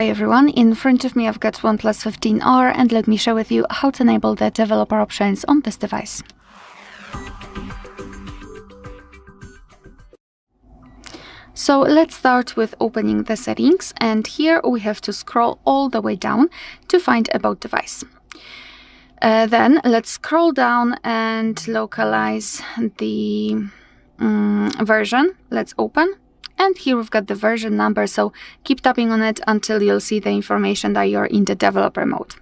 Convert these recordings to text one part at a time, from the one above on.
Hi everyone, in front of me I've got OnePlus 15R and let me share with you how to enable the developer options on this device. So let's start with opening the settings, and here we have to scroll all the way down to find About Device. Then let's scroll down and localize the version. Let's open. And here we've got the version number, so keep tapping on it until you'll see the information that you're in the developer mode.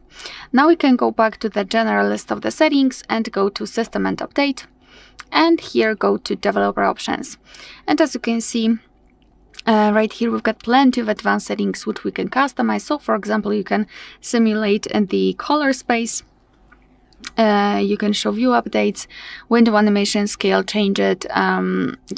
Now we can go back to the general list of the settings and go to System and Update. And here go to Developer Options. And as you can see, right here we've got plenty of advanced settings which we can customize. So for example, you can simulate in the color space. You can show view updates, window animation, scale, change it.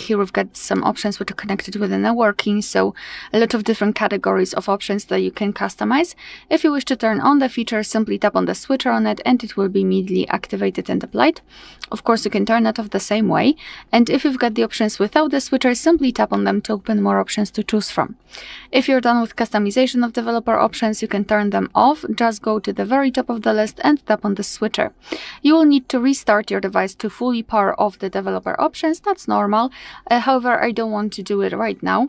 Here we've got some options which are connected with the networking, so a lot of different categories of options that you can customize. If you wish to turn on the feature, simply tap on the switcher on it and it will be immediately activated and applied. Of course, you can turn it off the same way, and if you've got the options without the switcher, simply tap on them to open more options to choose from. If you're done with customization of developer options, you can turn them off. Just go to the very top of the list and tap on the switcher. You will need to restart your device to fully power off the developer options. That's normal. However, I don't want to do it right now.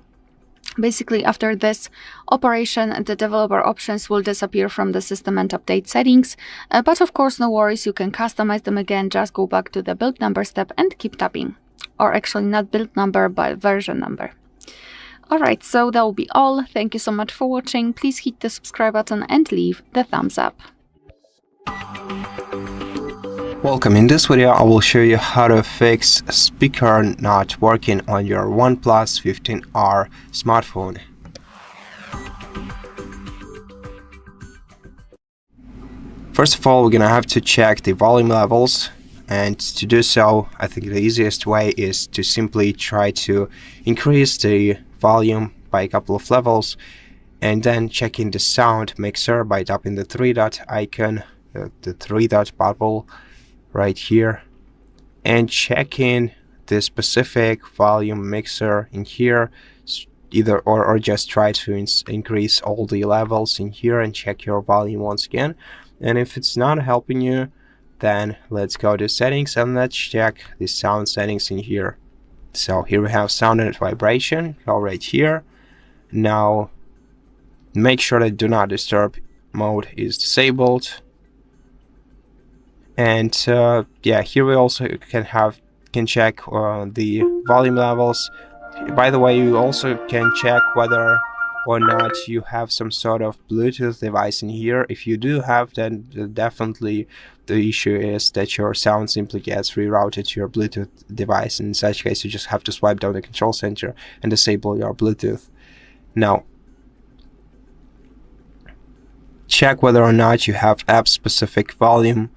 Basically, after this operation, the developer options will disappear from the System and Update settings. But of course, no worries, you can customize them again. Just go back to the build number step and keep tapping. Or actually not build number, but version number. Alright, so that will be all. Thank you so much for watching. Please hit the subscribe button and leave the thumbs up. Welcome. In this video I will show you how to fix a speaker not working on your OnePlus 15R smartphone. First of all, we're gonna have to check the volume levels, and to do so I think the easiest way is to simply try to increase the volume by a couple of levels, and then checking the sound mixer by tapping the three dot icon, the three dot bubble right here, and checking the specific volume mixer in here, either or just try to increase all the levels in here and check your volume once again. And if it's not helping you, then let's go to settings and let's check the sound settings in here. So here we have sound and vibration. Go right here. Now make sure that do not disturb mode is disabled. And yeah, here we also can check the volume levels. By the way, you also can check whether or not you have some sort of Bluetooth device in here. If you do have, then definitely the issue is that your sound simply gets rerouted to your Bluetooth device. In such case, you just have to swipe down the control center and disable your Bluetooth. Now check whether or not you have app-specific volume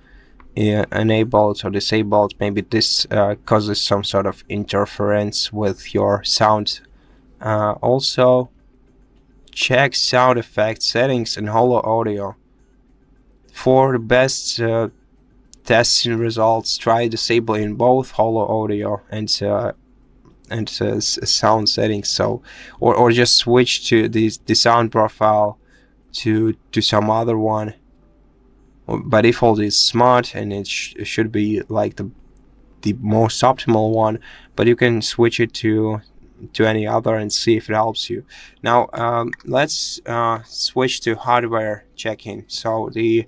enabled or disabled. Maybe this causes some sort of interference with your sound. Also check sound effect settings and holo audio. For the best testing results, try disabling both holo audio and sound settings. So or just switch to the sound profile to some other one. By default it's smart, and it should be like the most optimal one, but you can switch it to any other and see if it helps you. Now let's switch to hardware checking. So the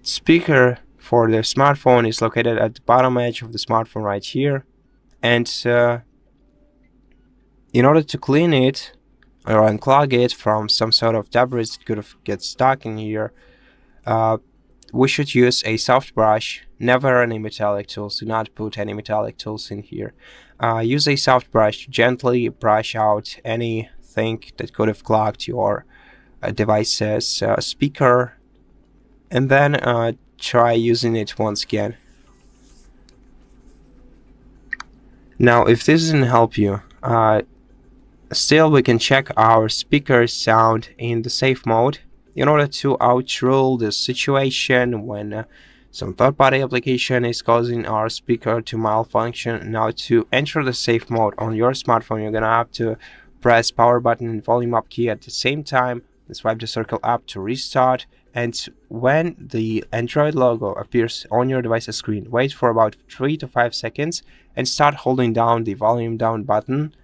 speaker for the smartphone is located at the bottom edge of the smartphone right here, and in order to clean it or unclog it from some sort of debris that could have get stuck in here, we should use a soft brush. Never any metallic tools. Do not put any metallic tools in here. Use a soft brush to gently brush out anything that could have clogged your device's speaker, and then try using it once again. Now if this doesn't help you, still we can check our speaker's sound in the safe mode in order to outrule the situation when some third-party application is causing our speaker to malfunction. Now to enter the safe mode on your smartphone, you're gonna have to press power button and volume up key at the same time, swipe the circle up to restart, and when the Android logo appears on your device's screen, wait for about 3 to 5 seconds and start holding down the volume down button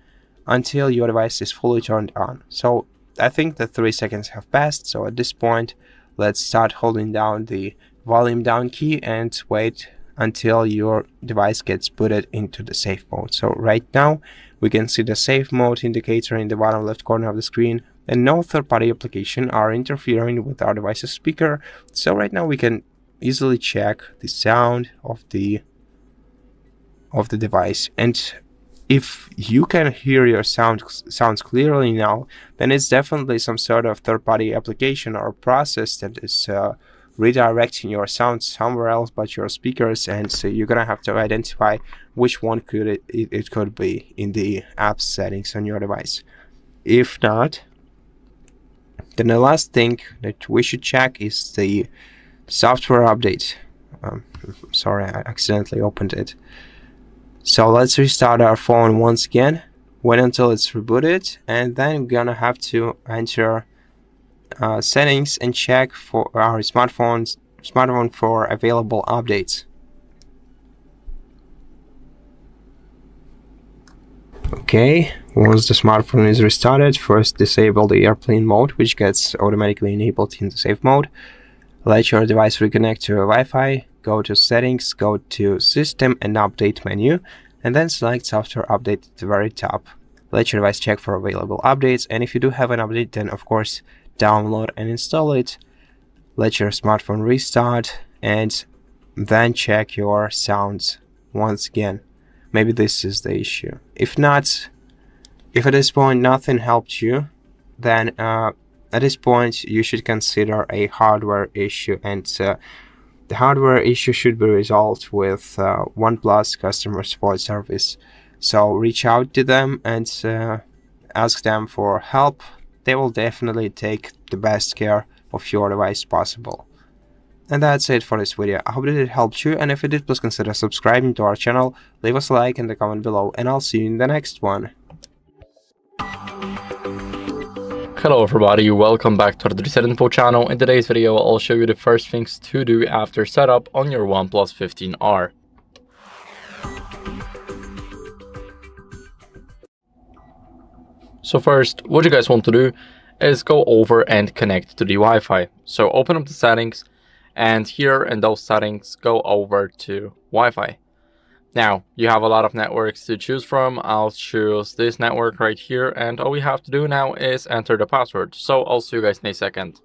until your device is fully turned on. So I think the 3 seconds have passed, so at this point let's start holding down the volume down key and wait until your device gets booted into the safe mode. So right now we can see the safe mode indicator in the bottom left corner of the screen, and no third-party application are interfering with our device's speaker. So right now we can easily check the sound of the device, and if you can hear your sounds clearly now, then it's definitely some sort of third-party application or process that is redirecting your sound somewhere else but your speakers, and so you're gonna have to identify which one it could be in the app settings on your device. If not, then the last thing that we should check is the software update. Sorry, I accidentally opened it. So let's restart our phone once again, wait until it's rebooted, and then we're gonna have to enter settings and check for our smartphone for available updates. Okay, once the smartphone is restarted, first disable the airplane mode, which gets automatically enabled in the safe mode. Let your device reconnect to Wi-Fi, go to settings, go to system and update menu, and then select software update at the very top. Let your device check for available updates, and if you do have an update, then of course download and install it. Let your smartphone restart, and then check your sounds once again. Maybe this is the issue. If not, if at this point nothing helped you, then at this point you should consider a hardware issue, and the hardware issue should be resolved with OnePlus customer support service. So reach out to them and ask them for help. They will definitely take the best care of your device possible. And that's it for this video. I hope that it helped you, and if it did, please consider subscribing to our channel, leave us a like and a comment below, and I'll see you in the next one. Hello everybody, welcome back to the HardReset.Info channel. In today's video, I'll show you the first things to do after setup on your OnePlus 15R. So first, what you guys want to do is go over and connect to the Wi-Fi. So open up the settings, and here in those settings, go over to Wi-Fi. Now, you have a lot of networks to choose from. I'll choose this network right here, and all we have to do now is enter the password. So I'll see you guys in a second.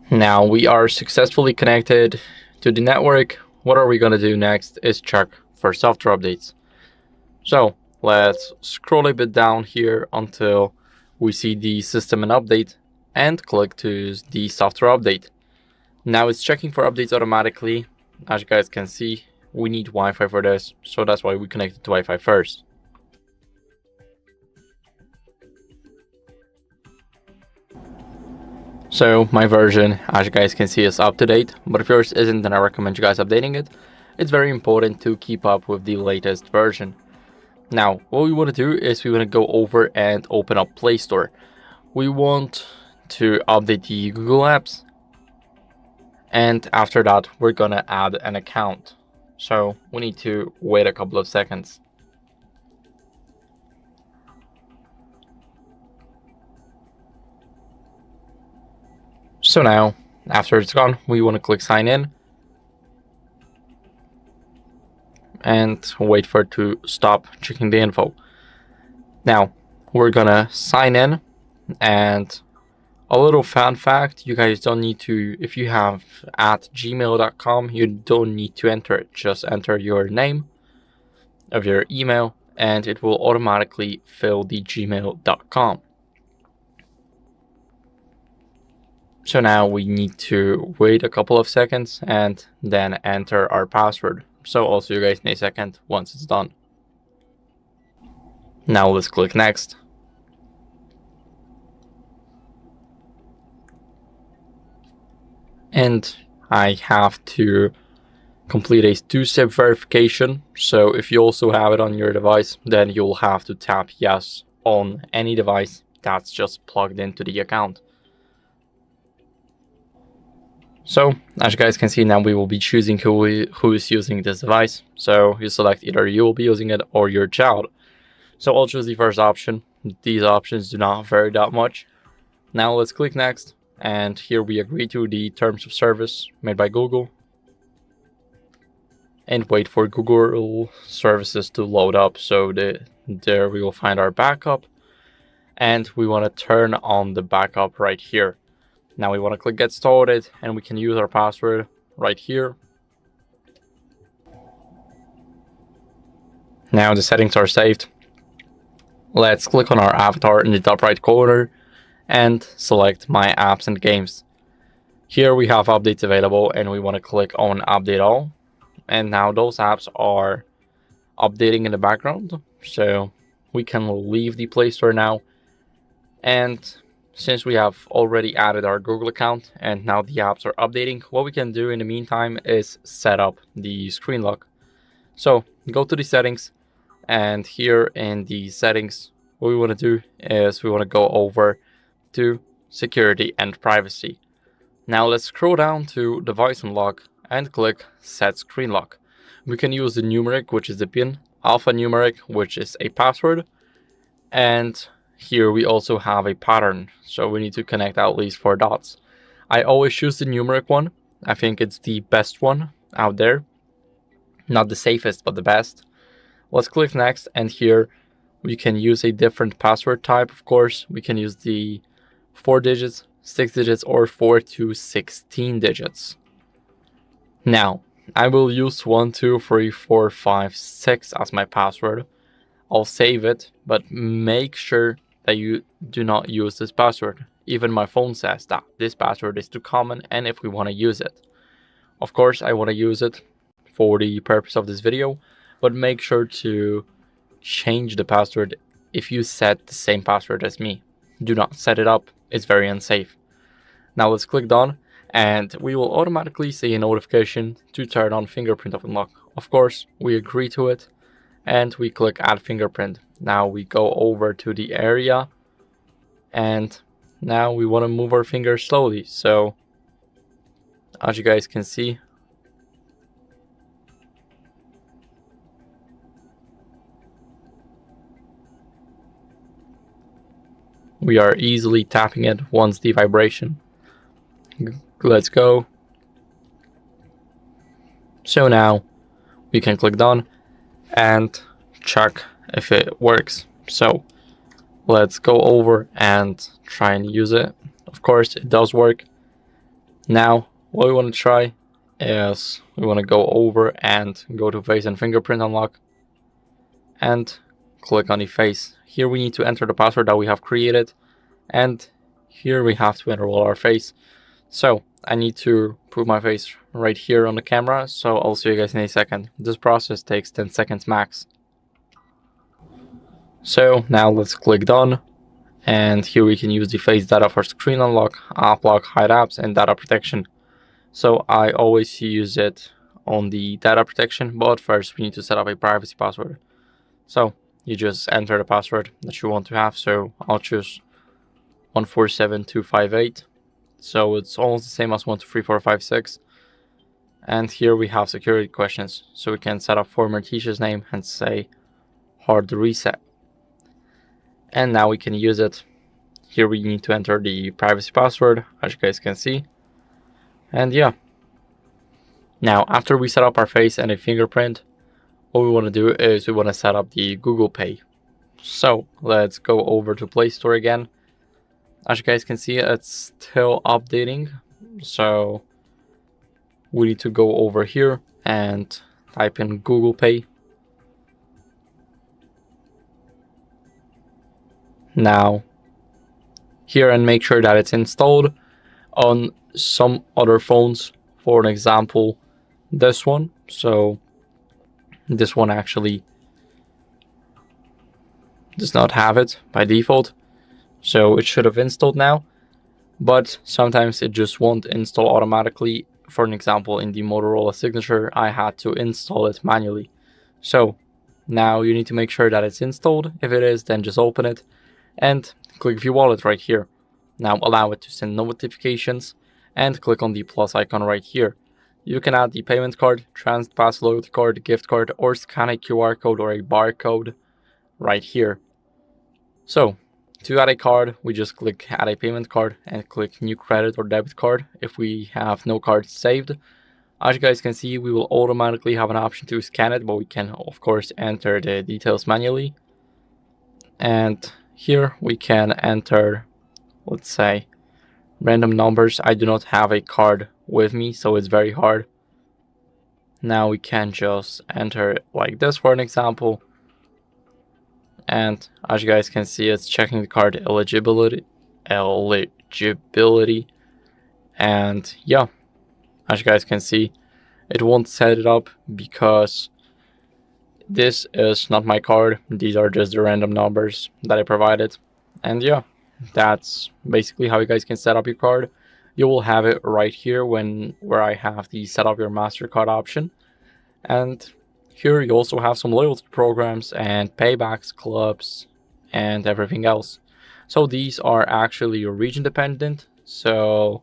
Now we are successfully connected to the network. What are we gonna do next is check for software updates. So let's scroll a bit down here until we see the system and update, and click to the software update. Now it's checking for updates automatically. As you guys can see, we need Wi-Fi for this, so that's why we connected to Wi-Fi first. So my version, as you guys can see, is up to date, but if yours isn't, then I recommend you guys updating it. It's very important to keep up with the latest version. Now, what we want to do is we want to go over and open up Play Store. We want to update the Google apps, and after that, we're gonna add an account. So we need to wait a couple of seconds. So now, after it's gone, we want to click sign in and wait for it to stop checking the info. Now, we're gonna sign in, and a little fun fact, you guys don't need to, if you have @gmail.com, you don't need to enter it. Just enter your name of your email and it will automatically fill the gmail.com. So now we need to wait a couple of seconds and then enter our password. So I'll see you guys in a second once it's done. Now let's click next. And I have to complete a two-step verification. So if you also have it on your device, then you'll have to tap yes on any device that's just plugged into the account. So as you guys can see, now we will be choosing who is using this device. So you select either you will be using it or your child. So I'll choose the first option. These options do not vary that much. Now let's click next, and here we agree to the terms of service made by Google and wait for Google services to load up. So there we will find our backup, and we want to turn on the backup right here. Now we want to click get started, and we can use our password right here. Now the settings are saved. Let's click on our avatar in the top right corner and select my apps and games. Here we have updates available, and we want to click on update all. And now those apps are updating in the background, so we can leave the Play Store now. And since we have already added our Google account and now the apps are updating, what we can do in the meantime is set up the screen lock. So go to the settings, and here in the settings, what we want to do is we want to go over to security and privacy. Now let's scroll down to device unlock and click set screen lock. We can use the numeric, which is the PIN, alphanumeric, which is a password, and here we also have a pattern, so we need to connect at least 4 dots. I always choose the numeric one. I think it's the best one out there. Not the safest, but the best. Let's click next, and here we can use a different password type, of course. We can use the 4 digits, 6 digits, or 4 to 16 digits. Now, I will use 1, 2, 3, 4, 5, 6 as my password. I'll save it, but make sure that you do not use this password. Even my phone says that this password is too common, and if we want to use it. Of course, I want to use it for the purpose of this video, but make sure to change the password if you set the same password as me. Do not set it up, it's very unsafe. Now let's click done, and we will automatically see a notification to turn on fingerprint unlock. Of course, we agree to it, and we click add fingerprint. Now we go over to the area, and now we want to move our finger slowly. So as you guys can see, we are easily tapping it once the vibration. Let's go. So now we can click done and check if it works. So let's go over and try and use it. Of course, it does work. Now what we want to try is we want to go over and go to face and fingerprint unlock and click on the face. Here we need to enter the password that we have created, and here we have to enter all our face. So I need to put my face right here on the camera, so I'll see you guys in a second. This process takes 10 seconds max. So now let's click done, and here we can use the face data for screen unlock, app lock, hide apps, and data protection. So I always use it on the data protection, but first we need to set up a privacy password. So you just enter the password that you want to have. So I'll choose 147258. So it's almost the same as 123456. And here we have security questions. So we can set up former teacher's name and say hard reset. And now we can use it. Here we need to enter the privacy password, as you guys can see. And yeah. Now after we set up our face and a fingerprint, what we want to do is we want to set up the Google Pay. So let's go over to Play Store again. As you guys can see, it's still updating. So we need to go over here and type in Google Pay. Now here, and make sure that it's installed on some other phones. For an example, this one. So this one actually does not have it by default, so it should have installed now, but sometimes it just won't install automatically. For an example, in the Motorola signature, I had to install it manually. So now you need to make sure that it's installed. If it is, then just open it, and click View Wallet right here. Now allow it to send notifications and click on the plus icon right here. You can add the payment card, TransPass loyalty card, gift card, or scan a QR code or a barcode right here. So to add a card, we just click Add a payment card and click New credit or debit card if we have no cards saved. As you guys can see, we will automatically have an option to scan it, but we can of course enter the details manually. And here we can enter, let's say, random numbers. I do not have a card with me, so it's very hard. Now we can just enter it like this for an example. And as you guys can see, it's checking the card eligibility. And yeah, as you guys can see, it won't set it up because this is not my card. These are just the random numbers that I provided. And yeah, that's basically how you guys can set up your card. You will have it right here where I have the set up your MasterCard option. And here you also have some loyalty programs and paybacks, clubs, and everything else. So these are actually region dependent, so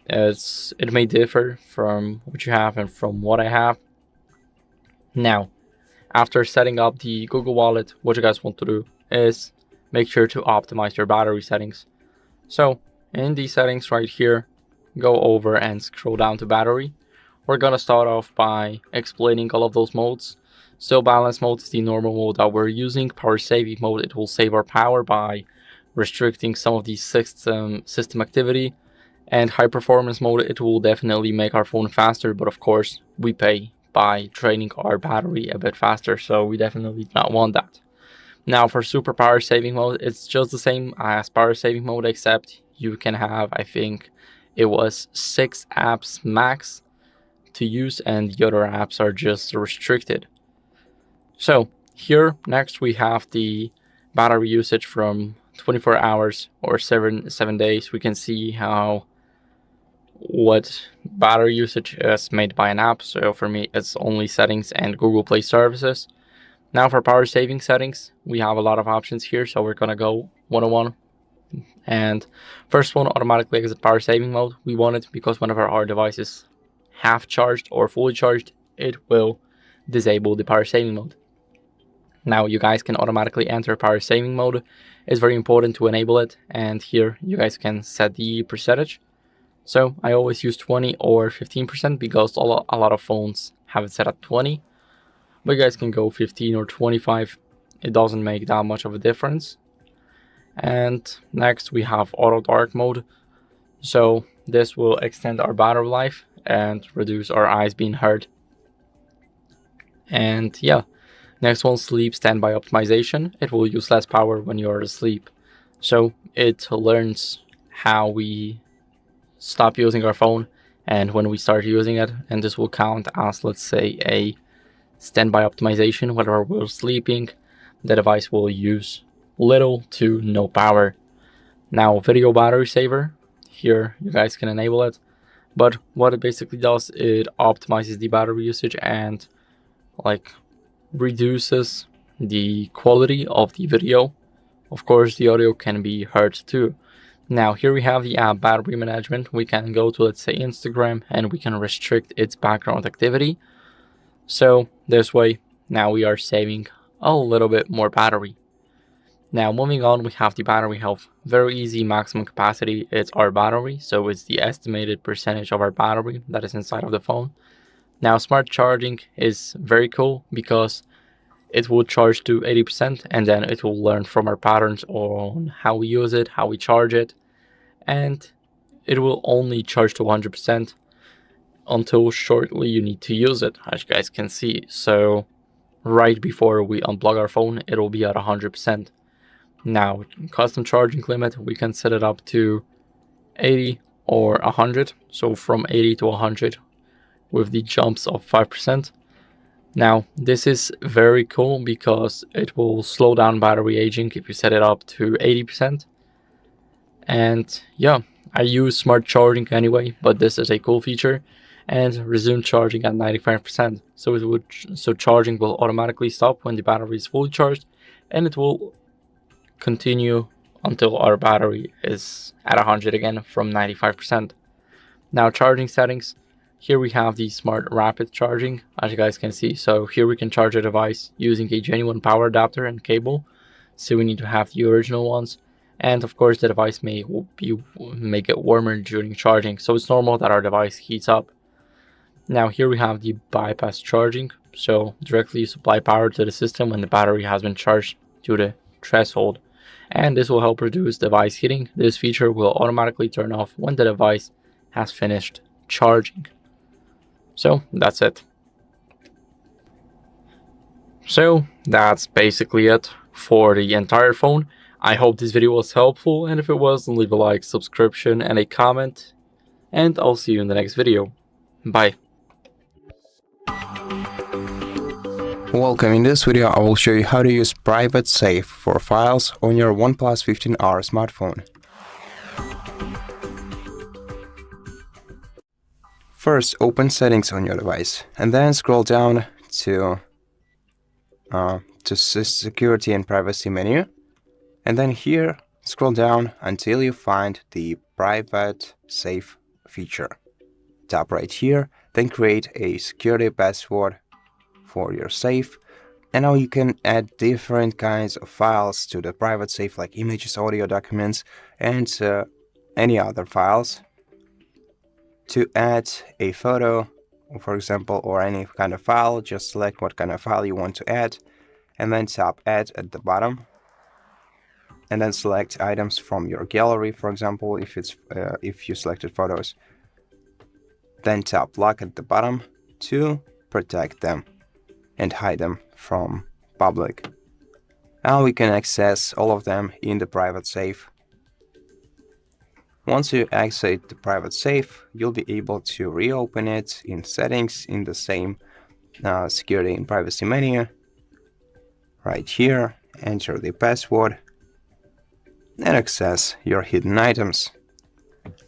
it may differ from what you have and from what I have. Now, after setting up the Google Wallet, what you guys want to do is make sure to optimize your battery settings. So in these settings right here, go over and scroll down to battery. We're gonna start off by explaining all of those modes. So balance mode is the normal mode that we're using. Power saving mode, it will save our power by restricting some of the system activity. And high performance mode, it will definitely make our phone faster, but of course we pay by draining our battery a bit faster, so we definitely do not want that. Now for super power saving mode, it's just the same as power saving mode, except you can have, I think it was 6 apps max to use, and the other apps are just restricted. So here next we have the battery usage from 24 hours or 7 days. We can see what battery usage is made by an app. So for me, it's only settings and Google Play services. Now for power saving settings, we have a lot of options here, so we're gonna go one-on-one. And first one, automatically exit power saving mode. We want it because whenever our device is half charged or fully charged, it will disable the power saving mode. Now you guys can automatically enter power saving mode. It's very important to enable it, and here you guys can set the percentage. So I always use 20 or 15% because a lot of phones have it set at 20, but you guys can go 15 or 25. It doesn't make that much of a difference. And next we have auto dark mode. So this will extend our battery life and reduce our eyes being hurt. And yeah, next one, sleep standby optimization. It will use less power when you're asleep. So it learns how we stop using our phone and when we start using it, and this will count as, let's say, a standby optimization. Whenever we're sleeping, the device will use little to no power. Now video battery saver, here you guys can enable it, but what it basically does, it optimizes the battery usage and like reduces the quality of the video. Of course the audio can be heard too. Now here we have the app battery management. We can go to, let's say, Instagram, and we can restrict its background activity. So this way now we are saving a little bit more battery. Now moving on, we have the battery health. Very easy, maximum capacity, it's our battery, so it's the estimated percentage of our battery that is inside of the phone. Now smart charging is very cool because it will charge to 80% and then it will learn from our patterns on how we use it, how we charge it, and it will only charge to 100% until shortly you need to use it, as you guys can see. So right before we unplug our phone, it will be at 100%. Now custom charging limit, we can set it up to 80 or 100, so from 80 to 100 with the jumps of 5%. Now this is very cool because it will slow down battery aging if you set it up to 80%. And yeah, I use smart charging anyway, but this is a cool feature. And resume charging at 95%. So charging will automatically stop when the battery is fully charged, and it will continue until our battery is at 100 again from 95%. Now charging settings. Here we have the smart rapid charging, as you guys can see. So here we can charge a device using a genuine power adapter and cable. So we need to have the original ones. And of course the device may get warmer during charging. So it's normal that our device heats up. Now here we have the bypass charging. So directly supply power to the system when the battery has been charged to the threshold. And this will help reduce device heating. This feature will automatically turn off when the device has finished charging. So that's it. So that's basically it for the entire phone. I hope this video was helpful, and if it was, then leave a like, subscription, and a comment, and I'll see you in the next video. Bye. Welcome. In this video I will show you how to use private save for files on your OnePlus 15R smartphone. First, open settings on your device and then scroll down to security and privacy menu, and then here scroll down until you find the private save feature. Tap right here, then create a security password for your save, and now you can add different kinds of files to the private save, like images, audio, documents, and any other files. To add a photo, for example, or any kind of file, just select what kind of file you want to add, and then tap add at the bottom, and then select items from your gallery, for example, if you selected photos. Then tap lock at the bottom to protect them and hide them from public. Now we can access all of them in the private save. Once you exit the private save, you'll be able to reopen it in settings in the same security and privacy menu. Right here, enter the password and access your hidden items.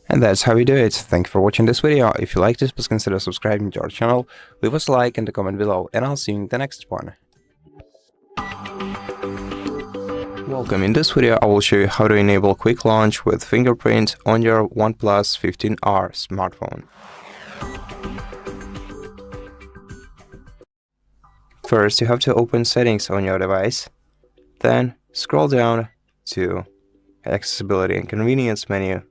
And that's how you do it. Thank you for watching this video. If you liked it, please consider subscribing to our channel, leave us a like and a comment below, and I'll see you in the next one. Welcome. In this video I will show you how to enable quick launch with Fingerprint on your OnePlus 15R smartphone. First, you have to open settings on your device, then scroll down to accessibility and convenience menu,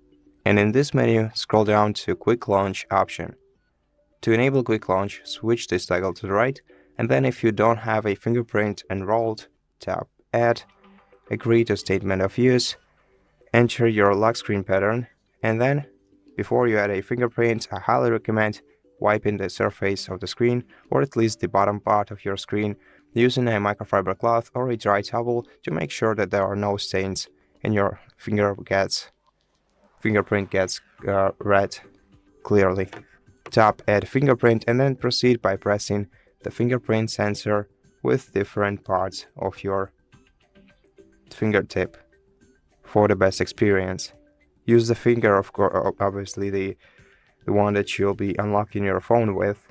and in this menu scroll down to quick launch option. To enable quick launch, switch this toggle to the right, and then if you don't have a fingerprint enrolled, tap add, agree to statement of use, enter your lock screen pattern, and then before you add a fingerprint, I highly recommend wiping the surface of the screen, or at least the bottom part of your screen, using a microfiber cloth or a dry towel to make sure that there are no stains and your fingerprint gets read clearly. Tap add fingerprint and then proceed by pressing the fingerprint sensor with different parts of your fingertip for the best experience. Use the finger, of course, obviously the one that you'll be unlocking your phone with.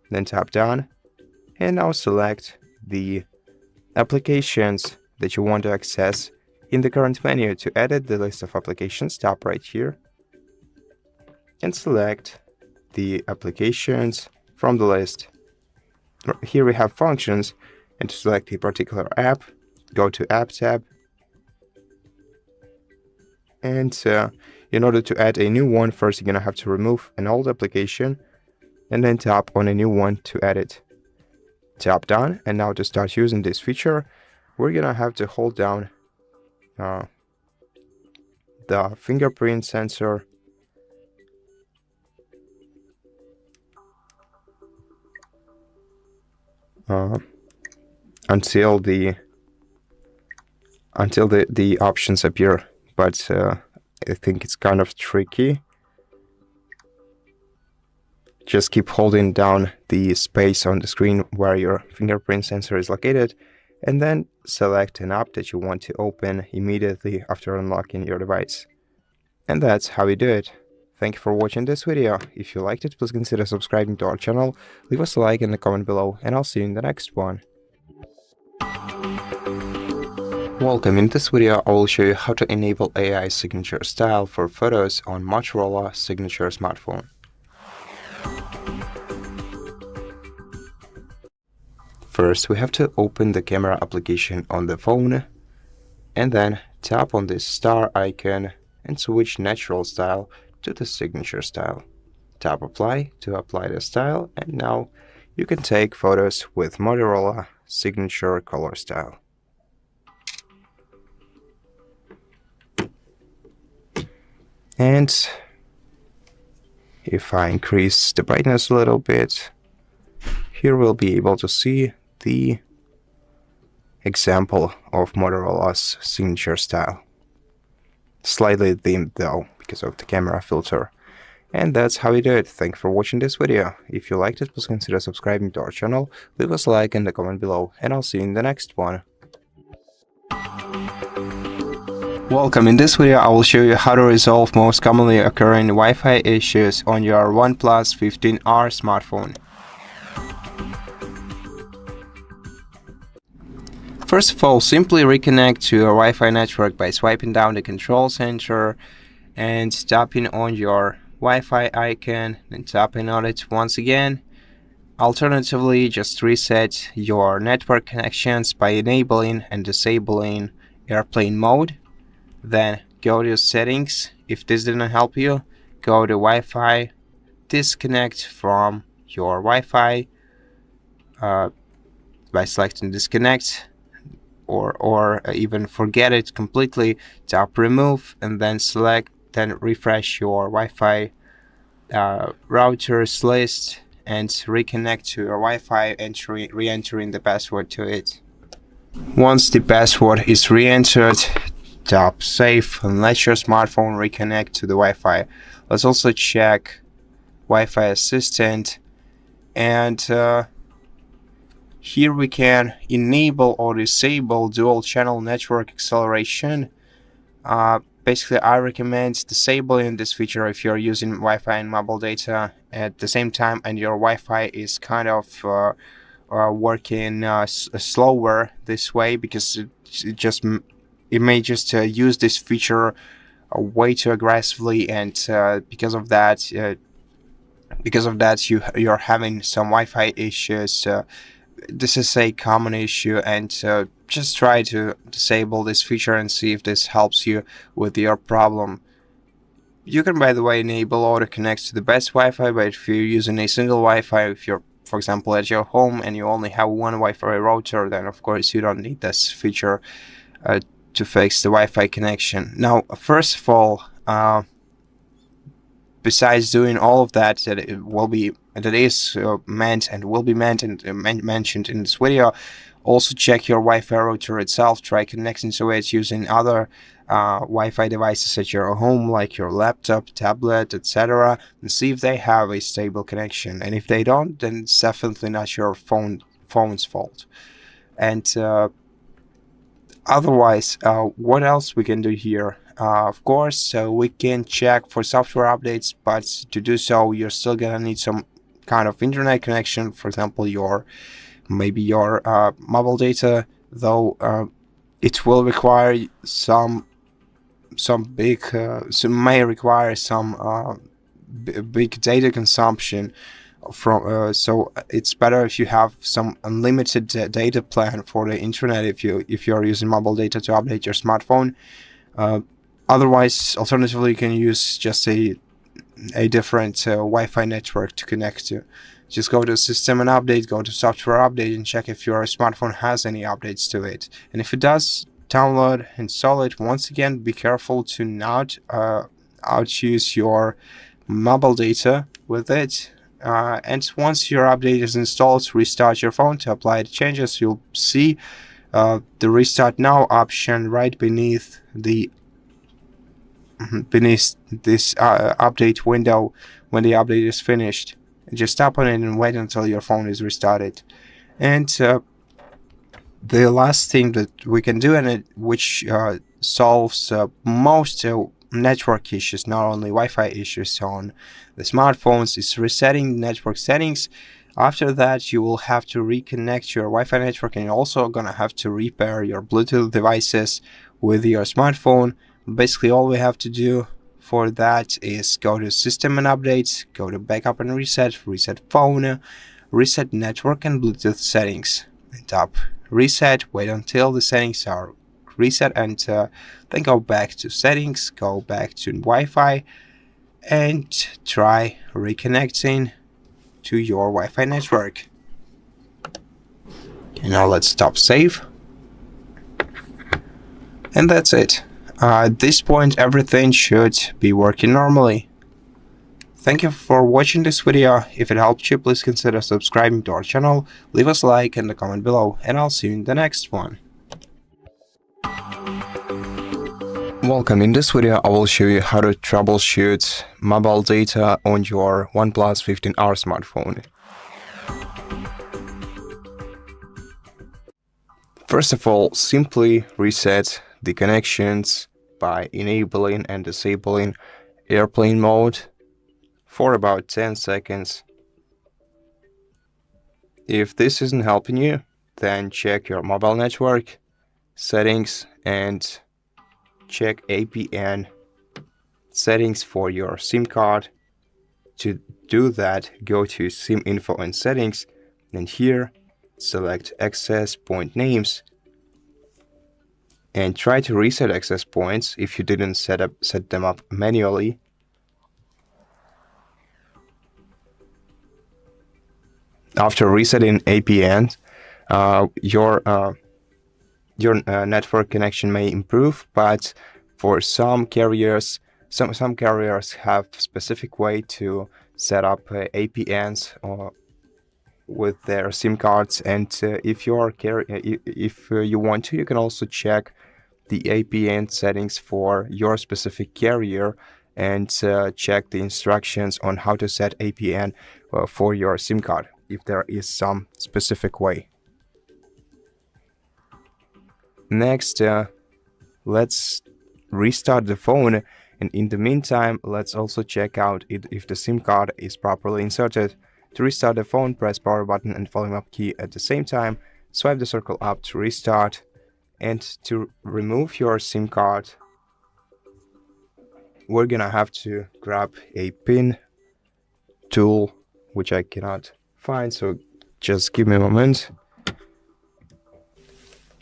Then tap done, and now select the applications that you want to access in the current menu. To edit the list of applications, tap right here and select the applications from the list. Here we have functions, and to select a particular app, go to App tab, and in order to add a new one, first you're gonna have to remove an old application and then tap on a new one to add it. Tap done, and now to start using this feature, we're gonna have to hold down the fingerprint sensor until the options appear, but I think it's kind of tricky. Just keep holding down the space on the screen where your fingerprint sensor is located, and then select an app that you want to open immediately after unlocking your device. And that's how you do it. Thank you for watching this video. If you liked it, please consider subscribing to our channel, leave us a like and a comment below, and I'll see you in the next one. Welcome. In this video, I will show you how to enable AI signature style for photos on Motorola signature smartphone. First, we have to open the camera application on the phone and then tap on this star icon and switch natural style to the signature style. Tap apply to apply the style, and now you can take photos with Motorola signature color style. And if I increase the brightness a little bit, here we'll be able to see the example of Motorola's signature style. Slightly dimmed though, because of the camera filter. And that's how you do it. Thank you for watching this video. If you liked it, please consider subscribing to our channel, leave us a like and a comment below, and I'll see you in the next one. Welcome. In this video, I will show you how to resolve most commonly occurring Wi-Fi issues on your OnePlus 15R smartphone. First of all, simply reconnect to your Wi-Fi network by swiping down the control center and tapping on your Wi-Fi icon and tapping on it once again. Alternatively, just reset your network connections by enabling and disabling airplane mode. Then go to settings. If this didn't help you, go to Wi-Fi, disconnect from your Wi-Fi by selecting disconnect, or even forget it completely. Tap remove and then refresh your Wi-Fi routers list and reconnect to your Wi-Fi, re-entering the password to it. Once the password is re-entered, tap save and let your smartphone reconnect to the Wi-Fi. Let's also check Wi-Fi Assistant, and here we can enable or disable dual channel network acceleration. Basically, I recommend disabling this feature if you're using Wi-Fi and mobile data at the same time and your Wi-Fi is kind of working slower this way, because it may just use this feature way too aggressively, and because of that you're having some Wi-Fi issues. This is a common issue, and just try to disable this feature and see if this helps you with your problem. You can, by the way, enable auto connect to the best Wi-Fi, but if you're using a single Wi-Fi, if you're, for example, at your home and you only have one Wi-Fi router, then of course you don't need this feature to fix the Wi-Fi connection. Now, first of all, besides doing all of that that is meant and will be meant and mentioned in this video, also check your Wi-Fi router itself. Try connecting to it using other Wi-Fi devices at your home, like your laptop, tablet, etc., and see if they have a stable connection. And if they don't, then it's definitely not your phone's fault. And otherwise, what else we can do here? Of course, we can check for software updates, but to do so, you're still gonna need some kind of internet connection. For example, maybe your mobile data, though it will require some big big data consumption from so it's better if you have some unlimited data plan for the internet if you're using mobile data to update your smartphone. Otherwise, alternatively, you can use just a different Wi-Fi network to connect to. Just go to System and Update, go to Software Update, and check if your smartphone has any updates to it. And if it does, download, install it. Once again, be careful to not outuse your mobile data with it. And once your update is installed, restart your phone to apply the changes. You'll see the Restart Now option right beneath this update window when the update is finished. Just tap on it and wait until your phone is restarted. And the last thing that we can do, which solves most network issues, not only Wi-Fi issues on the smartphones, is resetting network settings. After that, you will have to reconnect your Wi-Fi network, and you're also gonna have to repair your Bluetooth devices with your smartphone. Basically, all we have to do for that is go to System and Updates, go to Backup and Reset, Reset Phone, Reset Network and Bluetooth Settings, and tap Reset. Wait until the settings are reset, and then go back to Settings, go back to Wi-Fi, and try reconnecting to your Wi-Fi network. Okay, now let's tap Save. And that's it. At this point, everything should be working normally. Thank you for watching this video. If it helped you, please consider subscribing to our channel, leave us a like and a comment below, and I'll see you in the next one. Welcome. In this video, I will show you how to troubleshoot mobile data on your OnePlus 15R smartphone. First of all, simply reset the connections by enabling and disabling airplane mode for about 10 seconds. If this isn't helping you, then check your mobile network settings and check APN settings for your SIM card. To do that, go to SIM info and settings, and here select access point names and try to reset access points if you didn't set them up manually. After resetting APN, your network connection may improve, but for some carriers, some carriers have specific way to set up APNs with their SIM cards, and if you want to, you can also check the APN settings for your specific carrier and check the instructions on how to set APN for your SIM card, if there is some specific way. Next, let's restart the phone, and in the meantime, let's also check out if the SIM card is properly inserted. To restart the phone, press power button and volume up key at the same time, swipe the circle up to restart, and to remove your SIM card, we're gonna have to grab a pin tool, which I cannot find, so just give me a moment.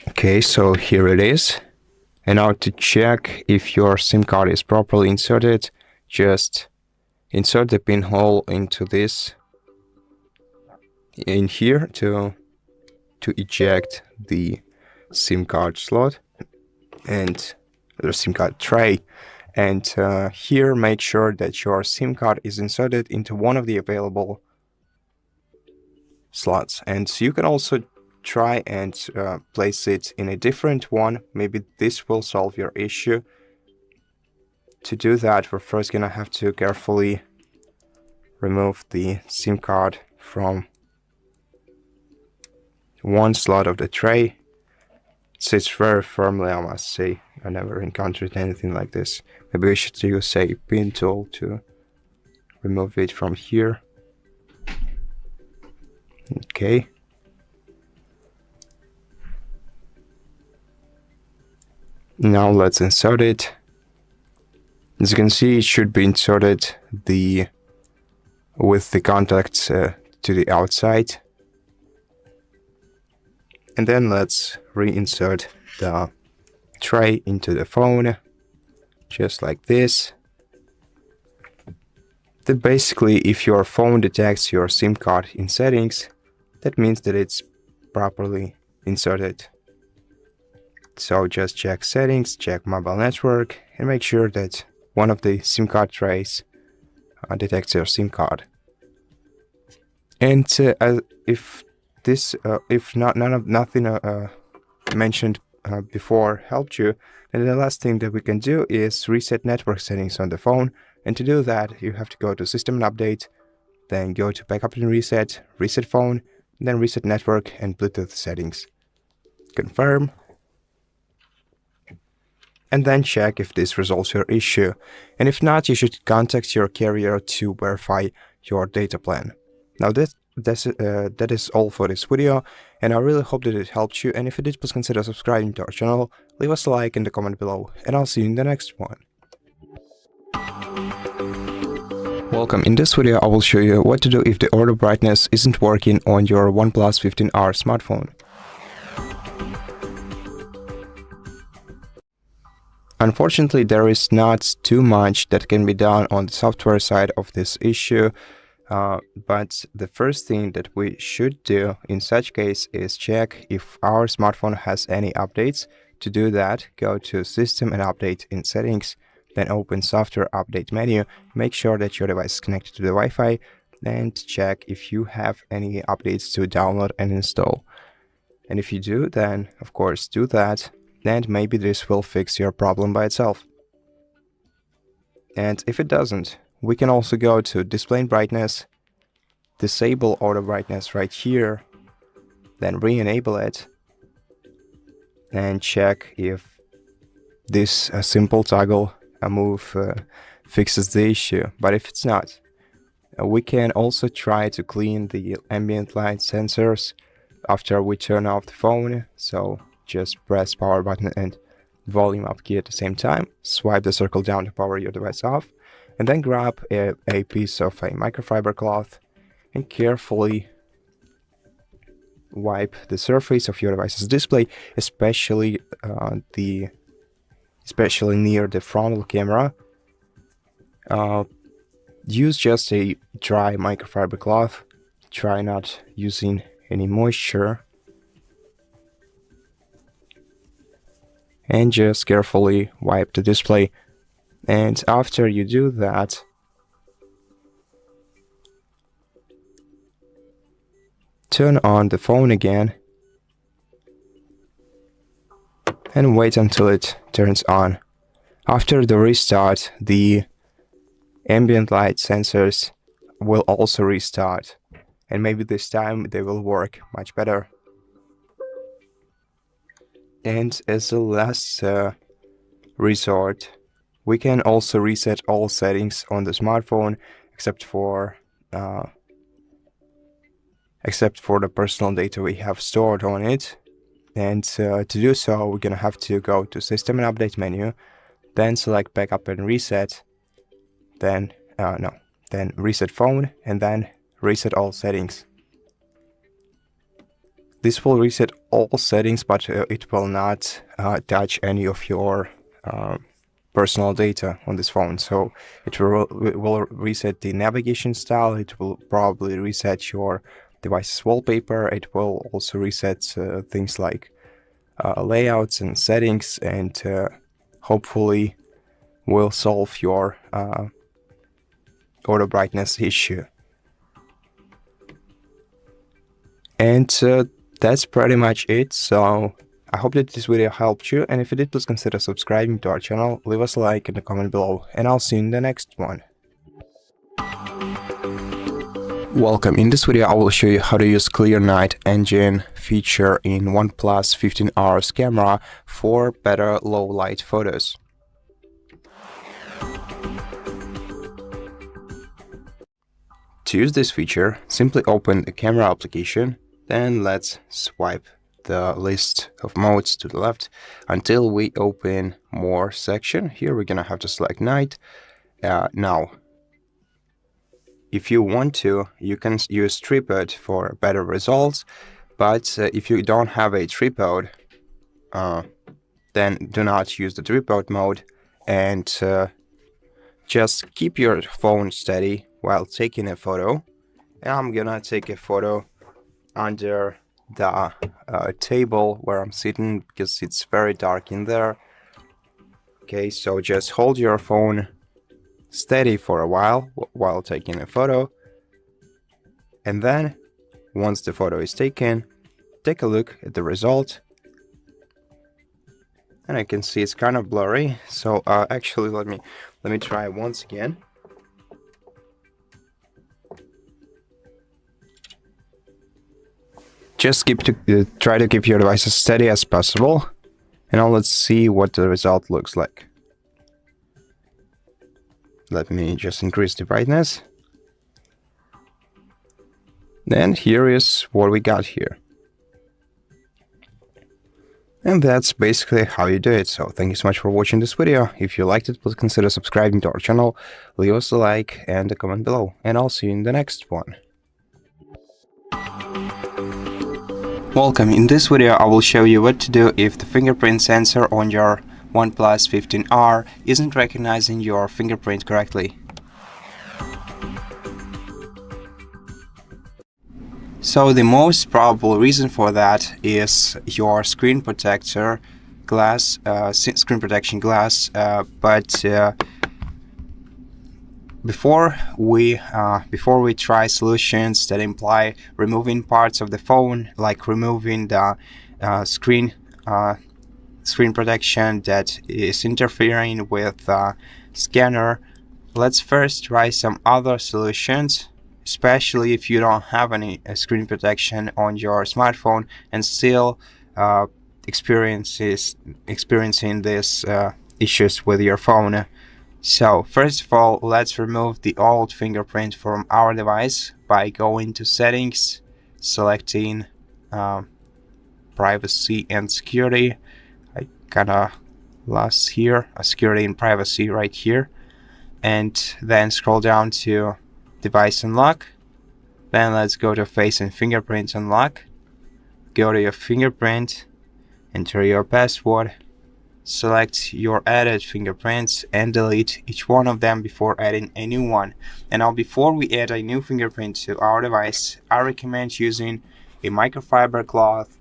Okay, so here it is. And now to check if your SIM card is properly inserted, just insert the pinhole into this in here to eject the SIM card slot and the SIM card tray. And here make sure that your SIM card is inserted into one of the available slots, and you can also try and place it in a different one. Maybe this will solve your issue. To do that, we're first gonna have to carefully remove the SIM card from one slot of the tray. It sits very firmly, I must say. I never encountered anything like this. Maybe we should use a pin tool to remove it from here. Okay. Now let's insert it. As you can see, it should be inserted with the contacts to the outside. And then let's reinsert the tray into the phone, just like this. Then basically, if your phone detects your SIM card in settings, that means that it's properly inserted. So just check settings, check mobile network, and make sure that one of the SIM card trays detects your SIM card. And if nothing mentioned before helped you, then the last thing that we can do is reset network settings on the phone. And to do that, you have to go to System and Update, then go to Backup and Reset, Reset Phone, then Reset Network and Bluetooth settings. Confirm. And then check if this resolves your issue. And if not, you should contact your carrier to verify your data plan. Now that is all for this video, and I really hope that it helped you, and if it did, please consider subscribing to our channel, leave us a like in the comment below, and I'll see you in the next one. Welcome, in this video I will show you what to do if the auto brightness isn't working on your OnePlus 15R smartphone. Unfortunately, there is not too much that can be done on the software side of this issue, but the first thing that we should do in such case is check if our smartphone has any updates. To do that, go to System and Update in Settings, then open Software Update menu, make sure that your device is connected to the Wi-Fi, and check if you have any updates to download and install. And if you do, then of course do that. And maybe this will fix your problem by itself. And if it doesn't, we can also go to Display Brightness, disable auto brightness right here, then re-enable it, and check if this simple toggle move fixes the issue. But if it's not, we can also try to clean the ambient light sensors after we turn off the phone. So just press power button and volume up key at the same time, swipe the circle down to power your device off, and then grab a piece of a microfiber cloth and carefully wipe the surface of your device's display, especially near the frontal camera. Use just a dry microfiber cloth, try not using any moisture, and just carefully wipe the display. And after you do that, turn on the phone again and wait until it turns on. After the restart, the ambient light sensors will also restart, and maybe this time they will work much better. And as a last resort, we can also reset all settings on the smartphone except for the personal data we have stored on it. And to do so, we're gonna have to go to System and Update menu, then select Backup and Reset, then Reset Phone, and then Reset All Settings. This will reset all settings, but it will not touch any of your personal data on this phone. So it will reset the navigation style, it will probably reset your device's wallpaper, it will also reset things like layouts and settings, and hopefully will solve your auto brightness issue. And that's pretty much it. So I hope that this video helped you, and if it did, please consider subscribing to our channel, leave us a like in the comment below, and I'll see you in the next one. Welcome, in this video I will show you how to use Clear Night Engine feature in OnePlus 15R's camera for better low light photos. To use this feature, simply open the camera application, then let's swipe the list of modes to the left until we open More section. Here we're gonna have to select Night. Now, if you want to, you can use tripod for better results, but if you don't have a tripod, then do not use the tripod mode, and just keep your phone steady while taking a photo. And I'm gonna take a photo under the table where I'm sitting because it's very dark in there. Okay, so just hold your phone steady for a while taking a photo, and then once the photo is taken, take a look at the result. And I can see it's kind of blurry, so actually let me try once again. Just try to keep your device as steady as possible, and now let's see what the result looks like. Let me just increase the brightness. And here is what we got here. And that's basically how you do it. So thank you so much for watching this video. If you liked it, please consider subscribing to our channel, leave us a like and a comment below, and I'll see you in the next one. Welcome. In this video I will show you what to do if the fingerprint sensor on your OnePlus 15R isn't recognizing your fingerprint correctly. So the most probable reason for that is your screen protector glass, screen protection glass. But before we try solutions that imply removing parts of the phone, like removing the screen protection that is interfering with the scanner, let's first try some other solutions. Especially if you don't have any screen protection on your smartphone and still experiencing these issues with your phone. So first of all, let's remove the old fingerprint from our device by going to Settings, selecting Privacy and Security. I kinda lost here, Security and Privacy right here, and then scroll down to Device Unlock. Then let's go to Face and Fingerprint Unlock. Go to your fingerprint, enter your password, select your added fingerprints and delete each one of them before adding a new one. And now before we add a new fingerprint to our device, I recommend using a microfiber cloth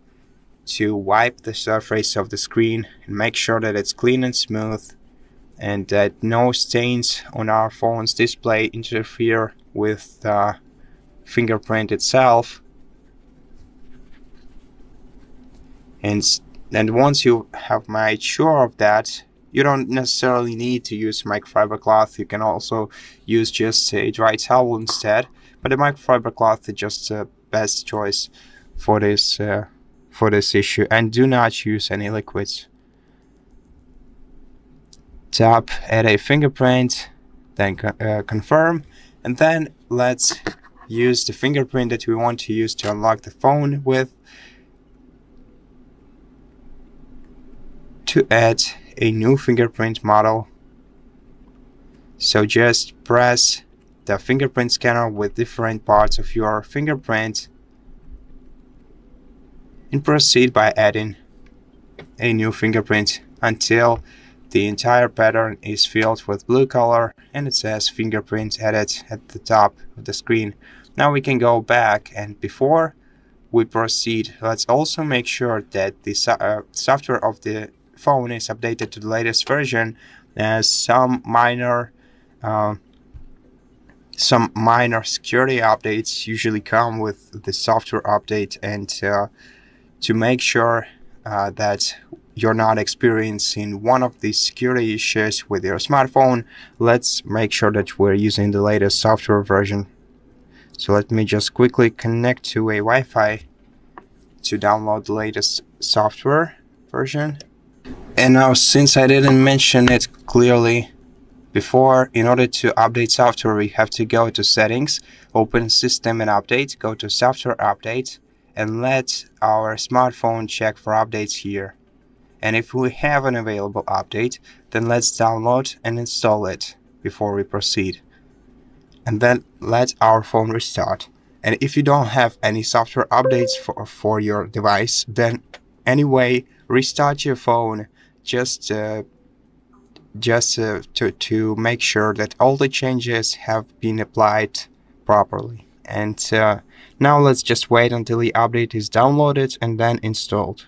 to wipe the surface of the screen and make sure that it's clean and smooth, and that no stains on our phone's display interfere with the fingerprint itself. And once you have made sure of that, you don't necessarily need to use microfiber cloth. You can also use just a dry towel instead, but the microfiber cloth is just the best choice for this issue. And do not use any liquids. Tap add a fingerprint, then confirm, and then let's use the fingerprint that we want to use to unlock the phone with to add a new fingerprint model. So just press the fingerprint scanner with different parts of your fingerprint and proceed by adding a new fingerprint until the entire pattern is filled with blue color and it says fingerprint added at the top of the screen. Now we can go back, and before we proceed, let's also make sure that the software of the phone is updated to the latest version, as some minor security updates usually come with the software update. And to make sure that you're not experiencing one of these security issues with your smartphone, let's make sure that we're using the latest software version. So let me just quickly connect to a Wi-Fi to download the latest software version. And now, since I didn't mention it clearly before, in order to update software, we have to go to Settings, open System and Update, go to Software Update, and let our smartphone check for updates here. And if we have an available update, then let's download and install it before we proceed. And then let our phone restart. And if you don't have any software updates for your device, then anyway, restart your phone just to make sure that all the changes have been applied properly. And now let's just wait until the update is downloaded and then installed.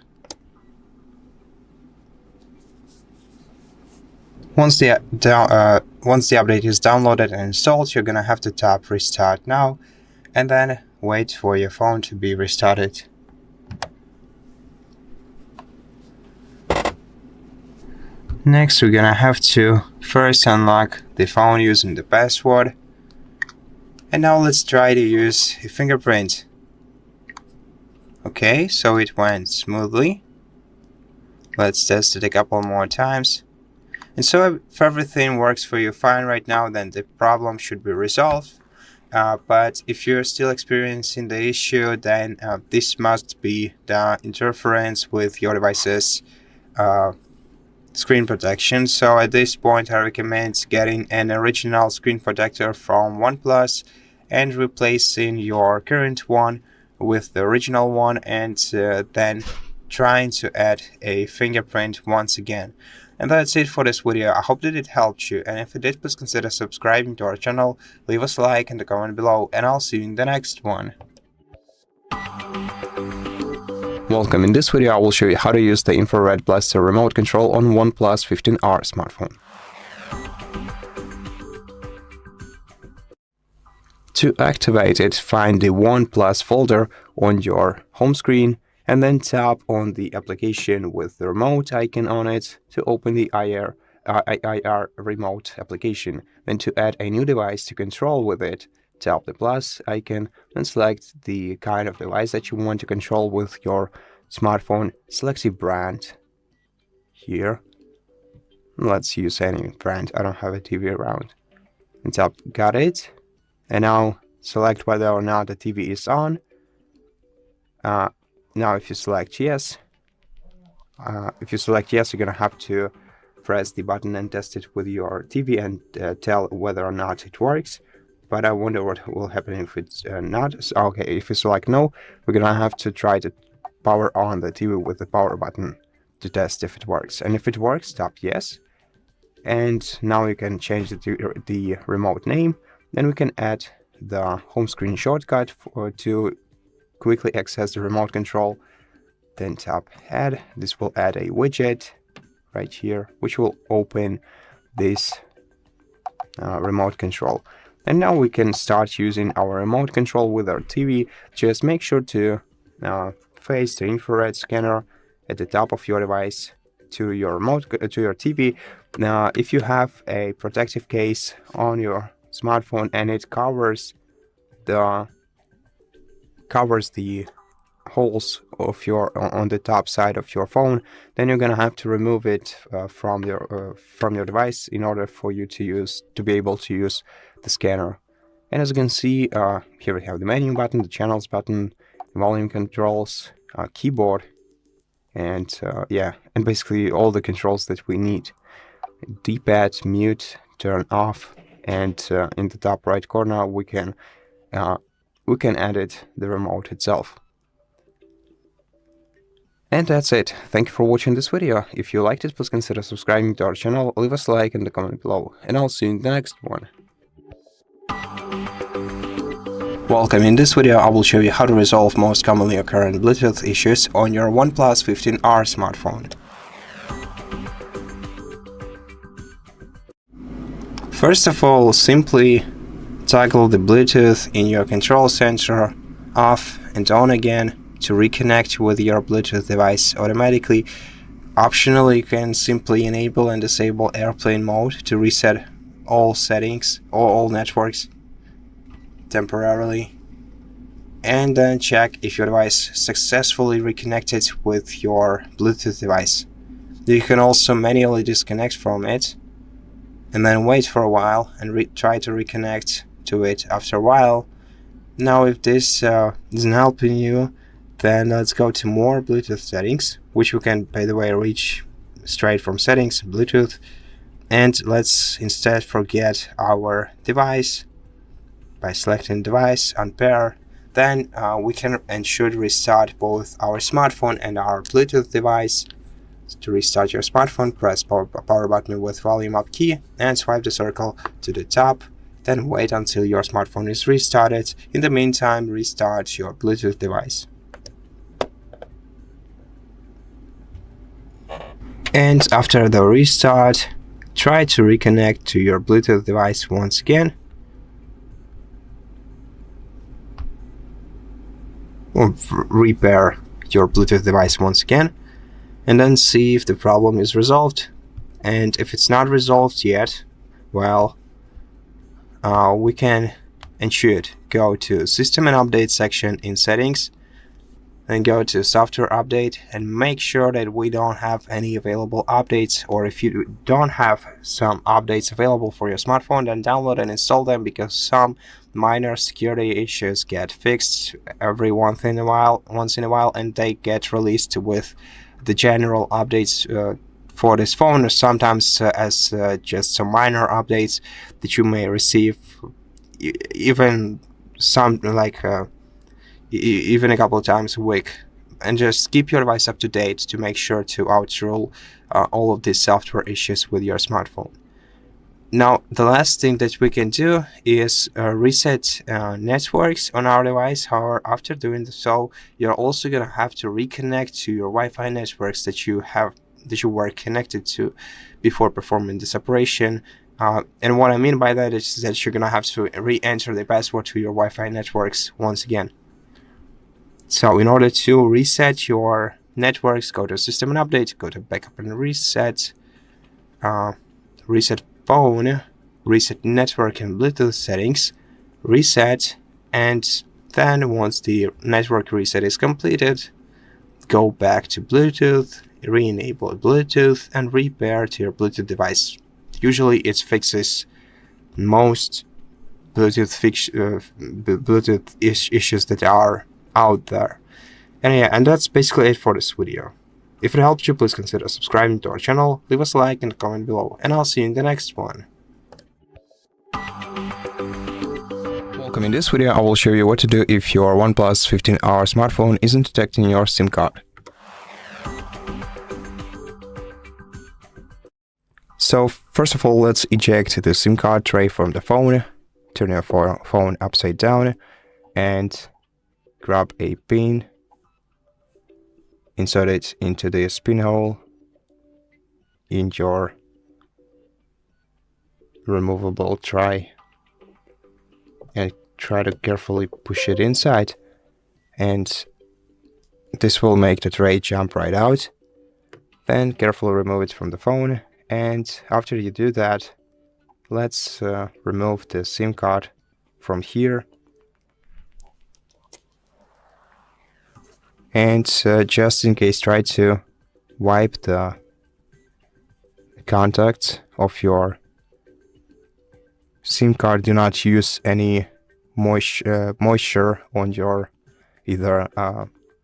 Once the update is downloaded and installed, you're gonna have to tap Restart Now and then wait for your phone to be restarted. Next, we're gonna have to first unlock the phone using the password. And now let's try to use a fingerprint. Okay, so it went smoothly. Let's test it a couple more times. And so if everything works for you fine right now, then the problem should be resolved. But if you're still experiencing the issue, then this must be the interference with your device's screen protection. So at this point, I recommend getting an original screen protector from OnePlus and replacing your current one with the original one, and then trying to add a fingerprint once again. And that's it for this video. I hope that it helped you, and if it did, please consider subscribing to our channel, leave us a like and a comment below, and I'll see you in the next one. Welcome. In this video I will show you how to use the infrared blaster remote control on OnePlus 15R smartphone. To activate it, find the OnePlus folder on your home screen and then tap on the application with the remote icon on it to open the IR remote application. Then to add a new device to control with it, tap the plus icon and select the kind of device that you want to control with your smartphone. Select a brand here. Let's use any brand. I don't have a TV around. And tap got it. And now select whether or not the TV is on. Now if you select yes, you're gonna have to press the button and test it with your TV and tell whether or not it works. But I wonder what will happen if it's not. So, okay, if you select no, we're gonna have to try to power on the TV with the power button to test if it works. And if it works, tap yes. And now you can change the remote name. Then we can add the home screen shortcut to quickly access the remote control. Then tap add. This will add a widget right here, which will open this remote control. And now we can start using our remote control with our TV. Just make sure to face the infrared scanner at the top of your device to your TV. Now, if you have a protective case on your smartphone and it covers the holes of on the top side of your phone, then you're gonna have to remove it from your device in order for you to be able to use the scanner. And as you can see, here we have the menu button, the channels button, volume controls, keyboard, and and basically all the controls that we need. D-pad, mute, turn off, and in the top right corner we can edit the remote itself. And that's it. Thank you for watching this video. If you liked it, please consider subscribing to our channel, leave us a like and a comment below, and I'll see you in the next one. Welcome. In this video I will show you how to resolve most commonly occurring Bluetooth issues on your OnePlus 15R smartphone. First of all, simply toggle the Bluetooth in your control center off and on again to reconnect with your Bluetooth device automatically. Optionally, you can simply enable and disable airplane mode to reset all settings or all networks temporarily, and then check if your device successfully reconnected with your Bluetooth device. You can also manually disconnect from it and then wait for a while and try to reconnect to it after a while. Now if this isn't helping you, then let's go to more Bluetooth settings, which you can, by the way, reach straight from settings, Bluetooth, and let's instead forget our device by selecting device, unpair. Then we can and should restart both our smartphone and our Bluetooth device. To restart your smartphone, press power button with volume up key and swipe the circle to the top. Then wait until your smartphone is restarted. In the meantime, restart your Bluetooth device. And after the restart, try to reconnect to your Bluetooth device once again. Or repair your Bluetooth device once again, and then see if the problem is resolved. And if it's not resolved yet, well, we can and should go to System and Update section in Settings, then go to software update and make sure that we don't have any available updates, or if you don't have some updates available for your smartphone, then download and install them, because some minor security issues get fixed every once in a while, and they get released with the general updates for this phone, or sometimes as just some minor updates that you may receive, even even a couple of times a week. And just keep your device up to date to make sure to outrule all of these software issues with your smartphone. Now, the last thing that we can do is reset networks on our device. However, after doing so, you're also going to have to reconnect to your Wi-Fi networks that you were connected to before performing this operation. And what I mean by that is that you're going to have to re-enter the password to your Wi-Fi networks once again. So in order to reset your networks, go to System and Update, go to Backup and Reset, Reset Phone, Reset Network and Bluetooth Settings, Reset, and then once the network reset is completed, go back to Bluetooth, re-enable Bluetooth, and repair to your Bluetooth device. Usually it fixes most Bluetooth issues that are out there. And yeah, and that's basically it for this video. If it helped you, please consider subscribing to our channel, leave us a like and a comment below, and I'll see you in the next one. Welcome. In this video, I will show you what to do if your OnePlus 15R smartphone isn't detecting your SIM card. So first of all, let's eject the SIM card tray from the phone, turn your phone upside down, and grab a pin, insert it into the pin hole in your removable tray, and try to carefully push it inside, and this will make the tray jump right out. Then carefully remove it from the phone, and after you do that, let's remove the SIM card from here. And just in case, try to wipe the contacts of your SIM card. Do not use any moisture on your either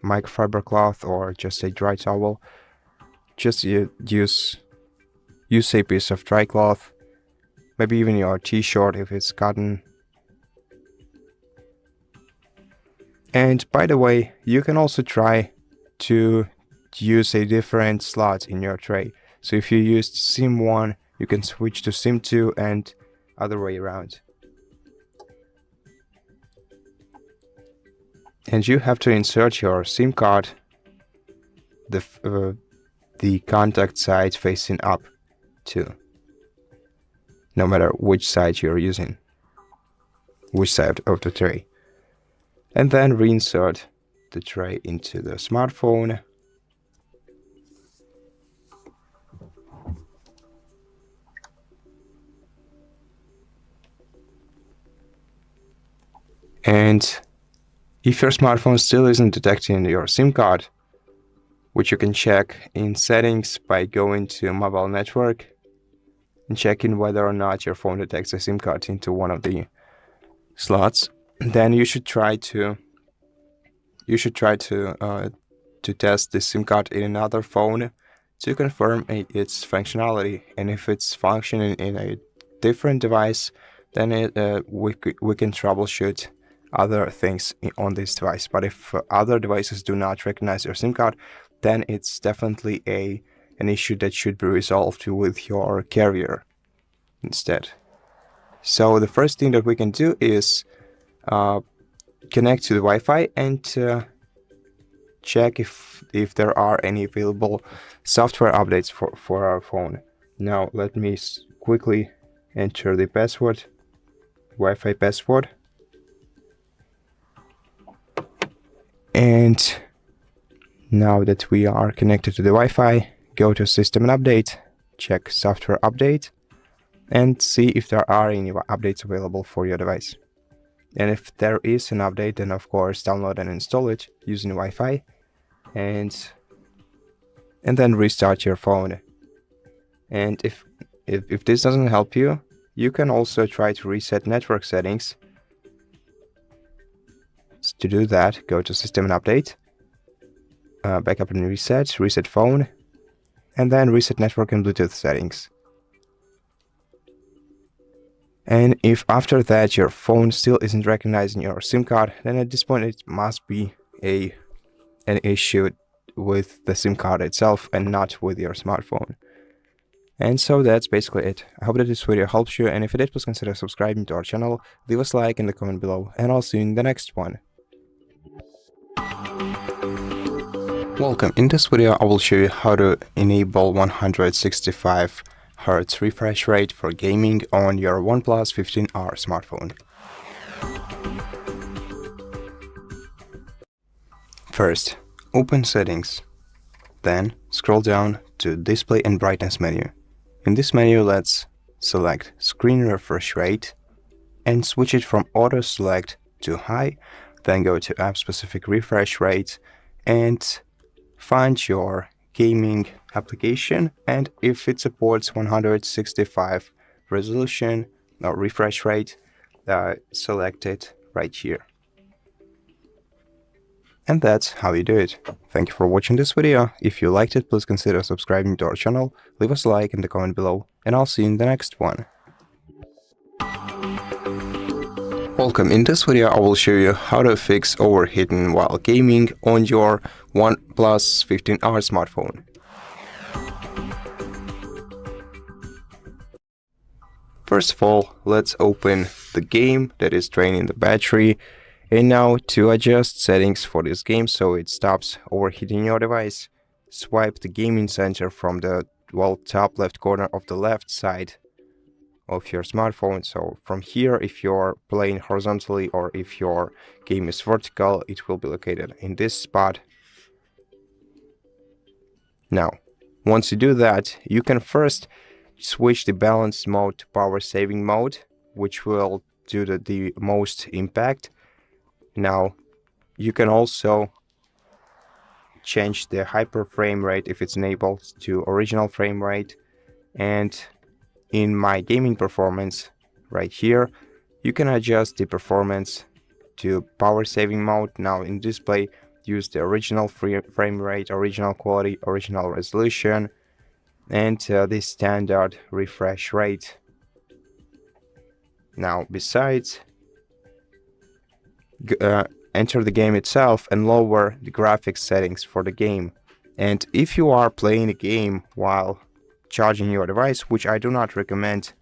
microfiber cloth or just a dry towel. Just use a piece of dry cloth, maybe even your t-shirt if it's cotton. And by the way, you can also try to use a different slot in your tray. So if you used SIM 1, you can switch to SIM 2 and other way around. And you have to insert your SIM card the contact side facing up too, no matter which side you're using, which side of the tray. And then reinsert the tray into the smartphone. And if your smartphone still isn't detecting your SIM card, which you can check in settings by going to mobile network and checking whether or not your phone detects a SIM card into one of the slots, then you should try to test the SIM card in another phone to confirm its functionality. And if it's functioning in a different device, then we can troubleshoot other things on this device. But if other devices do not recognize your SIM card, then it's definitely an issue that should be resolved with your carrier instead. So the first thing that we can do is connect to the Wi-Fi and check if there are any available software updates for our phone. Now let me quickly enter the password, Wi-Fi password, and now that we are connected to the Wi-Fi, go to System and Update, check Software Update, and see if there are any updates available for your device. And if there is an update, then of course download and install it using Wi-Fi and then restart your phone. And if this doesn't help you, you can also try to reset network settings. To do that, go to System and Update, Backup and Reset Phone, and then reset network and Bluetooth settings. And if after that your phone still isn't recognizing your SIM card, then at this point it must be an issue with the SIM card itself and not with your smartphone. And so that's basically it. I hope that this video helps you, and if it did, please consider subscribing to our channel, leave us a like in the comment below, and I'll see you in the next one. Welcome. In this video I will show you how to enable 165 Hz refresh rate for gaming on your OnePlus 15R smartphone. First, open Settings, then scroll down to Display and Brightness menu. In this menu, let's select Screen Refresh Rate and switch it from Auto Select to High, then go to App Specific Refresh Rate and find your gaming application, and if it supports 165 resolution or refresh rate, select it right here. And that's how you do it. Thank you for watching this video. If you liked it, please consider subscribing to our channel, leave us a like in the comment below, and I'll see you in the next one. Welcome. In this video I will show you how to fix overheating while gaming on your OnePlus 15R smartphone. First of all, let's open the game that is draining the battery. And now to adjust settings for this game so it stops overheating your device, swipe the gaming center from the top left corner of the left side of your smartphone. So from here, if you're playing horizontally or if your game is vertical, it will be located in this spot. Now, once you do that, you can first switch the balanced mode to power saving mode, which will do the most impact. Now, you can also change the hyper frame rate if it's enabled to original frame rate. And in my gaming performance right here, you can adjust the performance to power saving mode. Now in display, use the original frame rate, original quality, original resolution, and the standard refresh rate. Now besides, enter the game itself and lower the graphics settings for the game. And if you are playing a game while charging your device, which I do not recommend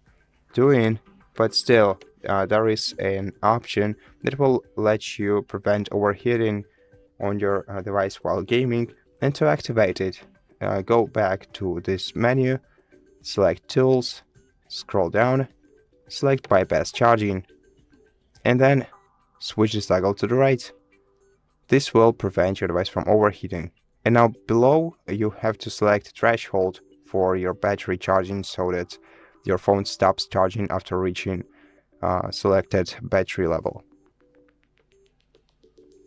doing, but still there is an option that will let you prevent overheating on your device while gaming. And to activate it, go back to this menu, select Tools, scroll down, select Bypass Charging, and then switch the toggle to the right. This will prevent your device from overheating. And now below, you have to select threshold for your battery charging so that your phone stops charging after reaching selected battery level.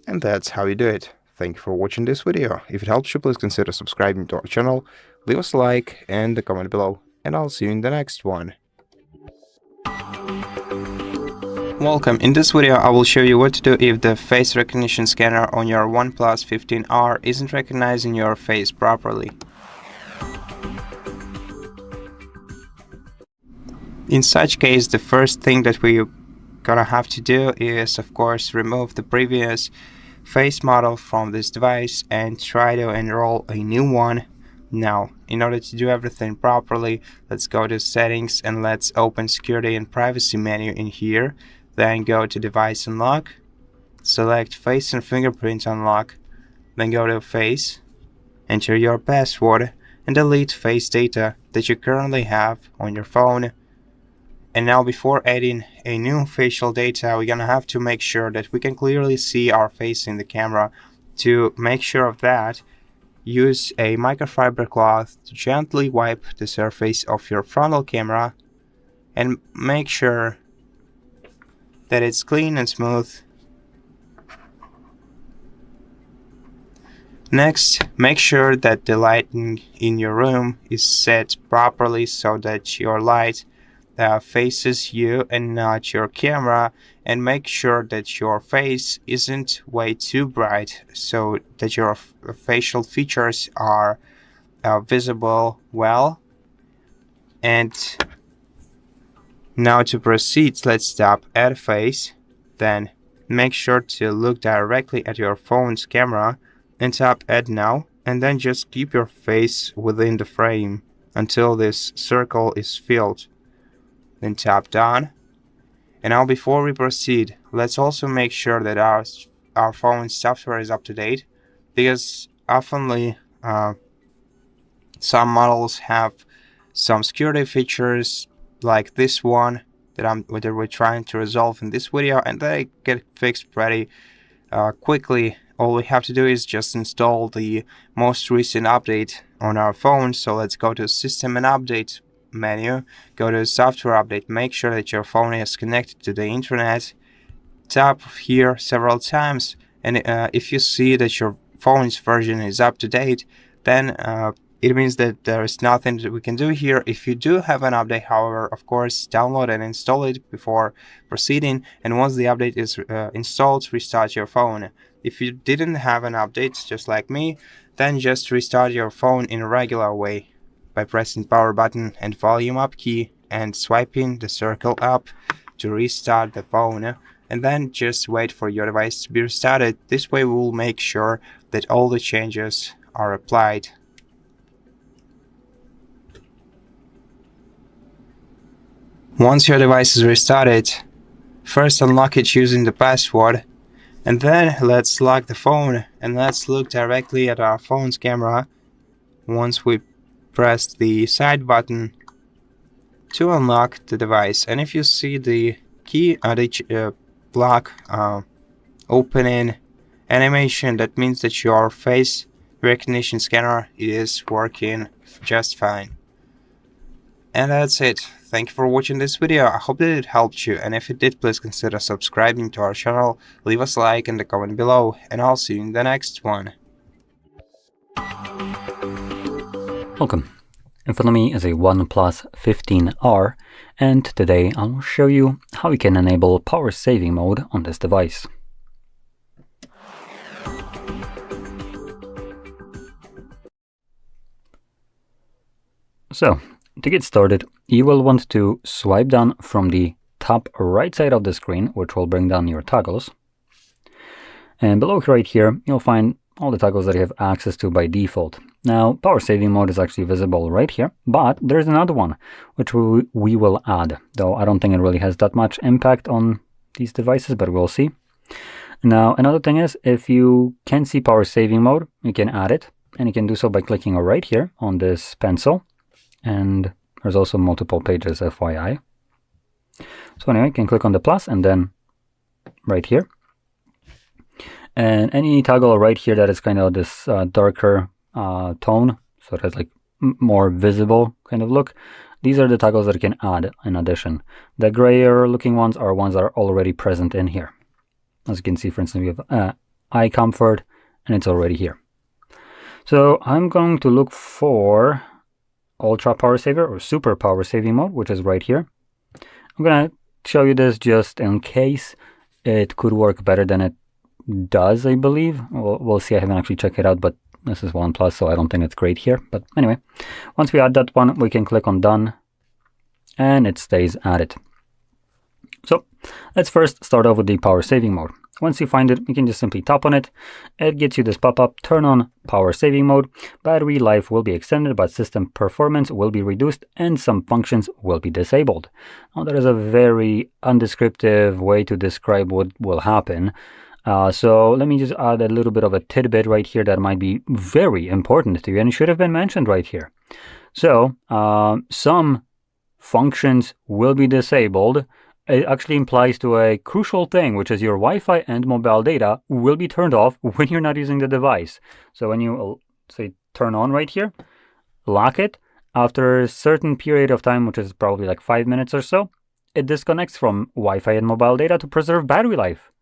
And that's how you do it. Thank you for watching this video. If it helps you, please consider subscribing to our channel, leave us a like and a comment below, and I'll see you in the next one. Welcome. In this video I will show you what to do if the face recognition scanner on your OnePlus 15R isn't recognizing your face properly. In such case, the first thing that we're gonna have to do is, of course, remove the previous face model from this device and try to enroll a new one. Now, in order to do everything properly, let's go to Settings and let's open Security and Privacy menu in here. Then go to Device Unlock, select Face and Fingerprint Unlock, then go to Face, enter your password, and delete face data that you currently have on your phone. And now before adding a new facial data, we're gonna have to make sure that we can clearly see our face in the camera. To make sure of that, use a microfiber cloth to gently wipe the surface of your frontal camera and make sure that it's clean and smooth. Next, make sure that the lighting in your room is set properly so that your light faces you and not your camera, and make sure that your face isn't way too bright so that your facial features are visible well. And now to proceed, let's tap Add Face, then make sure to look directly at your phone's camera and tap Add Now, and then just keep your face within the frame until this circle is filled. Then tap Done. And now before we proceed, let's also make sure that our phone's software is up to date, because oftenly some models have some security features like this one that we're trying to resolve in this video, and they get fixed pretty quickly. All we have to do is just install the most recent update on our phone. So let's go to System and Update menu, go to Software Update, make sure that your phone is connected to the internet, tap here several times, and if you see that your phone's version is up to date, then it means that there is nothing that we can do here. If you do have an update, however, of course, download and install it before proceeding, and once the update is installed, restart your phone. If you didn't have an update, just like me, then just restart your phone in a regular way by pressing power button and volume up key and swiping the circle up to restart the phone, and then just wait for your device to be restarted. This way we will make sure that all the changes are applied. Once your device is restarted, first unlock it using the password, and then let's lock the phone and let's look directly at our phone's camera once we press the side button to unlock the device. And if you see the key block opening animation, that means that your face recognition scanner is working just fine. And that's it. Thank you for watching this video. I hope that it helped you, and if it did, please consider subscribing to our channel, leave us a like and a comment below, and I'll see you in the next one. Welcome. In front of me is a OnePlus 15R, and today I'll show you how you can enable power saving mode on this device. So, to get started, you will want to swipe down from the top right side of the screen, which will bring down your toggles. And below right here, you'll find all the toggles that you have access to by default. Now, power saving mode is actually visible right here, but there's another one, which we will add, though I don't think it really has that much impact on these devices, but we'll see. Now, another thing is, if you can see power saving mode, you can add it, and you can do so by clicking right here on this pencil. And there's also multiple pages, FYI. So anyway, you can click on the plus and then right here. And any toggle right here that is kind of this darker tone, so that's like more visible kind of look, these are the toggles that you can add in addition. The grayer looking ones are ones that are already present in here. As you can see, for instance, we have eye comfort, and it's already here. So I'm going to look for ultra power saver or super power saving mode, which is right here. I'm gonna show you this just in case it could work better than it does, I believe. We'll see. I haven't actually checked it out, but this is OnePlus, so I don't think it's great here. But anyway, once we add that one, we can click on done and it stays added. So let's first start off with the power saving mode. Once you find it, you can just simply tap on it. It gets you this pop-up, turn on power saving mode. Battery life will be extended, but system performance will be reduced and some functions will be disabled. Now, that is a very undescriptive way to describe what will happen. So let me just add a little bit of a tidbit right here that might be very important to you and should have been mentioned right here. So some functions will be disabled. It actually implies to a crucial thing, which is your Wi-Fi and mobile data will be turned off when you're not using the device. So when you say turn on right here, lock it, after a certain period of time, which is probably like 5 minutes or so, it disconnects from Wi-Fi and mobile data to preserve battery life.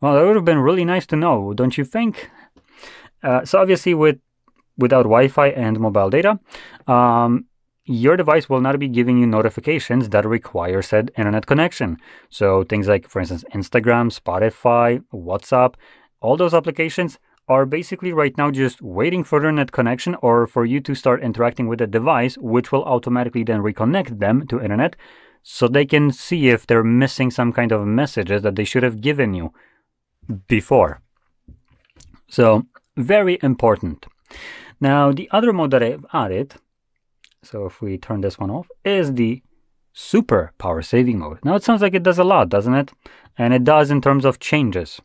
Well, that would have been really nice to know, don't you think? So obviously without Wi-Fi and mobile data, your device will not be giving you notifications that require said internet connection. So things like, for instance, Instagram, Spotify, WhatsApp, all those applications are basically right now just waiting for internet connection or for you to start interacting with the device, which will automatically then reconnect them to internet so they can see if they're missing some kind of messages that they should have given you before. So very important. Now the other mode that I've added, so if we turn this one off, is the super power saving mode. Now it sounds like it does a lot, doesn't it? And it does in terms of changes.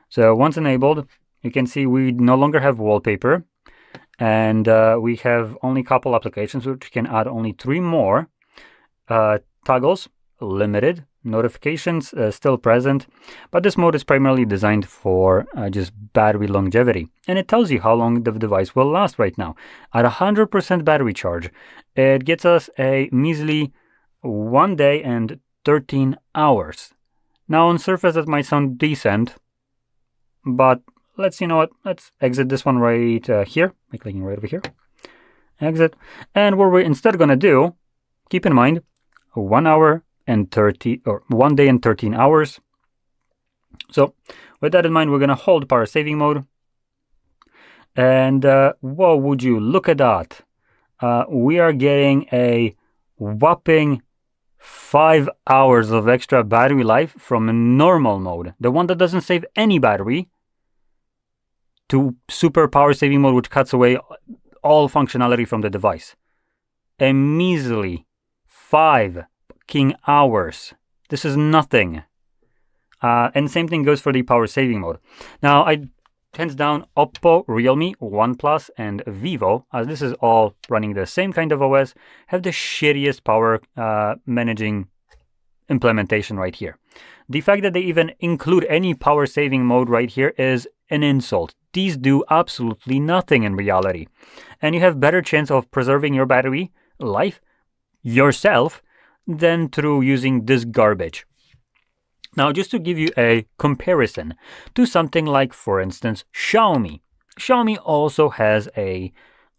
So once enabled, you can see we no longer have wallpaper, and we have only a couple applications, which can add only 3 more. Toggles, limited. Notifications, still present. But this mode is primarily designed for just battery longevity. And it tells you how long the device will last right now. At 100% battery charge, it gets us a measly 1 day and 13 hours. Now on surface that might sound decent, but let's exit this one right here by clicking right over here. Exit. And what we're instead going to do, keep in mind, 1 hour and 1 day and 13 hours. So with that in mind, we're going to hold power saving mode. And whoa, would you look at that? We are getting a whopping 5 hours of extra battery life from normal mode, the one that doesn't save any battery, to super power saving mode, which cuts away all functionality from the device. A measly 5 fucking hours. This is nothing. And same thing goes for the power saving mode. Now, hands down, Oppo, Realme, OnePlus, and Vivo, as this is all running the same kind of OS, have the shittiest power managing implementation right here. The fact that they even include any power saving mode right here is an insult. These do absolutely nothing in reality. And you have better chance of preserving your battery life yourself than through using this garbage. Now, just to give you a comparison to something like, for instance, Xiaomi. Xiaomi also has a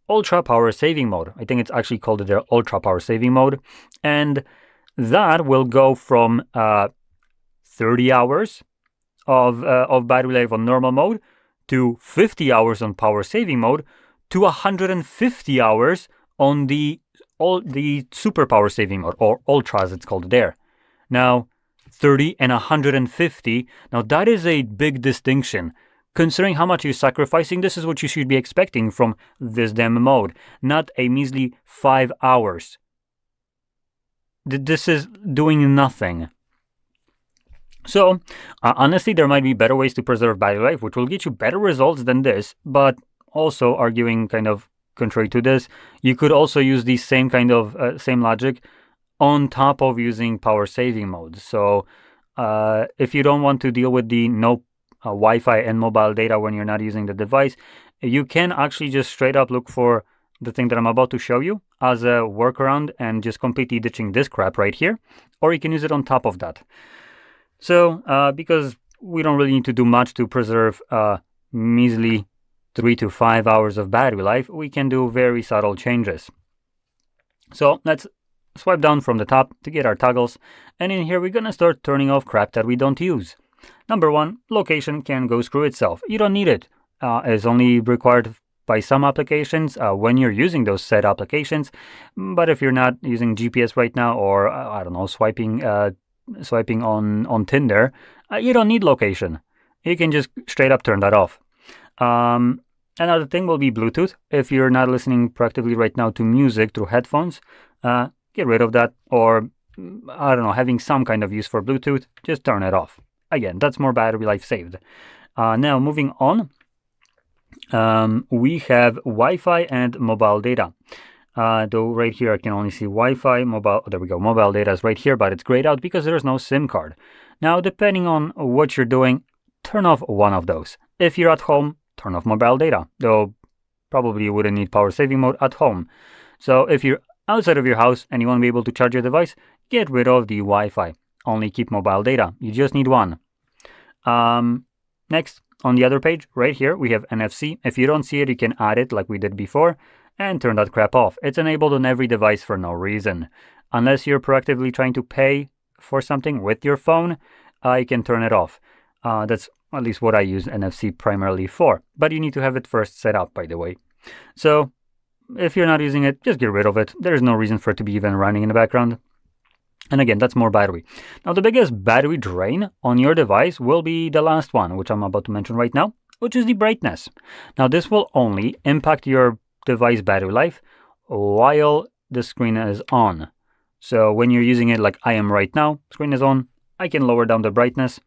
ultra power saving mode. I think it's actually called their ultra power saving mode. And that will go from 30 hours of battery life on normal mode to 50 hours on power saving mode to 150 hours on the super power saving mode, or ultra as it's called there. Now, 30 and 150. Now that is a big distinction. Considering how much you're sacrificing, this is what you should be expecting from this damn mode, not a measly 5 hours. This is doing nothing. So, honestly, there might be better ways to preserve battery life, which will get you better results than this, but also arguing kind of contrary to this, you could also use the same kind of, same logic on top of using power saving mode. So if you don't want to deal with the no Wi-Fi and mobile data when you're not using the device, you can actually just straight up look for the thing that I'm about to show you as a workaround and just completely ditching this crap right here, or you can use it on top of that. So because we don't really need to do much to preserve measly 3 to 5 hours of battery life, we can do very subtle changes. So let's swipe down from the top to get our toggles, and in here we're gonna start turning off crap that we don't use. Number 1, location can go screw itself. You don't need it. It's only required by some applications when you're using those said applications, but if you're not using GPS right now, or I don't know, swiping on Tinder, you don't need location. You can just straight up turn that off. Another thing will be Bluetooth. If you're not listening proactively right now to music through headphones, get rid of that, or I don't know, having some kind of use for Bluetooth, just turn it off. Again, that's more battery life saved. Now, moving on, we have Wi-Fi and mobile data. Though right here I can only see Wi-Fi, mobile, there we go, mobile data is right here, but it's grayed out because there's no SIM card. Now, depending on what you're doing, turn off one of those. If you're at home, turn off mobile data, though probably you wouldn't need power saving mode at home. So if you're outside of your house and you want to be able to charge your device, get rid of the Wi-Fi. Only keep mobile data. You just need one. Next, on the other page, right here, we have NFC. If you don't see it, you can add it like we did before and turn that crap off. It's enabled on every device for no reason. Unless you're proactively trying to pay for something with your phone, you can turn it off. That's at least what I use NFC primarily for. But you need to have it first set up, by the way. So if you're not using it, just get rid of it. There's no reason for it to be even running in the background. And again, that's more battery. Now, the biggest battery drain on your device will be the last one, which I'm about to mention right now, which is the brightness. Now, this will only impact your device battery life while the screen is on. So when you're using it like I am right now, screen is on, I can lower down the brightness.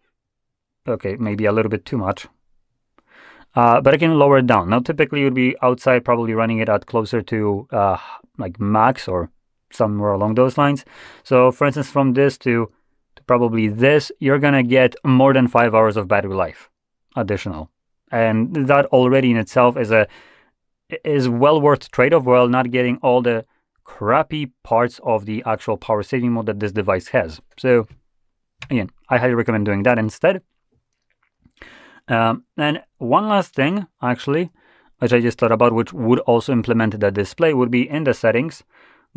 Okay, maybe a little bit too much. But I can lower it down. Now, typically, you would be outside, probably running it at closer to like max or somewhere along those lines. So, for instance, from this to probably this, you're going to get more than 5 hours of battery life additional. And that already in itself is well worth trade-off while not getting all the crappy parts of the actual power saving mode that this device has. So, again, I highly recommend doing that instead. And one last thing, actually, which I just thought about, which would also implement the display, would be in the settings,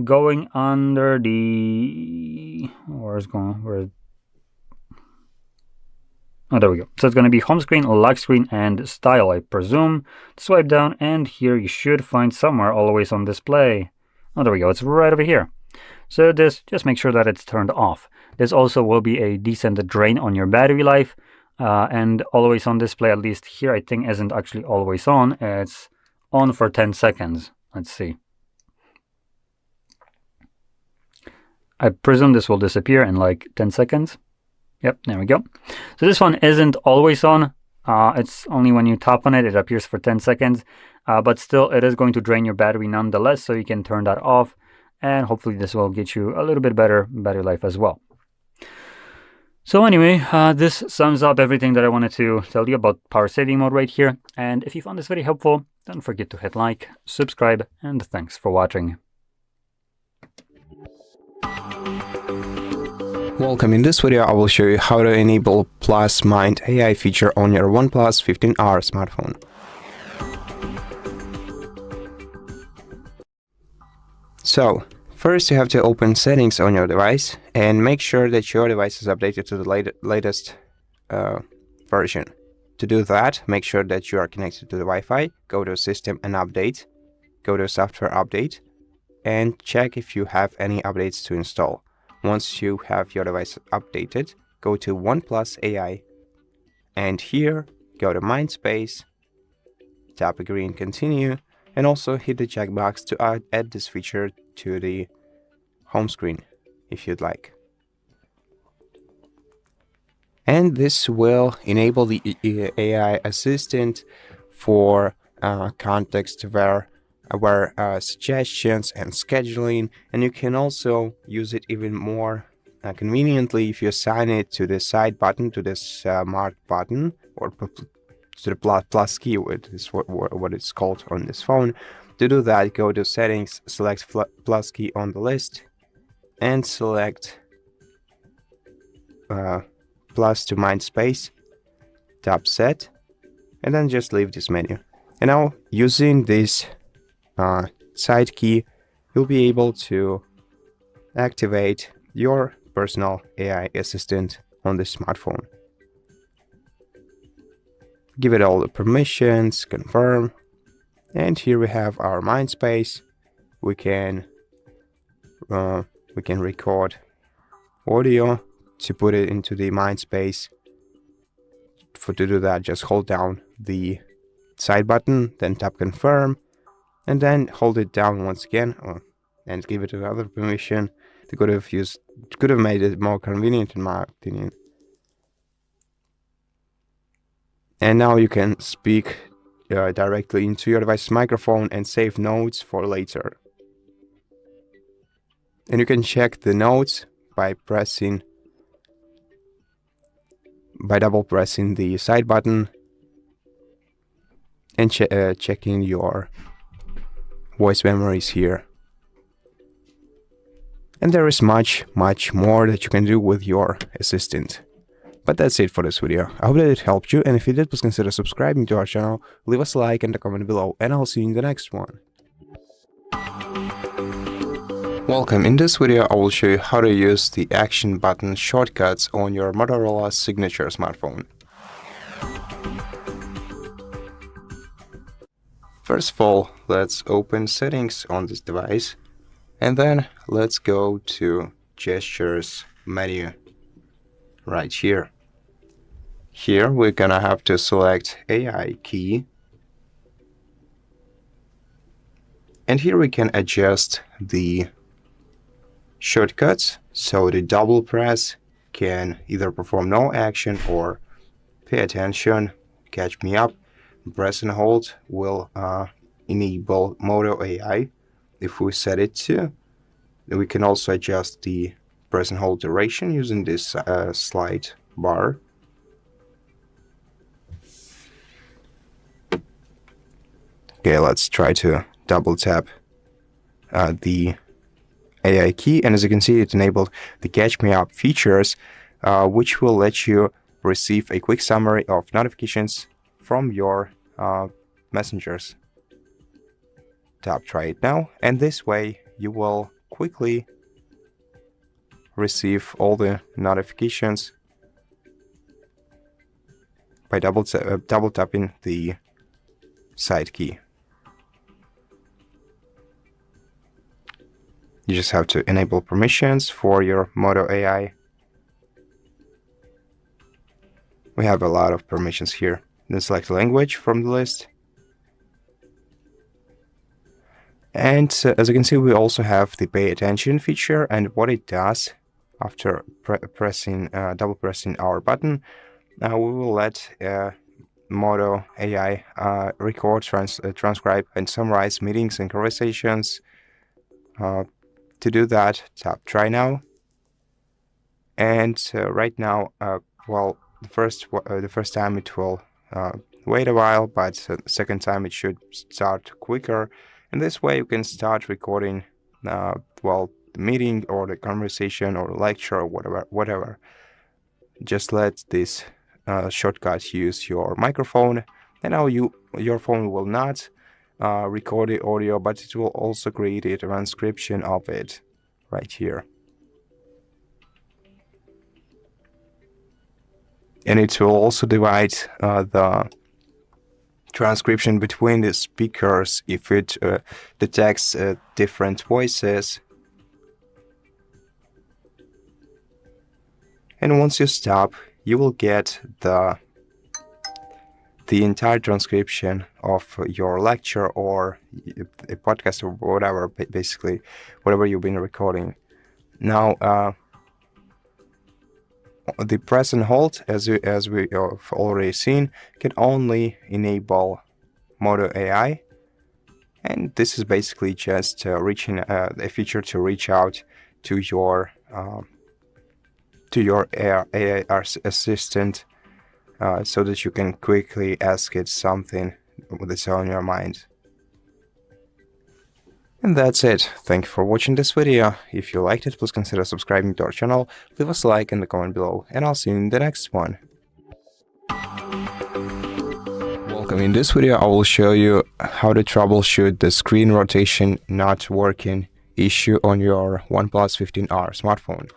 going under the... Oh, there we go. So it's going to be home screen, lock screen, and style, I presume. Swipe down, and here you should find somewhere always on display. Oh, there we go. It's right over here. So this, just make sure that it's turned off. This also will be a decent drain on your battery life. And always on display, at least here, I think isn't actually always on. It's on for 10 seconds. Let's see. I presume this will disappear in like 10 seconds. Yep, there we go. So this one isn't always on. It's only when you tap on it, it appears for 10 seconds. But still, it is going to drain your battery nonetheless, so you can turn that off. And hopefully this will get you a little bit better battery life as well. So anyway, this sums up everything that I wanted to tell you about power saving mode right here. And if you found this very helpful, don't forget to hit like, subscribe, and thanks for watching. Welcome. In this video, I will show you how to enable Plus Mind AI feature on your OnePlus 15R smartphone. So, first you have to open settings on your device and make sure that your device is updated to the latest version. To do that, make sure that you are connected to the Wi-Fi, go to System and Update, go to Software Update, and check if you have any updates to install. Once you have your device updated, go to OnePlus AI, and here go to Mindspace, tap Agree and Continue, and also hit the checkbox to add this feature to the home screen if you'd like. And this will enable the AI assistant for context where suggestions and scheduling, and you can also use it even more conveniently if you assign it to the side button, to this mark button, or to the plus key, which is what it's called on this phone. To do that, go to Settings, select plus key on the list, and select plus to Mindspace, tap Set, and then just leave this menu. And now, using this side key, you'll be able to activate your personal AI assistant on the smartphone. Give it all the permissions, confirm, and here we have our Mindspace. We can record audio to put it into the Mindspace. To do that, just hold down the side button, then tap confirm, and then hold it down once again, and give it another permission. They could have made it more convenient, in my opinion. And now you can speak directly into your device's microphone and save notes for later. And you can check the notes by double pressing the side button and checking your voice memories here. And there is much more that you can do with your assistant. But that's it for this video. I hope that it helped you, and if it did, please consider subscribing to our channel, leave us a like and a comment below, and I'll see you in the next one. Welcome. In this video, I will show you how to use the action button shortcuts on your Motorola Signature smartphone. First of all, let's open settings on this device, and then let's go to gestures menu right here. Here we're gonna have to select AI key, and here we can adjust the shortcuts, so the double press can either perform no action or pay attention, catch me up. Press and hold will enable Moto AI if we set it to. We can also adjust the press and hold duration using this slide bar. Okay, let's try to double tap the AI key, and as you can see, it enabled the Catch Me Up features, which will let you receive a quick summary of notifications from your messengers. Try it now, and this way you will quickly receive all the notifications by double tapping the side key. You just have to enable permissions for your Moto AI. We have a lot of permissions here. Then select language from the list. And as you can see, we also have the pay attention feature, and what it does after double pressing our button, we will let Moto AI record, transcribe, and summarize meetings and conversations. To do that, tap Try Now, and right now, well, the first time it will wait a while, but the second time it should start quicker. And this way you can start recording, well, the meeting or the conversation or the lecture or whatever. Just let this shortcut use your microphone, and now your phone will not record the audio, but it will also create a transcription of it right here. And it will also divide the transcription between the speakers if it detects different voices. And once you stop, you will get the entire transcription of your lecture or a podcast or whatever, basically whatever you've been recording. Now, the press and hold, as we have already seen, can only enable Moto AI, and this is basically just reaching a feature to reach out to your AI assistant, so that you can quickly ask it something that's on your mind. And that's it. Thank you for watching this video. If you liked it, please consider subscribing to our channel, leave us a like and a comment below, and I'll see you in the next one. Welcome. In this video, I will show you how to troubleshoot the screen rotation not working issue on your OnePlus 15R smartphone.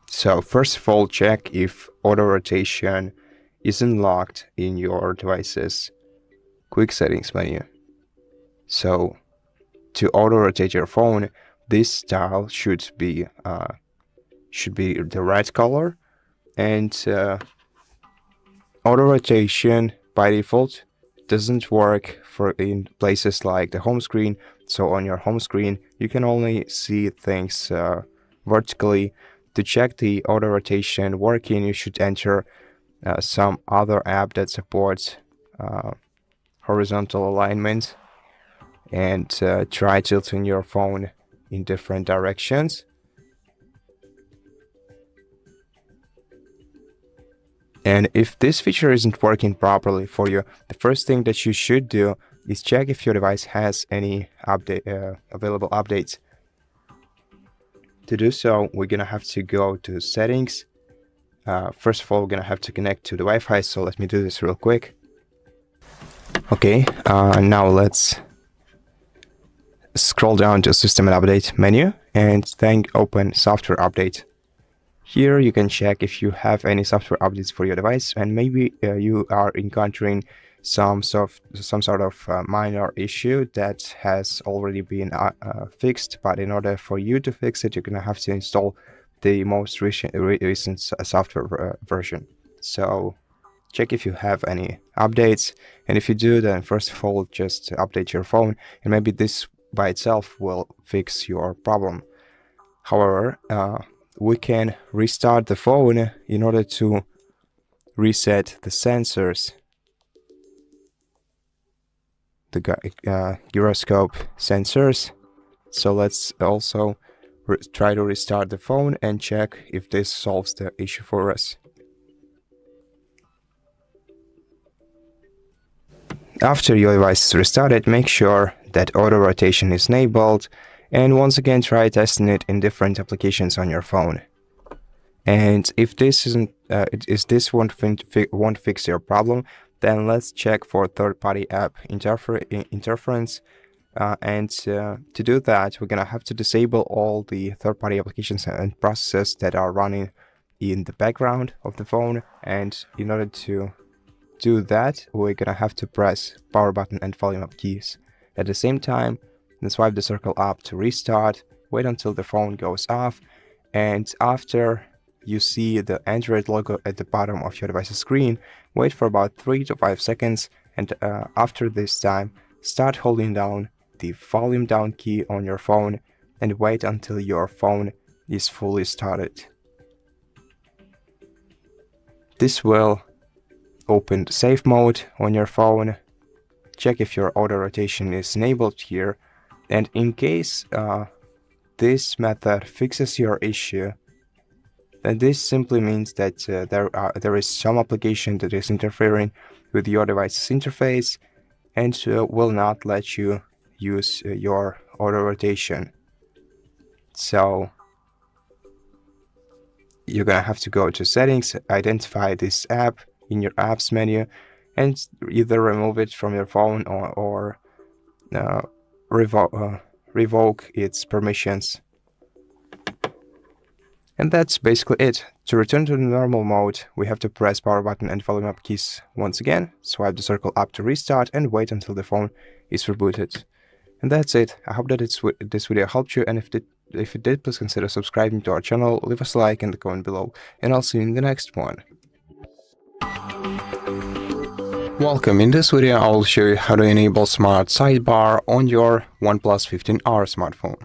So first of all, check if auto rotation isn't locked in your device's quick settings menu. So to auto rotate your phone, this tile should be the right color, and auto rotation by default doesn't work in places like the home screen. So on your home screen, you can only see things vertically. To check the auto rotation working, you should enter some other app that supports horizontal alignment, and try tilting your phone in different directions. And if this feature isn't working properly for you, the first thing that you should do is check if your device has any available updates. To do so, we're gonna have to go to settings. First of all, we're gonna have to connect to the Wi-Fi, so let me do this real quick. Okay, now let's scroll down to System and Update menu and then open Software Update. Here you can check if you have any software updates for your device, and maybe you are encountering some sort of minor issue that has already been fixed. But in order for you to fix it, you're gonna have to install the most recent software version. So check if you have any updates, and if you do, then first of all just update your phone, and maybe this by itself will fix your problem. However, we can restart the phone in order to reset the sensors, the gyroscope sensors. So let's also try to restart the phone and check if this solves the issue for us. After your device is restarted, make sure that auto rotation is enabled, and once again try testing it in different applications on your phone. And if this won't fix your problem, then let's check for third-party app interference. And to do that, we're gonna have to disable all the third-party applications and processes that are running in the background of the phone. And in order to do that, we're gonna have to press power button and volume up keys at the same time. Then swipe the circle up to restart, wait until the phone goes off, and after you see the Android logo at the bottom of your device's screen, wait for about 3 to 5 seconds, and after this time, start holding down the volume down key on your phone and wait until your phone is fully started. This will open safe mode on your phone. Check if your auto rotation is enabled here, and in case this method fixes your issue, then this simply means that there is some application that is interfering with your device's interface and will not let you use your auto rotation. So you're gonna have to go to settings, identify this app in your apps menu, and either remove it from your phone or revoke its permissions. And that's basically it. To return to the normal mode, we have to press power button and volume up keys once again, swipe the circle up to restart, and wait until the phone is rebooted. And that's it. I hope that this video helped you, and if it did, please consider subscribing to our channel, leave us a like in the comment below, and I'll see you in the next one. Welcome. In this video, I will show you how to enable Smart Sidebar on your OnePlus 15R smartphone.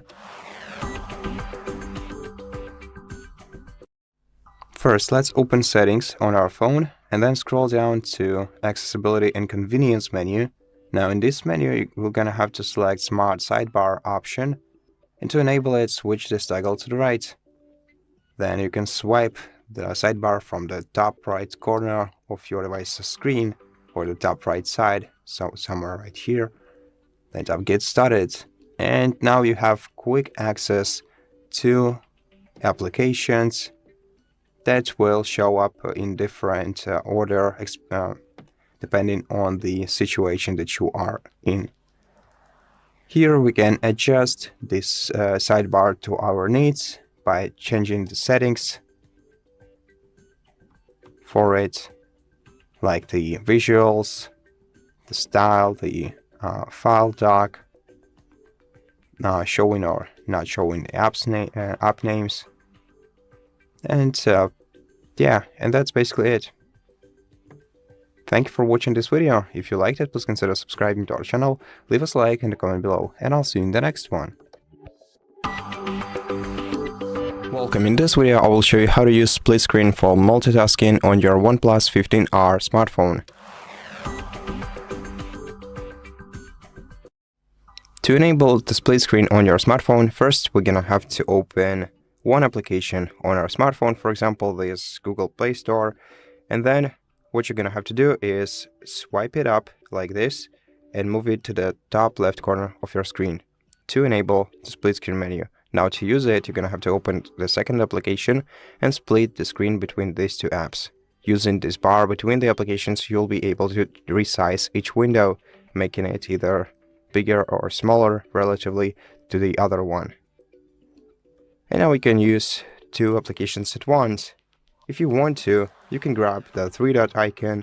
First, let's open Settings on our phone and then scroll down to Accessibility and Convenience menu. Now in this menu, we're gonna have to select Smart Sidebar option, and to enable it, switch this toggle to the right. Then you can swipe the sidebar from the top right corner of your device's screen, or the top right side, so somewhere right here. Then tap Get Started, and now you have quick access to applications that will show up in different order depending on the situation that you are in. Here we can adjust this sidebar to our needs by changing the settings for it, like the visuals, the style, the file dock, showing or not showing the app names, and yeah, and that's basically it. Thank you for watching this video. If you liked it, please consider subscribing to our channel, leave us a like in the comment below, and I'll see you in the next one. Welcome. In this video, I will show you how to use split screen for multitasking on your OnePlus 15R smartphone. To enable the split screen on your smartphone, first we're gonna have to open one application on our smartphone, for example, this Google Play Store, and then what you're gonna have to do is swipe it up like this and move it to the top left corner of your screen to enable the split screen menu. Now to use it, you're gonna have to open the second application and split the screen between these two apps. Using this bar between the applications, you'll be able to resize each window, making it either bigger or smaller relatively to the other one. And now we can use two applications at once. If you want to, you can grab the three-dot icon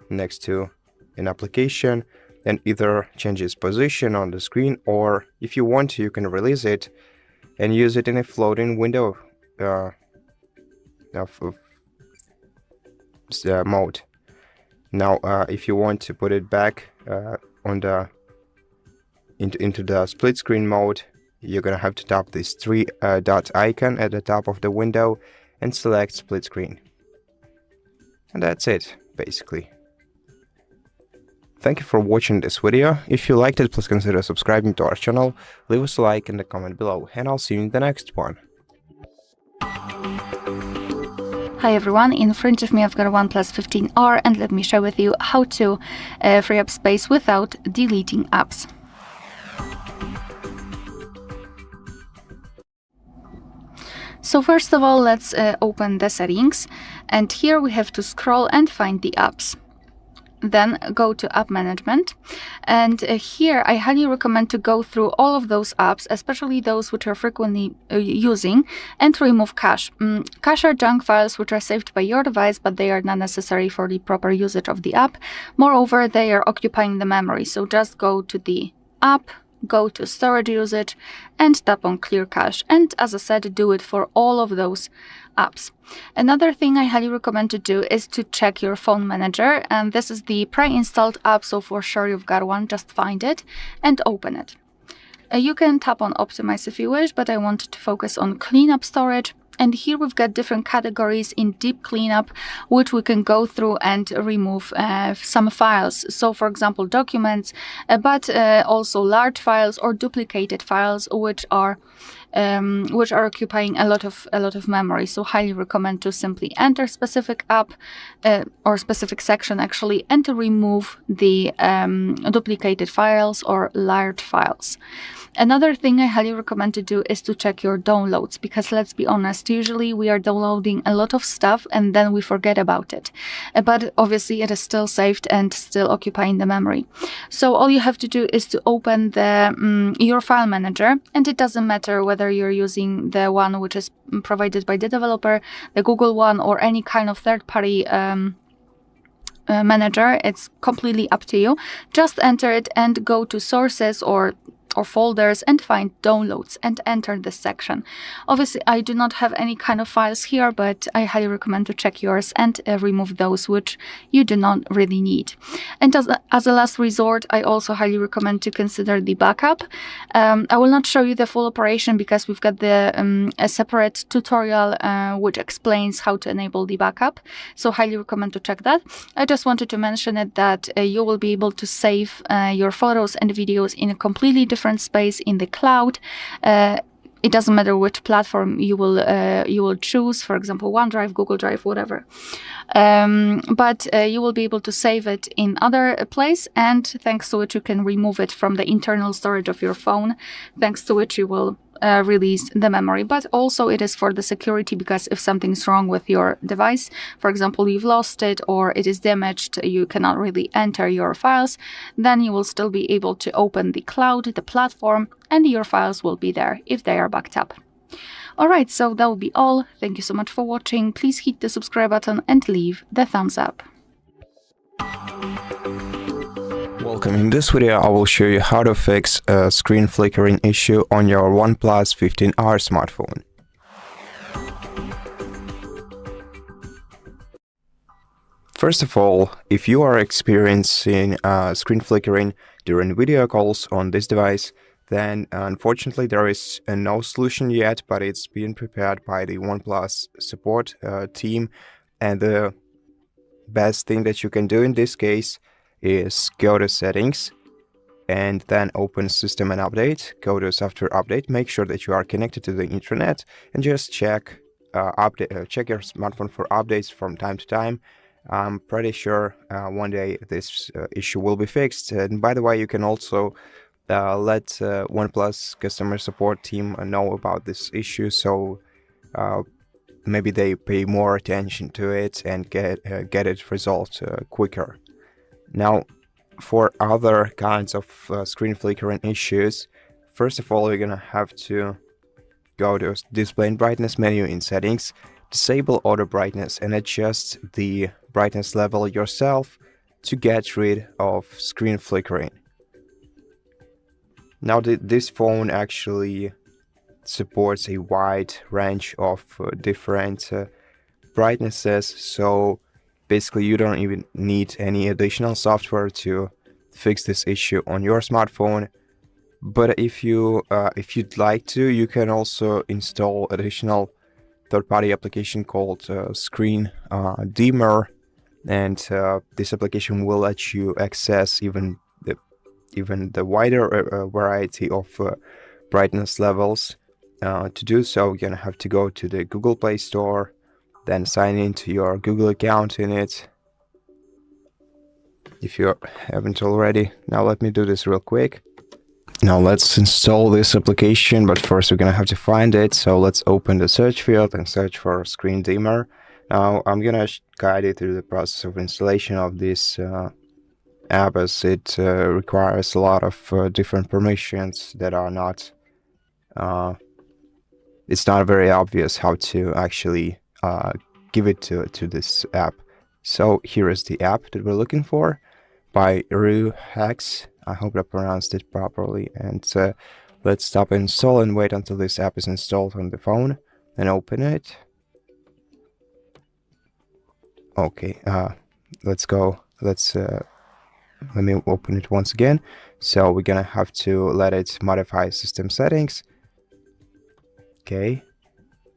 next to an application and either change its position on the screen, or if you want to, you can release it and use it in a floating window mode. Now, if you want to put it back into the split screen mode, you're gonna have to tap this three-dot icon at the top of the window and select split screen. And that's it, basically. Thank you for watching this video. If you liked it, please consider subscribing to our channel, leave us a like in the comment below, and I'll see you in the next one. Hi everyone, in front of me I've got a OnePlus 15R, and let me share with you how to free up space without deleting apps. So first of all, let's open the settings, and here we have to scroll and find the apps. Then go to App Management, and here I highly recommend to go through all of those apps, especially those which are frequently using, and remove cache. Cache are junk files which are saved by your device, but they are not necessary for the proper usage of the app. Moreover, they are occupying the memory, so just go to the app, go to storage usage, and tap on clear cache, and as I said, do it for all of those apps. Another thing I highly recommend to do is to check your phone manager, and this is the pre-installed app, so for sure you've got one. Just find it and open it. You can tap on optimize if you wish, but I wanted to focus on cleanup storage. And here we've got different categories in deep cleanup, which we can go through and remove some files. So for example, documents, but also large files or duplicated files, which are occupying a lot of memory. So highly recommend to simply enter specific app or specific section actually, and to remove the duplicated files or large files. Another thing I highly recommend to do is to check your downloads, because let's be honest, usually we are downloading a lot of stuff and then we forget about it. But obviously it is still saved and still occupying the memory. So all you have to do is to open the your file manager, and it doesn't matter whether you're using the one which is provided by the developer, the Google one, or any kind of third-party manager. It's completely up to you. Just enter it and go to sources or folders and find downloads and enter this section. Obviously I do not have any kind of files here, but I highly recommend to check yours and remove those which you do not really need. And as a last resort, I also highly recommend to consider the backup. I will not show you the full operation because we've got the a separate tutorial which explains how to enable the backup, so highly recommend to check that. I just wanted to mention it that you will be able to save your photos and videos in a completely different space in the cloud. It doesn't matter which platform you will choose, for example, OneDrive, Google Drive, whatever. But you will be able to save it in other place, and thanks to which you can remove it from the internal storage of your phone, thanks to which you will release the memory. But also it is for the security, because if something's wrong with your device, for example, you've lost it or it is damaged, you cannot really enter your files, then you will still be able to open the cloud, the platform, and your files will be there if they are backed up. Alright, so that will be all. Thank you so much for watching. Please hit the subscribe button and leave the thumbs up. Welcome. In this video I will show you how to fix a screen flickering issue on your OnePlus 15R smartphone. First of all, if you are experiencing screen flickering during video calls on this device, then unfortunately there is no solution yet, but it's being prepared by the OnePlus support team, and the best thing that you can do in this case is go to settings and then open system and update, go to software update, make sure that you are connected to the internet, and just check check your smartphone for updates from time to time. I'm pretty sure one day this issue will be fixed. And by the way, you can also let OnePlus customer support team know about this issue, so maybe they pay more attention to it and get it resolved quicker. Now, for other kinds of screen flickering issues, first of all, you're gonna have to go to display and brightness menu in settings, disable auto brightness, and adjust the brightness level yourself to get rid of screen flickering. Now this phone actually supports a wide range of different brightnesses, so basically you don't even need any additional software to fix this issue on your smartphone. But if you'd like to, you can also install additional third-party application called Screen Dimmer, and this application will let you access even the wider variety of brightness levels. To do so, you're gonna have to go to the Google Play Store, then sign into your Google account in it if you haven't already. Now let me do this real quick. Now let's install this application, but first we're gonna have to find it. So let's open the search field and search for Screen Dimmer. Now I'm gonna guide you through the process of installation of this app, as it requires a lot of different permissions that are not it's not very obvious how to actually give it to this app. So here is the app that we're looking for, by Ruhex. I hope I pronounced it properly. And let's stop install and wait until this app is installed on the phone and open it. Okay, let's go. Let me open it once again. So we're gonna have to let it modify system settings. Okay,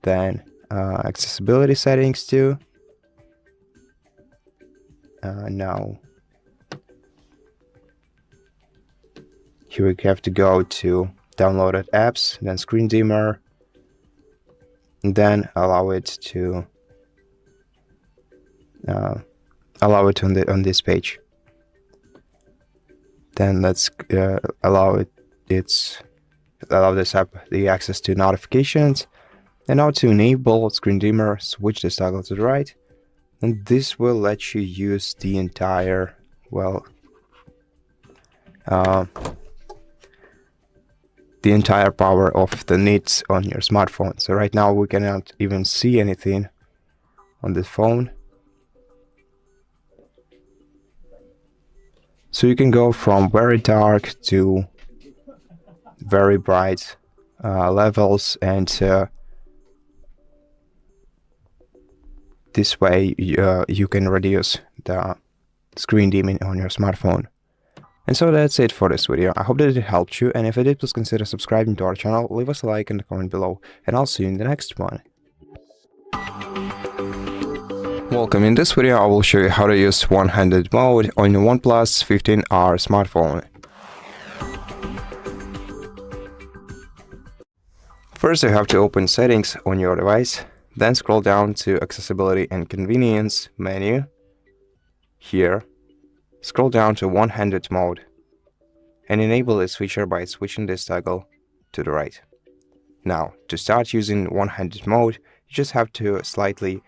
then accessibility settings too. Now here we have to go to downloaded apps, then Screen Dimmer, and then allow it on this page. Then let's allow this app the access to notifications. And now to enable Screen Dimmer, switch this toggle to the right, and this will let you use the entire, well, the entire power of the nits on your smartphone. So right now we cannot even see anything on this phone. So you can go from very dark to very bright levels, and this way you can reduce the screen dimming on your smartphone. And so that's it for this video. I hope that it helped you, and if it did, please consider subscribing to our channel, leave us a like and a comment below, and I'll see you in the next one. Welcome. In this video I will show you how to use one-handed mode on your OnePlus 15R smartphone. First you have to open settings on your device, then scroll down to accessibility and convenience menu. Here, scroll down to one-handed mode and enable this feature by switching this toggle to the right. Now, to start using one-handed mode, you just have to slightly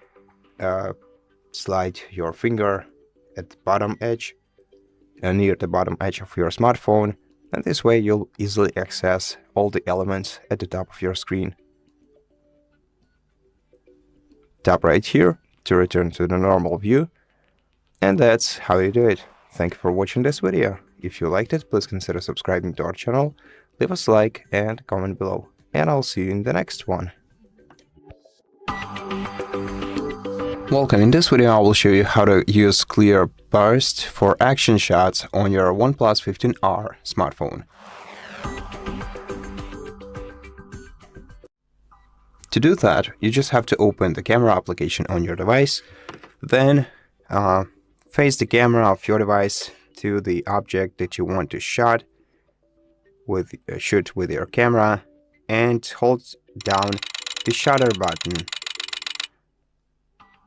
slide your finger at the bottom edge, near the bottom edge of your smartphone, and this way you'll easily access all the elements at the top of your screen. Tap right here to return to the normal view, and that's how you do it. Thank you for watching this video. If you liked it, please consider subscribing to our channel, leave us a like and comment below, and I'll see you in the next one. Welcome. In this video I will show you how to use clear burst for action shots on your OnePlus 15R smartphone. To do that, you just have to open the camera application on your device, then face the camera of your device to the object that you want to shoot with your camera, and hold down the shutter button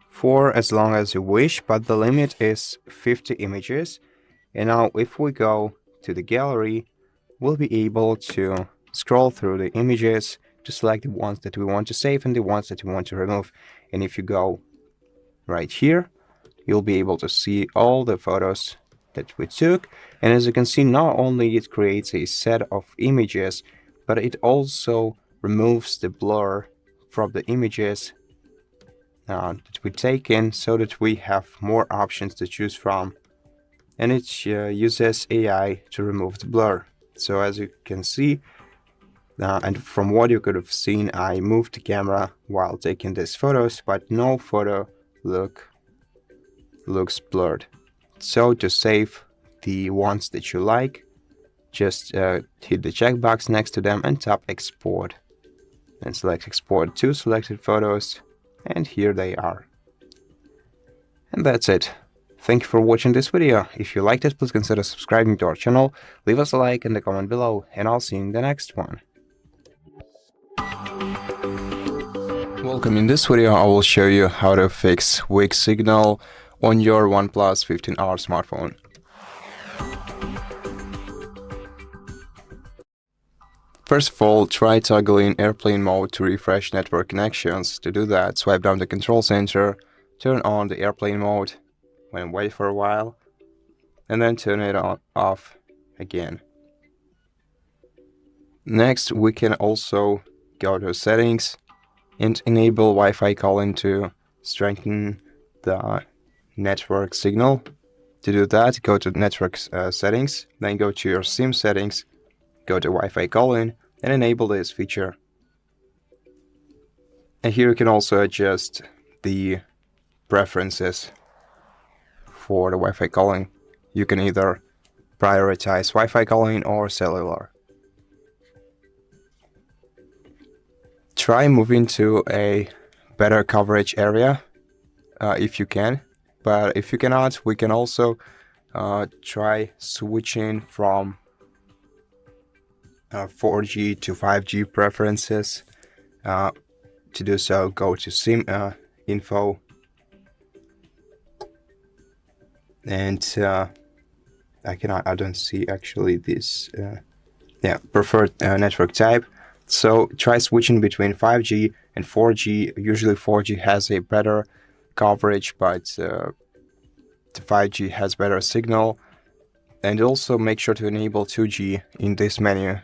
for as long as you wish, but the limit is 50 images. And now if we go to the gallery, we'll be able to scroll through the images to select the ones that we want to save and the ones that we want to remove. And if you go right here, you'll be able to see all the photos that we took. And as you can see, not only it creates a set of images, but it also removes the blur from the images that we taken, so that we have more options to choose from. And it uses AI to remove the blur. So as you can see, and from what you could have seen, I moved the camera while taking these photos, but no photo looks blurred. So to save the ones that you like, just hit the checkbox next to them and tap export, and select export to selected photos, and here they are. And that's it. Thank you for watching this video. If you liked it, please consider subscribing to our channel, leave us a like and a comment below, and I'll see you in the next one. Welcome. In this video I will show you how to fix weak signal on your OnePlus 15R smartphone. First of all, try toggling airplane mode to refresh network connections. To do that, swipe down the control center, turn on the airplane mode, and wait for a while, and then turn it off again. Next, we can also go to settings and enable Wi-Fi calling to strengthen the network signal. To do that, go to network settings, then go to your SIM settings, go to Wi-Fi calling, and enable this feature. And here you can also adjust the preferences for the Wi-Fi calling. You can either prioritize Wi-Fi calling or cellular. Try moving to a better coverage area if you can, but if you cannot, we can also try switching from 4G to 5G preferences. To do so, go to SIM info, and I don't see actually this preferred network type. So try switching between 5G and 4G. Usually 4G has a better coverage, but the 5G has better signal. And also make sure to enable 2G in this menu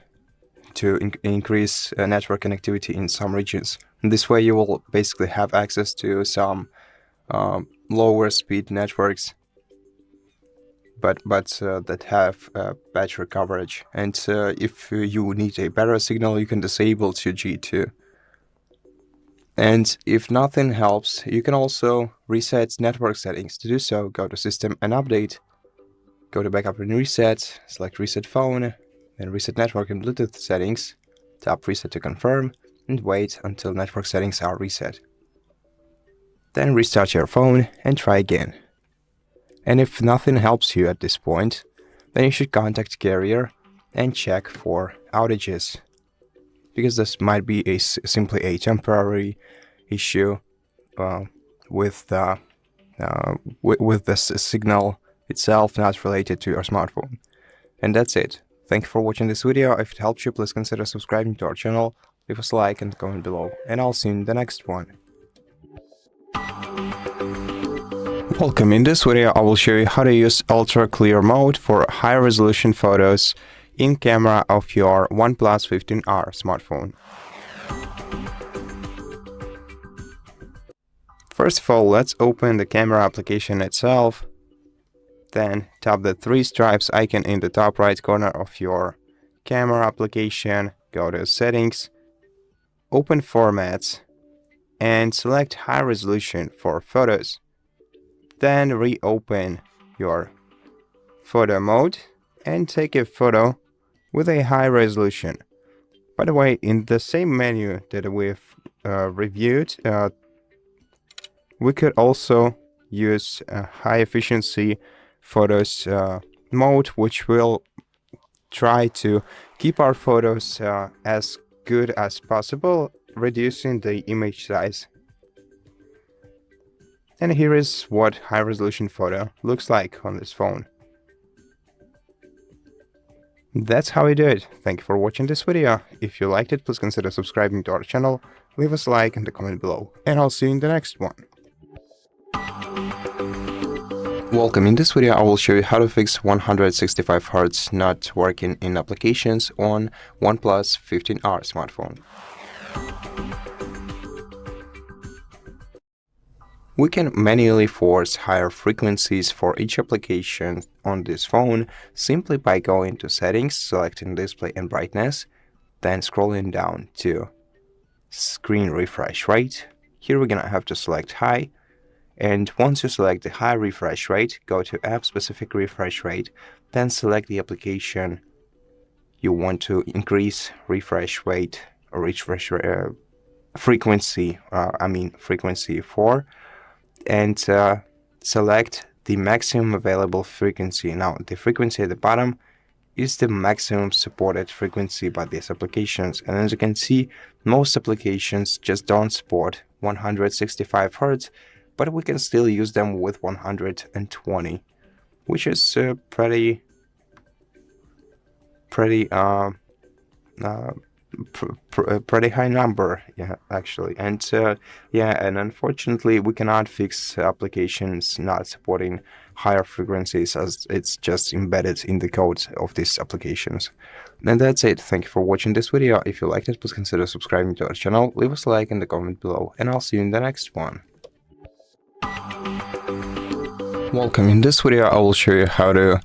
to increase network connectivity in some regions. And this way you will basically have access to some lower speed networks, but that have better coverage. And if you need a better signal, you can disable 2G too. And if nothing helps, you can also reset network settings. To do so, go to System and Update, go to Backup and Reset, select Reset Phone, then Reset Network and Bluetooth settings, tap Reset to confirm, and wait until network settings are reset. Then restart your phone and try again. And if nothing helps you at this point, then you should contact carrier and check for outages, because this might be simply a temporary issue with the signal itself, not related to your smartphone. And that's it. Thank you for watching this video. If it helped you, please consider subscribing to our channel, leave us a like and comment below, and I'll see you in the next one. Welcome. In this video I will show you how to use ultra clear mode for high resolution photos in camera of your OnePlus 15R smartphone. First of all, let's open the camera application itself, then tap the three stripes icon in the top right corner of your camera application, go to settings, open formats, and select high resolution for photos. Then reopen your photo mode and take a photo with a high resolution. By the way, in the same menu that we've reviewed, we could also use high efficiency photos mode, which will try to keep our photos as good as possible, reducing the image size. And here is what high resolution photo looks like on this phone. That's how we do it. Thank you for watching this video. If you liked it, please consider subscribing to our channel, leave us a like and a comment below, and I'll see you in the next one. Welcome. In this video I will show you how to fix 165Hz not working in applications on OnePlus 15R smartphone. We can manually force higher frequencies for each application on this phone simply by going to Settings, selecting Display and Brightness, then scrolling down to Screen Refresh Rate. Here we're gonna have to select High, and once you select the high refresh rate, go to App Specific Refresh Rate, then select the application you want to increase refresh rate or frequency for, and select the maximum available frequency. Now, the frequency at the bottom is the maximum supported frequency by these applications, and as you can see, most applications just don't support 165Hz, but we can still use them with 120, which is pretty high number, yeah, actually. And and unfortunately we cannot fix applications not supporting higher frequencies, as it's just embedded in the code of these applications. And that's it. Thank you for watching this video. If you liked it, please consider subscribing to our channel, leave us a like and a comment below, and I'll see you in the next one. Welcome. In this video I will show you how to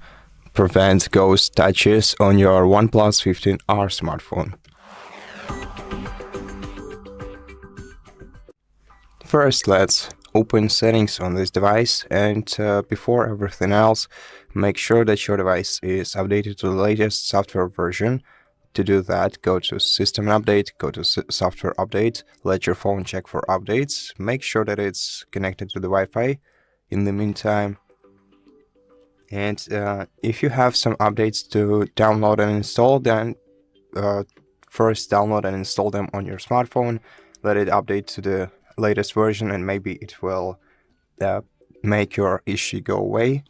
prevent ghost touches on your OnePlus 15R smartphone. First, let's open Settings on this device, and before everything else, make sure that your device is updated to the latest software version. To do that, go to System Update, go to Software Update, let your phone check for updates, make sure that it's connected to the Wi-Fi in the meantime. And if you have some updates to download and install, then first download and install them on your smartphone, let it update to the latest version, and maybe it will make your issue go away.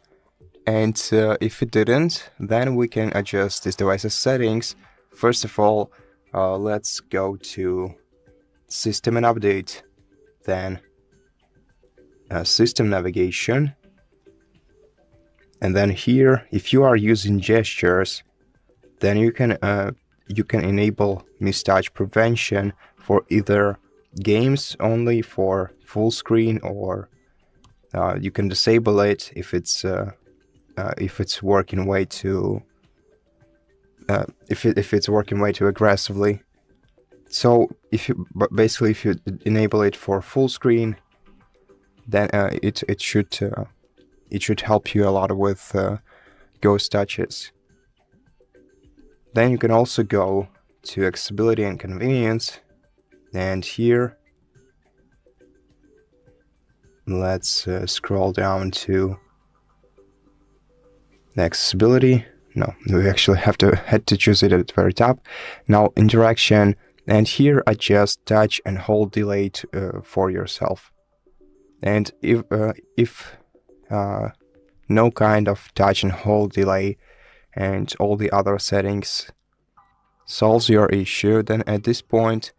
And if it didn't, then we can adjust this device's settings. First of all, let's go to System and Update, then System Navigation, and then here, if you are using gestures, then you can enable mistouch prevention for either games only, for full screen, or you can disable it if it's working way too if it's working way too aggressively. So if you enable it for full screen, then it should help you a lot with ghost touches. Then you can also go to Accessibility and Convenience, and here let's scroll down to Accessibility. No, we actually had to choose it at the very top. Now Interaction, and here adjust touch and hold delay for yourself. And if no kind of touch and hold delay and all the other settings solves your issue, then at this point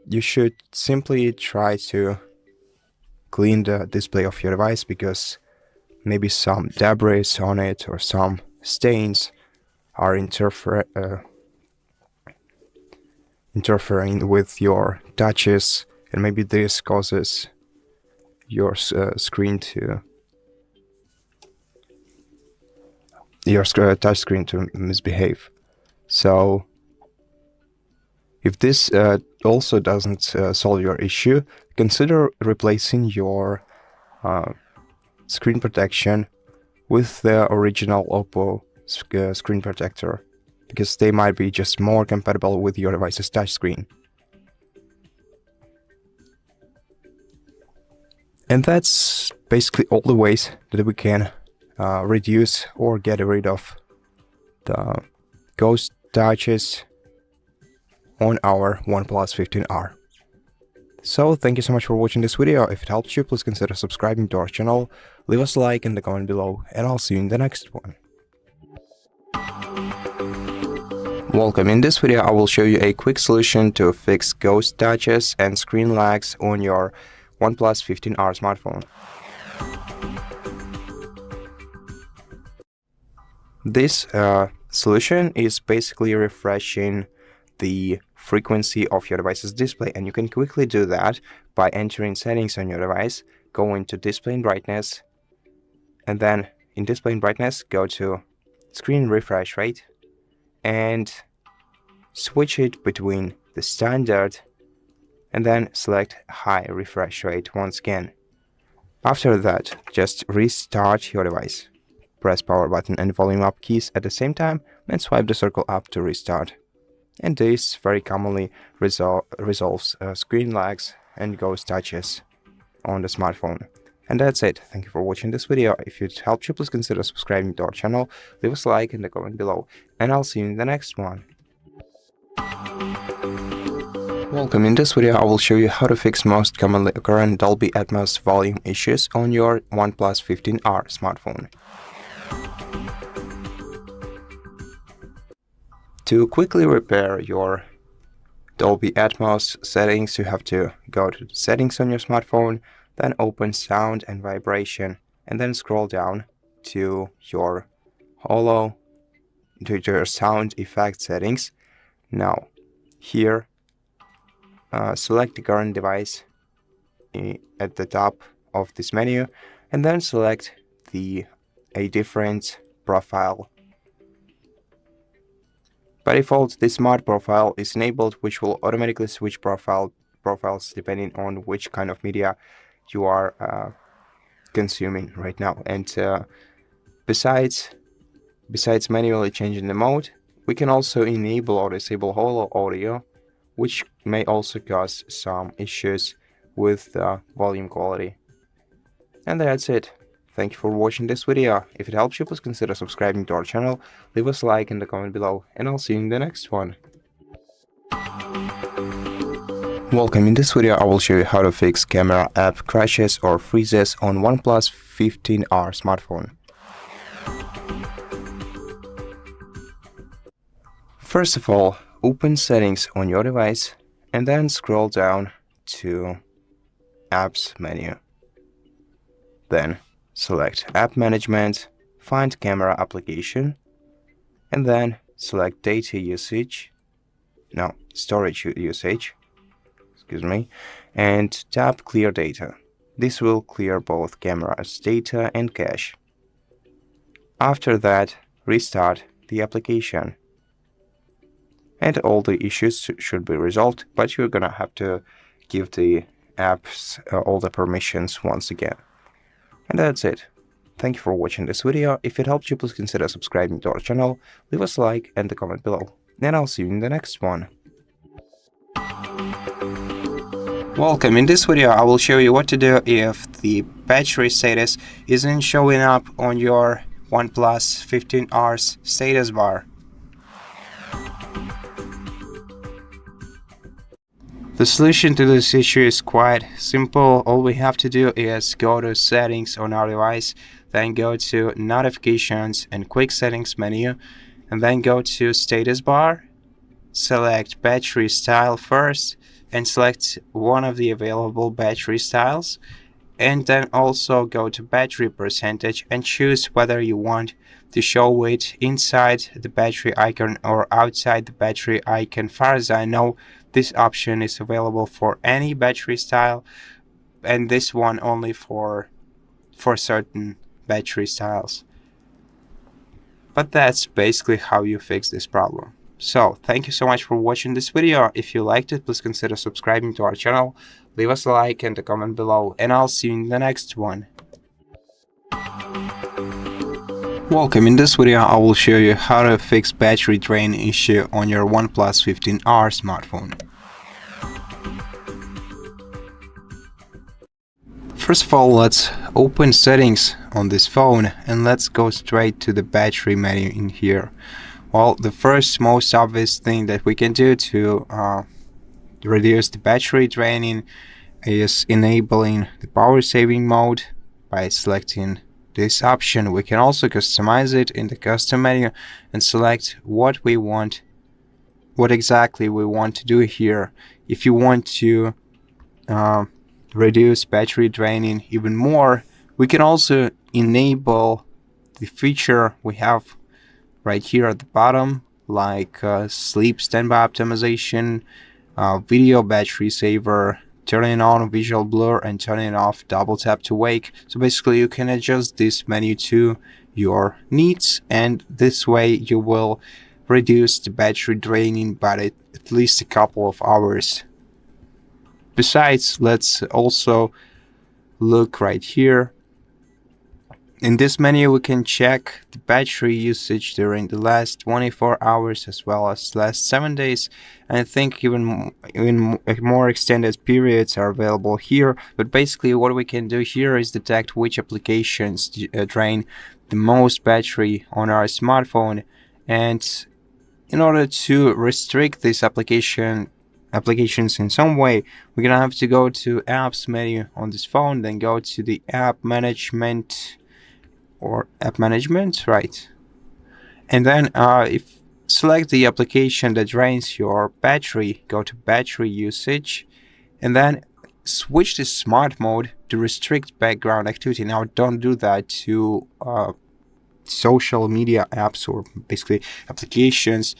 you should simply try to clean the display of your device, because maybe some debris on it or some stains are interfering with your touches, and maybe this causes your screen to touch screen to misbehave. So if this also doesn't solve your issue, consider replacing your screen protection with the original Oppo screen protector, because they might be just more compatible with your device's touchscreen. And that's basically all the ways that we can reduce or get rid of the ghost touches on our OnePlus 15R. So thank you so much for watching this video. If it helped you, please consider subscribing to our channel, leave us a like and a comment below, and I'll see you in the next one. Welcome. In this video I will show you a quick solution to fix ghost touches and screen lags on your OnePlus 15R smartphone. This solution is basically refreshing the frequency of your device's display, and you can quickly do that by entering settings on your device, go into display and brightness, and then in display and brightness go to screen refresh rate and switch it between the standard and then select high refresh rate once again. After that, just restart your device. Press power button and volume up keys at the same time and swipe the circle up to restart. And this very commonly resolves screen lags and ghost touches on the smartphone. And that's it. Thank you for watching this video. If it helped you, please consider subscribing to our channel, leave us a like in the comment below, and I'll see you in the next one. Welcome. In this video I will show you how to fix most commonly occurring Dolby Atmos volume issues on your OnePlus 15R smartphone. To quickly repair your Dolby Atmos settings, you have to go to settings on your smartphone, then open sound and vibration, and then scroll down to your sound effect settings. Now here select the current device at the top of this menu, and then select a different profile. By default, the smart profile is enabled, which will automatically switch profiles depending on which kind of media you are consuming right now. And besides manually changing the mode, we can also enable or disable holo audio, which may also cause some issues with volume quality. And that's it. Thank you for watching this video. If it helps you, please consider subscribing to our channel, leave us a like in the comment below, and I'll see you in the next one. Welcome. In this video I will show you how to fix camera app crashes or freezes on OnePlus 15R smartphone. First of all, open settings on your device and then scroll down to apps menu. Then select app management, find camera application, and then select storage usage, and tap clear data. This will clear both camera's data and cache. After that, restart the application. And all the issues should be resolved, but you're gonna have to give the apps all the permissions once again. And that's it. Thank you for watching this video. If it helped you, please consider subscribing to our channel, leave us a like and a comment below, and I'll see you in the next one. Welcome. In this video I will show you what to do if the battery status isn't showing up on your OnePlus 15R's status bar. The solution to this issue is quite simple. All we have to do is go to settings on our device, then go to notifications and quick settings menu, and then go to status bar, select battery style first, and select one of the available battery styles, and then also go to battery percentage and choose whether you want to show it inside the battery icon or outside the battery icon. Far as I know, this option is available for any battery style, and this one only for certain battery styles. But that's basically how you fix this problem. So thank you so much for watching this video. If you liked it, please consider subscribing to our channel, leave us a like and a comment below, and I'll see you in the next one. Welcome. In this video I will show you how to fix battery drain issue on your OnePlus 15R smartphone. First of all, let's open settings on this phone and let's go straight to the battery menu in here. Well, the first most obvious thing that we can do to reduce the battery draining is enabling the power saving mode by selecting this option. We can also customize it in the custom menu and select what we want what exactly we want to do here. If you want to reduce battery draining even more, we can also enable the feature we have right here at the bottom, like sleep standby optimization, video battery saver, turning on visual blur, and turning off double tap to wake. So basically you can adjust this menu to your needs, and this way you will reduce the battery draining by at least a couple of hours. Besides, let's also look right here. In this menu we can check the battery usage during the last 24 hours as well as last 7 days, and I think even more extended periods are available here. But basically what we can do here is detect which applications drain the most battery on our smartphone, and in order to restrict these applications in some way, we're gonna have to go to apps menu on this phone, then go to the app management, right, and then if select the application that drains your battery, go to battery usage, and then switch to smart mode to restrict background activity. Now don't do that to social media apps, or basically applications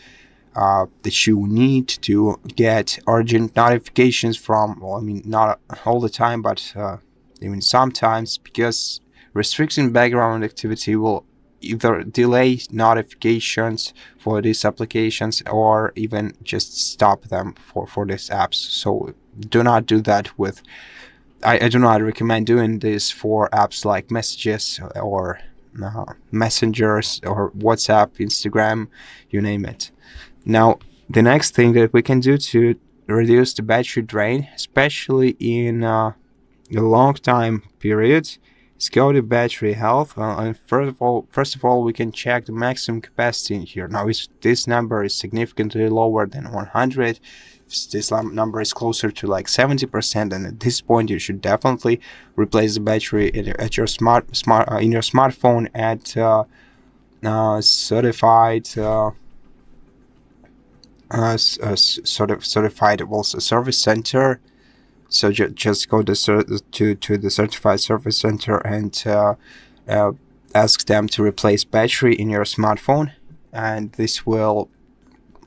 that you need to get urgent notifications from. Well, I mean, not all the time, but even sometimes, because restricting background activity will either delay notifications for these applications or even just stop them for these apps. So do not do that with, I do not recommend doing this for apps like Messages or Messengers or WhatsApp, Instagram, you name it. Now, the next thing that we can do to reduce the battery drain, especially in a long time period, is go to battery health, and first of all we can check the maximum capacity in here. Now if this number is significantly lower than 100, if this number is closer to like 70%, then at this point you should definitely replace the battery at your in your smartphone at certified certified also service center. So just go to the certified service center and ask them to replace battery in your smartphone, and this will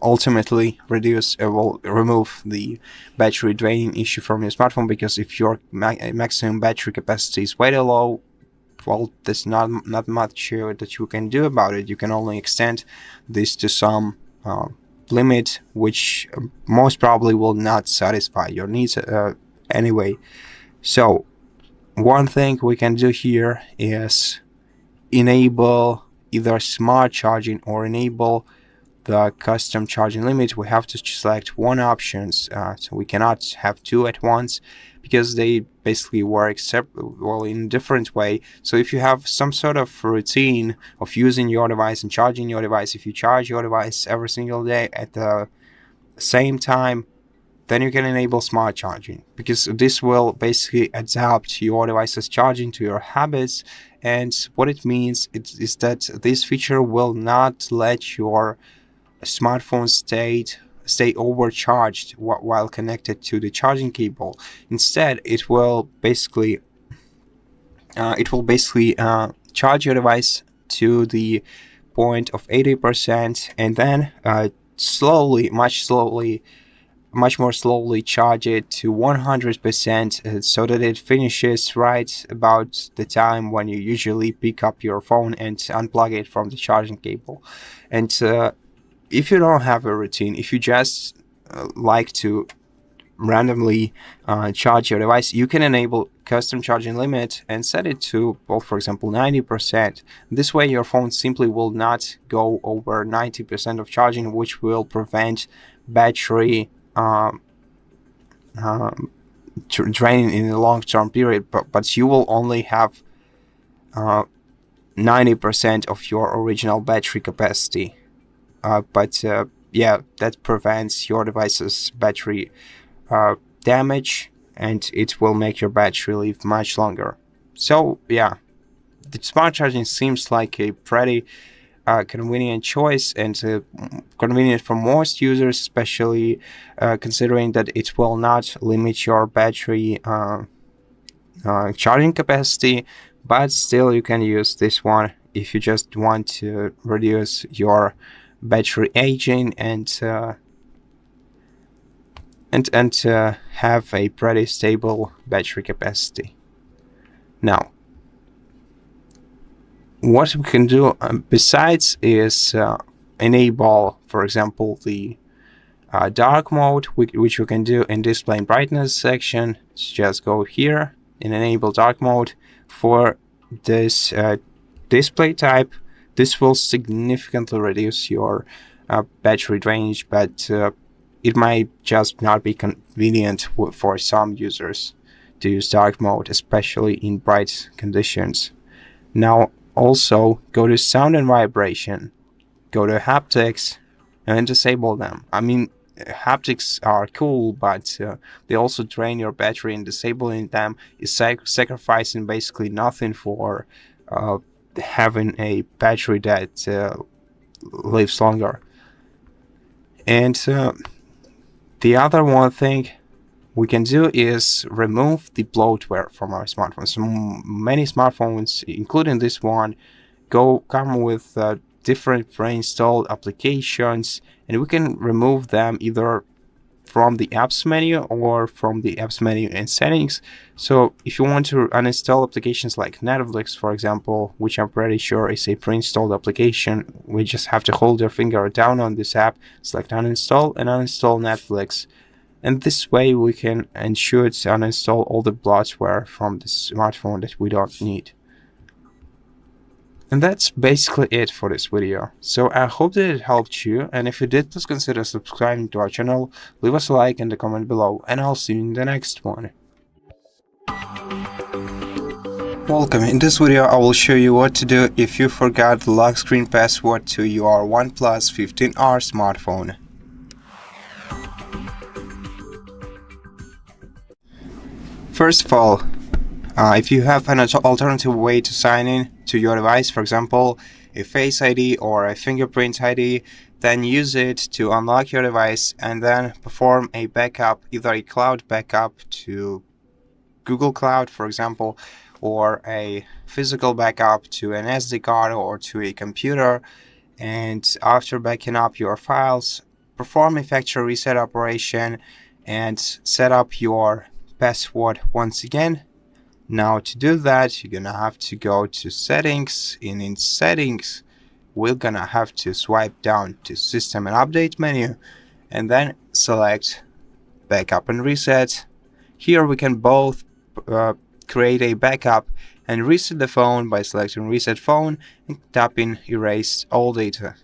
ultimately will remove the battery draining issue from your smartphone. Because if your maximum battery capacity is way too low, well, there's not much that you can do about it. You can only extend this to some limit, which most probably will not satisfy your needs anyway. So one thing we can do here is enable either smart charging or enable the custom charging limit. We have to select one option, so we cannot have two at once, because they basically work in a different way. So if you have some sort of routine of using your device and charging your device, if you charge your device every single day at the same time, then you can enable smart charging, because this will basically adapt your device's charging to your habits. And what it means is that this feature will not let your smartphone stay overcharged while connected to the charging cable. Instead, it will basically charge your device to the point of 80%, and then much more slowly charge it to 100%, so that it finishes right about the time when you usually pick up your phone and unplug it from the charging cable. And if you don't have a routine, if you just like to randomly charge your device, you can enable custom charging limit and set it to, well, for example, 90%. This way your phone simply will not go over 90% of charging, which will prevent battery draining in a long-term period, but you will only have 90% of your original battery capacity. Yeah, that prevents your device's battery damage, and it will make your battery live much longer. So yeah, the smart charging seems like a pretty convenient choice and convenient for most users, especially considering that it will not limit your battery charging capacity, but still you can use this one if you just want to reduce your battery aging and have a pretty stable battery capacity. Now, what we can do besides is enable, for example, the dark mode, which we can do in display and brightness section. So just go here and enable dark mode for this display type. This will significantly reduce your battery drainage, but it might just not be convenient for some users to use dark mode, especially in bright conditions. Now, also go to sound and vibration, go to haptics, and disable them. I mean, haptics are cool, but they also drain your battery, and disabling them is sacrificing basically nothing for having a battery that lives longer. And the other one thing we can do is remove the bloatware from our smartphones. So many smartphones, including this one, come with different pre-installed applications, and we can remove them either from the apps menu or from the apps menu in settings. So if you want to uninstall applications like Netflix, for example, which I'm pretty sure is a pre-installed application, we just have to hold your finger down on this app, select uninstall, and uninstall Netflix. And this way we can ensure to uninstall all the bloatware from the smartphone that we don't need. And that's basically it for this video. So I hope that it helped you, and if it did, please consider subscribing to our channel, leave us a like and a comment below, and I'll see you in the next one. Welcome. In this video I will show you what to do if you forgot the lock screen password to your OnePlus 15R smartphone. First of all, if you have an alternative way to sign in to your device, for example, a Face ID or a Fingerprint ID, then use it to unlock your device and then perform a backup, either a cloud backup to Google Cloud, for example, or a physical backup to an SD card or to a computer. And after backing up your files, perform a factory reset operation and set up your password once again. Now to do that, you're gonna have to go to settings, and in settings we're gonna have to swipe down to system and update menu and then select backup and reset. Here we can both create a backup and reset the phone by selecting reset phone and tapping erase all data.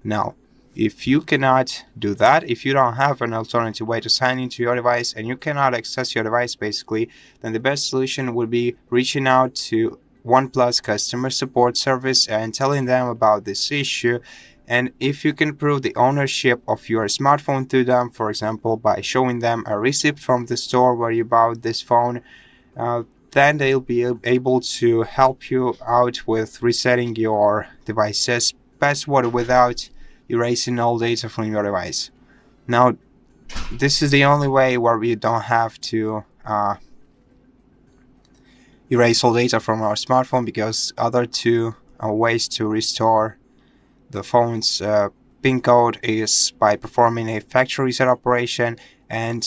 Now, if you cannot do that, if you don't have an alternative way to sign into your device and you cannot access your device basically, then the best solution would be reaching out to OnePlus customer support service and telling them about this issue. And if you can prove the ownership of your smartphone to them, for example by showing them a receipt from the store where you bought this phone, then they'll be able to help you out with resetting your device's password without erasing all data from your device. Now, this is the only way where we don't have to erase all data from our smartphone, because other two ways to restore the phone's PIN code is by performing a factory reset operation. And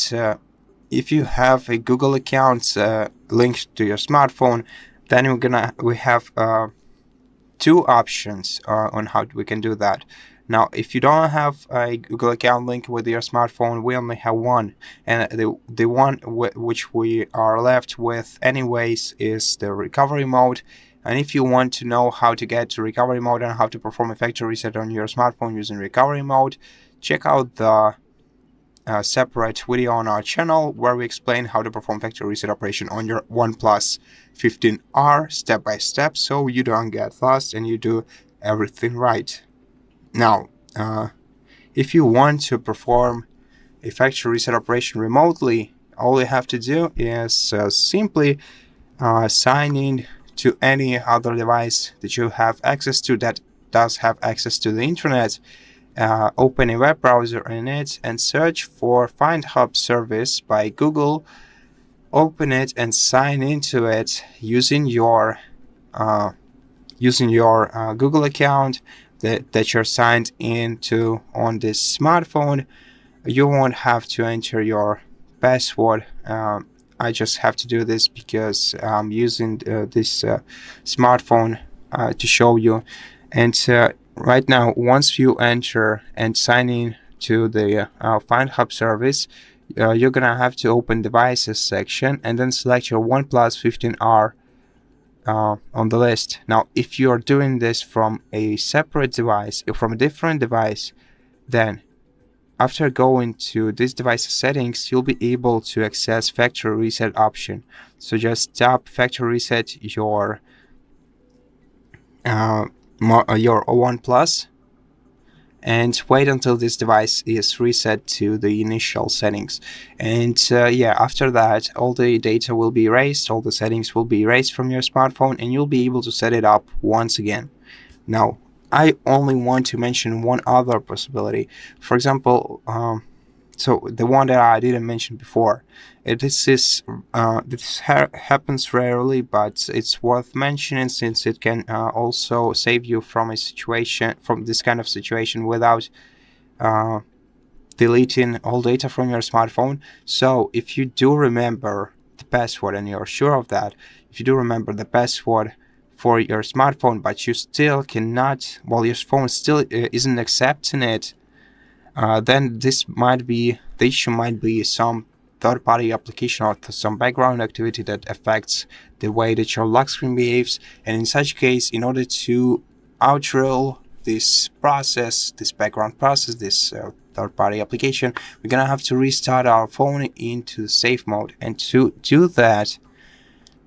if you have a Google account linked to your smartphone, then we have two options on how we can do that. Now, if you don't have a Google account link with your smartphone, we only have one, and the one which we are left with anyways is the recovery mode. And if you want to know how to get to recovery mode and how to perform a factory reset on your smartphone using recovery mode, check out the separate video on our channel where we explain how to perform factory reset operation on your OnePlus 15R step by step, so you don't get lost and you do everything right. Now, if you want to perform a factory reset operation remotely, all you have to do is simply sign in to any other device that you have access to that does have access to the internet, open a web browser in it and search for Find Hub service by Google. Open it and sign into it using your Google account that you're signed into on this smartphone. You won't have to enter your password. I just have to do this because I'm using this smartphone to show you. And right now, once you enter and sign in to the Find Hub service, you're gonna have to open Devices section and then select your OnePlus 15R on the list. Now, if you're doing this from a separate device, from a different device, then after going to this device's settings, you'll be able to access factory reset option. So just tap factory reset your OnePlus and wait until this device is reset to the initial settings. And yeah, after that, all the data will be erased, all the settings will be erased from your smartphone, and you'll be able to set it up once again. Now, I only want to mention one other possibility. For example, so the one that I didn't mention before. This happens rarely, but it's worth mentioning since it can also save you from this kind of situation without deleting all data from your smartphone. So if you do remember the password and you're sure of that, if you do remember the password for your smartphone, but you still cannot, well, your phone still isn't accepting it, then the issue might be some third-party application or some background activity that affects the way that your lock screen behaves. And in such case, in order to outrule this process, this background process, this third-party application, we're gonna have to restart our phone into safe mode. And to do that,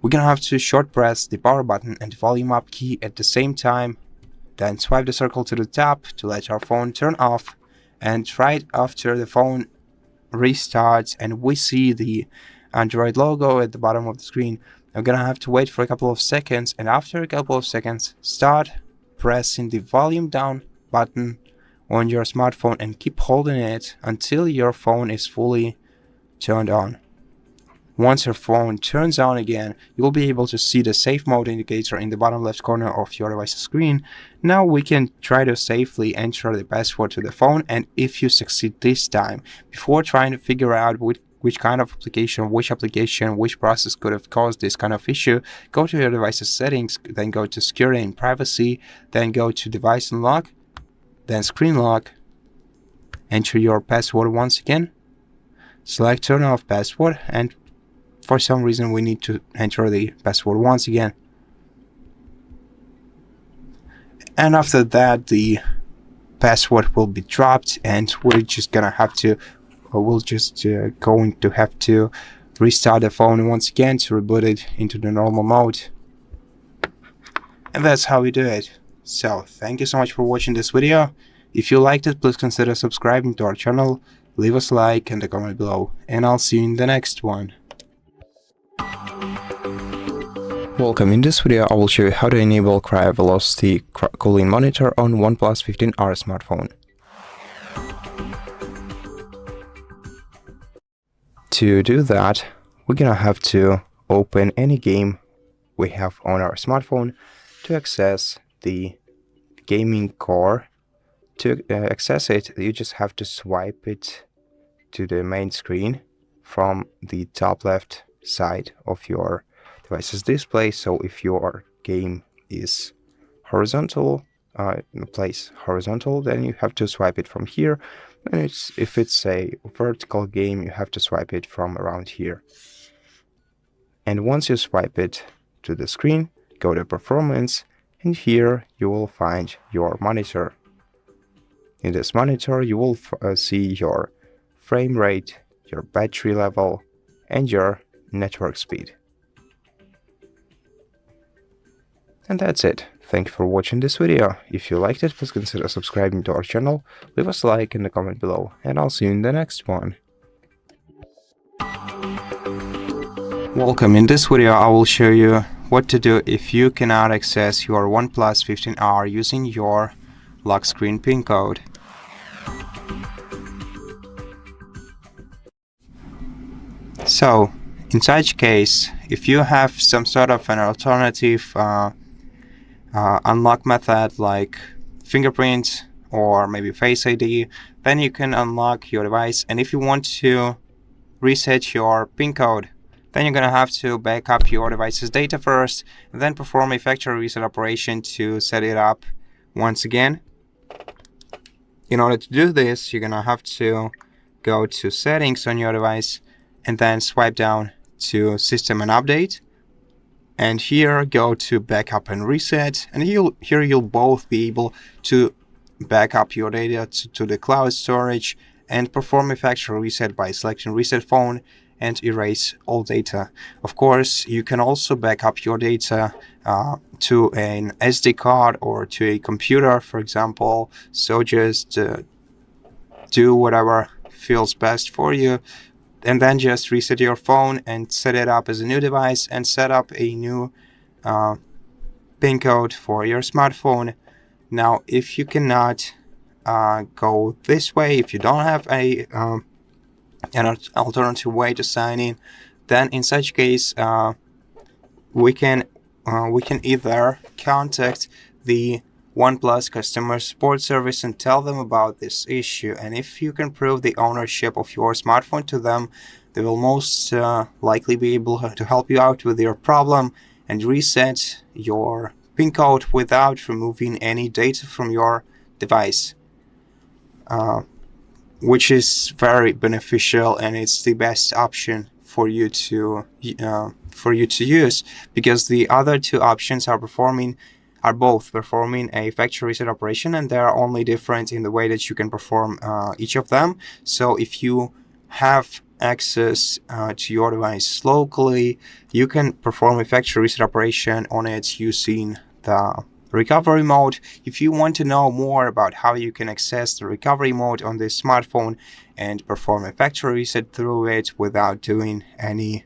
we're gonna have to short press the power button and the volume up key at the same time, then swipe the circle to the top to let our phone turn off. And right after the phone restarts and we see the Android logo at the bottom of the screen, I'm gonna have to wait for a couple of seconds, and after a couple of seconds, start pressing the volume down button on your smartphone and keep holding it until your phone is fully turned on. Once your phone turns on again, you will be able to see the safe mode indicator in the bottom left corner of your device's screen. Now we can try to safely enter the password to the phone, and if you succeed this time, before trying to figure out which kind of application, which process could have caused this kind of issue, go to your device's settings, then go to security and privacy, then go to device unlock, then screen lock, enter your password once again, select turn off password, and for some reason we need to enter the password once again. And after that, the password will be dropped, and we're just gonna have to, going to have to restart the phone once again to reboot it into the normal mode. And that's how we do it. So thank you so much for watching this video. If you liked it, please consider subscribing to our channel, leave us a like and a comment below, and I'll see you in the next one. Welcome. In this video, I will show you how to enable Cryo Velocity cooling monitor on OnePlus 15R smartphone. To do that, we're gonna have to open any game we have on our smartphone to access the gaming core. To access it, you just have to swipe it to the main screen from the top left side of your device's display. So if your game is horizontal, placed horizontal, then you have to swipe it from here. And if it's a vertical game, you have to swipe it from around here. And once you swipe it to the screen, go to performance, and here you will find your monitor. In this monitor, you will see your frame rate, your battery level, and your network speed. And that's it. Thank you for watching this video. If you liked it, please consider subscribing to our channel, leave us a like and a comment below, and I'll see you in the next one. Welcome. In this video, I will show you what to do if you cannot access your OnePlus 15R using your lock screen PIN code. So, in such case, if you have some sort of an alternative unlock method like Fingerprint or maybe Face ID, then you can unlock your device. And if you want to reset your PIN code, then you're going to have to back up your device's data first, and then perform a factory reset operation to set it up once again. In order to do this, you're going to have to go to Settings on your device, and then swipe down to System and Update. And here, go to Backup and Reset. And here you'll both be able to back up your data to the cloud storage and perform a factory reset by selecting Reset Phone and erase all data. Of course, you can also back up your data to an SD card or to a computer, for example. So just do whatever feels best for you, and then just reset your phone and set it up as a new device and set up a new PIN code for your smartphone. Now, if you cannot go this way, if you don't have an alternative way to sign in, then in such case we can either contact the OnePlus customer support service and tell them about this issue. And if you can prove the ownership of your smartphone to them, they will most likely be able to help you out with your problem and reset your PIN code without removing any data from your device, which is very beneficial, and it's the best option for you to use, because the other two options are both performing a factory reset operation, and they are only different in the way that you can perform each of them. So if you have access to your device locally, you can perform a factory reset operation on it using the recovery mode. If you want to know more about how you can access the recovery mode on this smartphone and perform a factory reset through it without doing any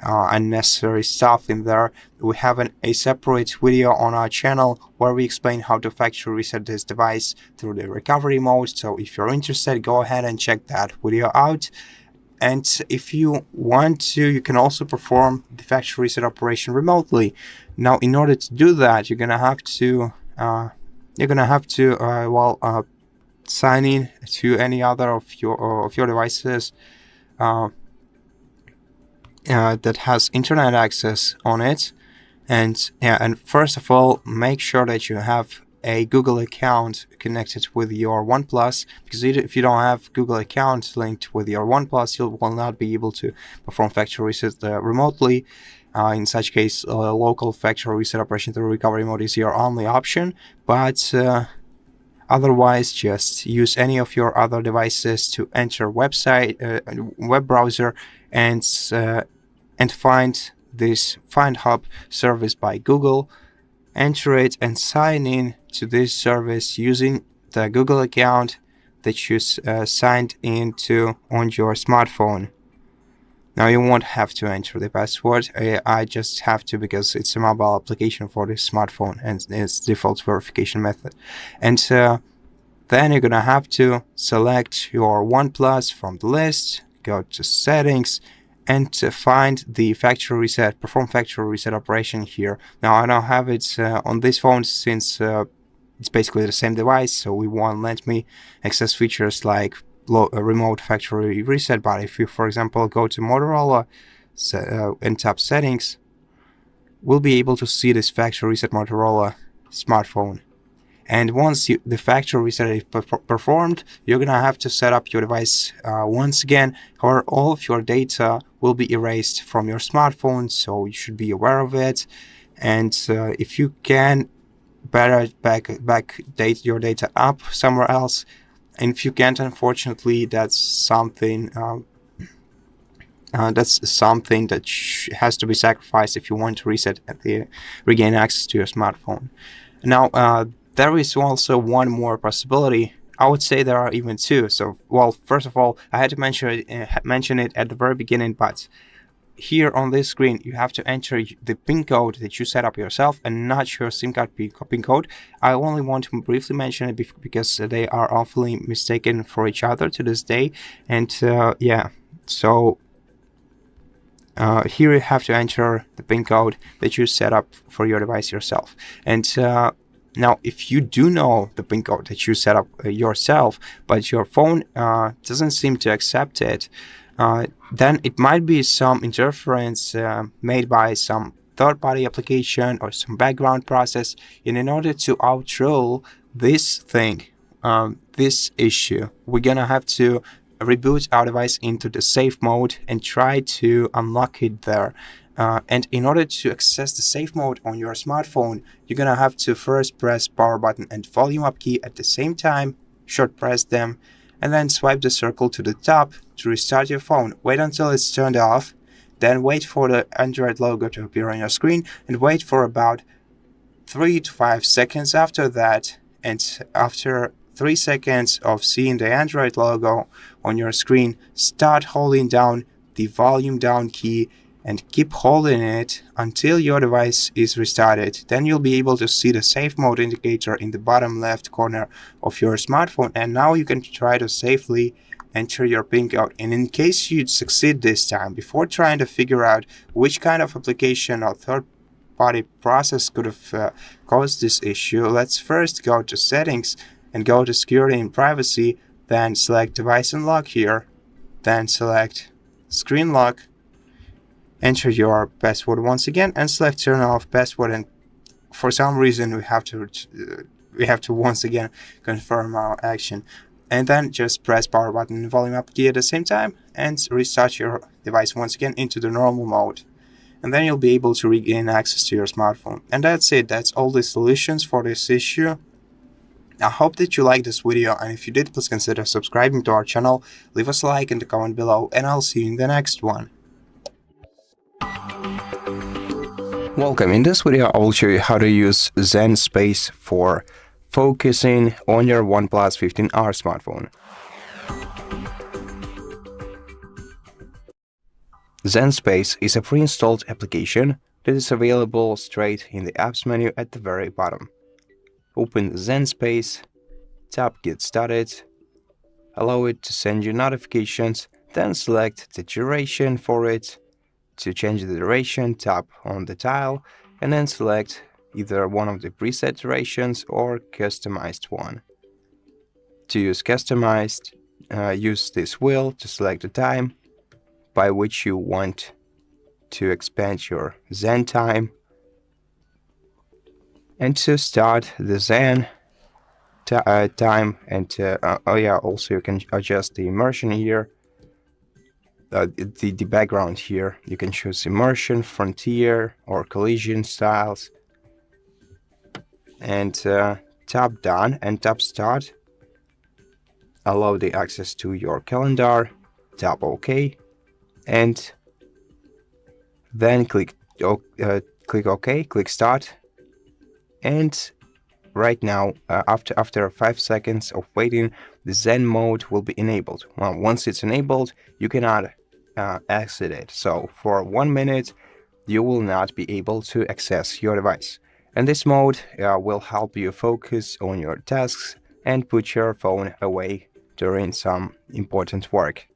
unnecessary stuff in there, we have a separate video on our channel where we explain how to factory reset this device through the recovery mode. So if you're interested, go ahead and check that video out. And if you want to, you can also perform the factory reset operation remotely. Now, in order to do that, you're gonna have to sign in to any other of your devices that has internet access on it. And first of all, make sure that you have a Google account connected with your OnePlus, because if you don't have Google account linked with your OnePlus, you will not be able to perform factory reset remotely. In such case, local factory reset operation through recovery mode is your only option, but otherwise just use any of your other devices to enter web browser and find this Find Hub service by Google. Enter it and sign in to this service using the Google account that you signed into on your smartphone. Now, you won't have to enter the password. I just have to, because it's a mobile application for this smartphone and it's default verification method. And then you're gonna have to select your OnePlus from the list, go to Settings, and find the factory reset, perform factory reset operation here. Now, I don't have it on this phone since it's basically the same device, so it won't let me access features like remote factory reset. But if you, for example, go to Motorola and tap Settings, we'll be able to see this factory reset Motorola smartphone. And once the factory reset is performed, you're gonna have to set up your device once again. However, all of your data will be erased from your smartphone, so you should be aware of it. And if you can, better backdate your data up somewhere else. And if you can't, unfortunately, that's something that has to be sacrificed if you want to regain access to your smartphone. Now, there is also one more possibility. I would say there are even two. So, well, first of all, I had to mention it at the very beginning, but here on this screen, you have to enter the PIN code that you set up yourself and not your SIM card PIN code. I only want to briefly mention it because they are awfully mistaken for each other to this day. And yeah, so here you have to enter the PIN code that you set up for your device yourself. And now, if you do know the PIN code that you set up yourself, but your phone doesn't seem to accept it, then it might be some interference made by some third-party application or some background process. And in order to outrule this thing, this issue, we're gonna have to reboot our device into the safe mode and try to unlock it there. And in order to access the safe mode on your smartphone, you're gonna have to first press power button and volume up key at the same time, short press them, and then swipe the circle to the top to restart your phone. Wait until it's turned off, then wait for the Android logo to appear on your screen, and wait for about 3 to 5 seconds after that. And after 3 seconds of seeing the Android logo on your screen, start holding down the volume down key and keep holding it until your device is restarted. Then you'll be able to see the safe mode indicator in the bottom left corner of your smartphone, and now you can try to safely enter your PIN code. And in case you succeed this time, before trying to figure out which kind of application or third-party process could have caused this issue, let's first go to settings and go to security and privacy, then select device unlock here, then select screen lock, enter your password once again, and select turn off password. And for some reason we have to once again confirm our action, and then just press power button and volume up key at the same time and restart your device once again into the normal mode, and then you'll be able to regain access to your smartphone. And that's it. That's all the solutions for this issue. I hope that you liked this video, and if you did, please consider subscribing to our channel, leave us a like in the comment below, and I'll see you in the next one. Welcome. In this video, I will show you how to use Zen Space for focusing on your OnePlus 15R smartphone. Zen Space is a pre-installed application that is available straight in the apps menu at the very bottom. Open Zen Space, tap Get Started, allow it to send you notifications, then select the duration for it. To change the duration, tap on the tile and then select either one of the preset durations or customized one. To use customized, use this wheel to select the time by which you want to expand your Zen time. And to start the Zen time, and also you can adjust the immersion here. The background here, you can choose immersion, frontier, or collision styles, and tap done and tap start. Allow the access to your calendar, tap OK, and then click OK, click start. And right now, after 5 seconds of waiting, the Zen mode will be enabled. Well, once it's enabled, you cannot exit it. So for 1 minute, you will not be able to access your device. And this mode will help you focus on your tasks and put your phone away during some important work.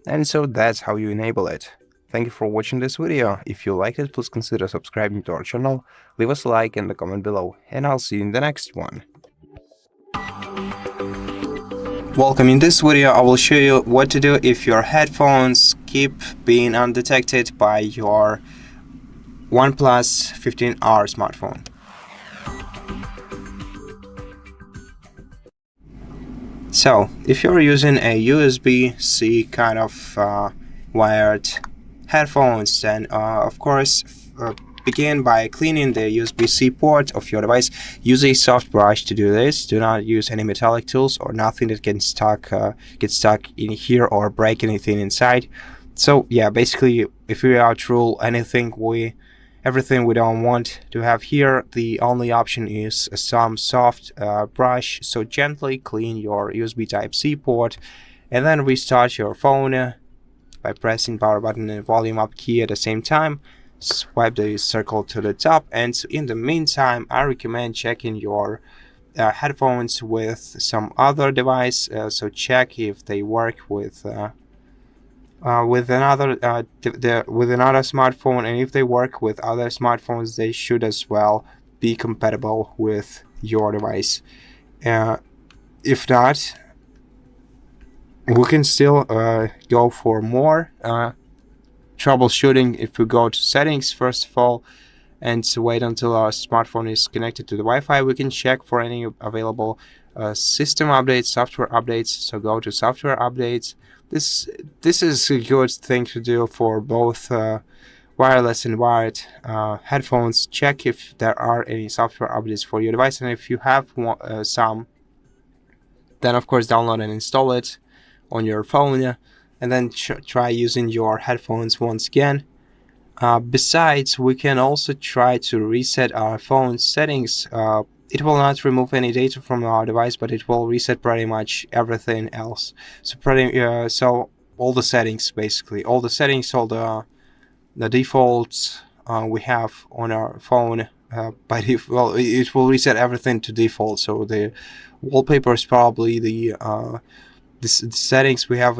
And so that's how you enable it. Thank you for watching this video. If you liked it, please consider subscribing to our channel, leave us a like in the comment below, and I'll see you in the next one. Welcome. In this video, I will show you what to do if your headphones keep being undetected by your OnePlus 15R smartphone. So, if you're using a USB-C kind of wired headphones, then of course begin by cleaning the USB-C port of your device. Use a soft brush to do this. Do not use any metallic tools or nothing that can get stuck in here or break anything inside. So yeah, basically if we outrule everything we don't want to have here, the only option is some soft brush. So gently clean your USB Type-C port and then restart your phone by pressing power button and volume up key at the same time. Swipe the circle to the top, and in the meantime I recommend checking your headphones with some other device. So check if they work with another with another smartphone, and if they work with other smartphones, they should as well be compatible with your device. If not, we can still go for more troubleshooting. If we go to settings first of all and wait until our smartphone is connected to the Wi-Fi, we can check for any available system updates, software updates. So go to software updates. This is a good thing to do for both wireless and wired headphones. Check if there are any software updates for your device, and if you have some, then of course download and install it on your phone, and then try using your headphones once again. Besides, we can also try to reset our phone settings. It will not remove any data from our device, but it will reset pretty much everything else. So so all the settings, basically all the settings, all the defaults we have on our phone. By default, it will reset everything to default. So the wallpaper is probably the settings we have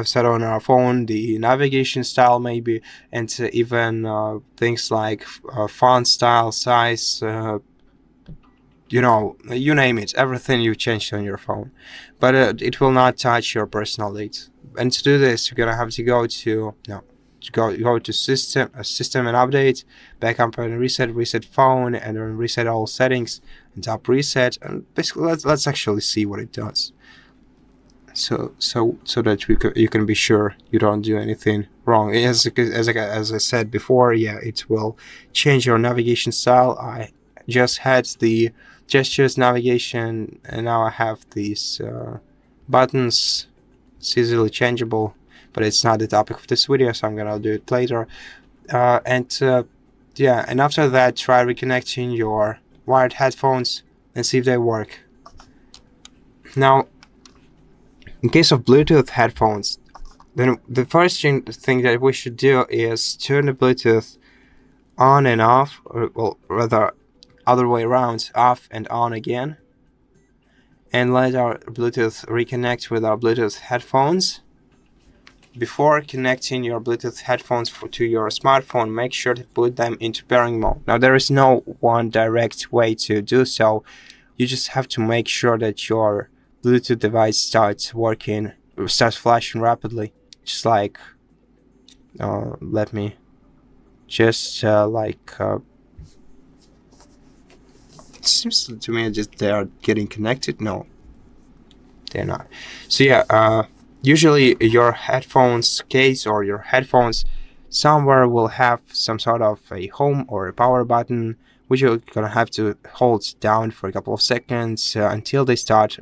set on our phone, the navigation style maybe, and even things like font style, size, you name it, everything you changed on your phone. But it will not touch your personal data. And to do this, you're gonna have to go to go to system and update, backup and reset phone, and then reset all settings and tap reset. And basically, let's actually see what it does. So that you can be sure you don't do anything wrong. As I said before, yeah, it will change your navigation style. I just had the gestures navigation, and now I have these buttons. It's easily changeable, but it's not the topic of this video, so I'm gonna do it later. Yeah, and after that, try reconnecting your wired headphones and see if they work. Now, in case of Bluetooth headphones, then the first thing that we should do is turn the Bluetooth on and off, or well, rather other way around, off and on again, and let our Bluetooth reconnect with our Bluetooth headphones. Before connecting your Bluetooth headphones to your smartphone, make sure to put them into pairing mode. Now, there is no one direct way to do so. You just have to make sure that your Bluetooth device starts flashing rapidly. Just like, let me just it seems to me just they are getting connected. No, they're not. So yeah, usually your headphones case or your headphones somewhere will have some sort of a home or a power button, which you're gonna have to hold down for a couple of seconds until they start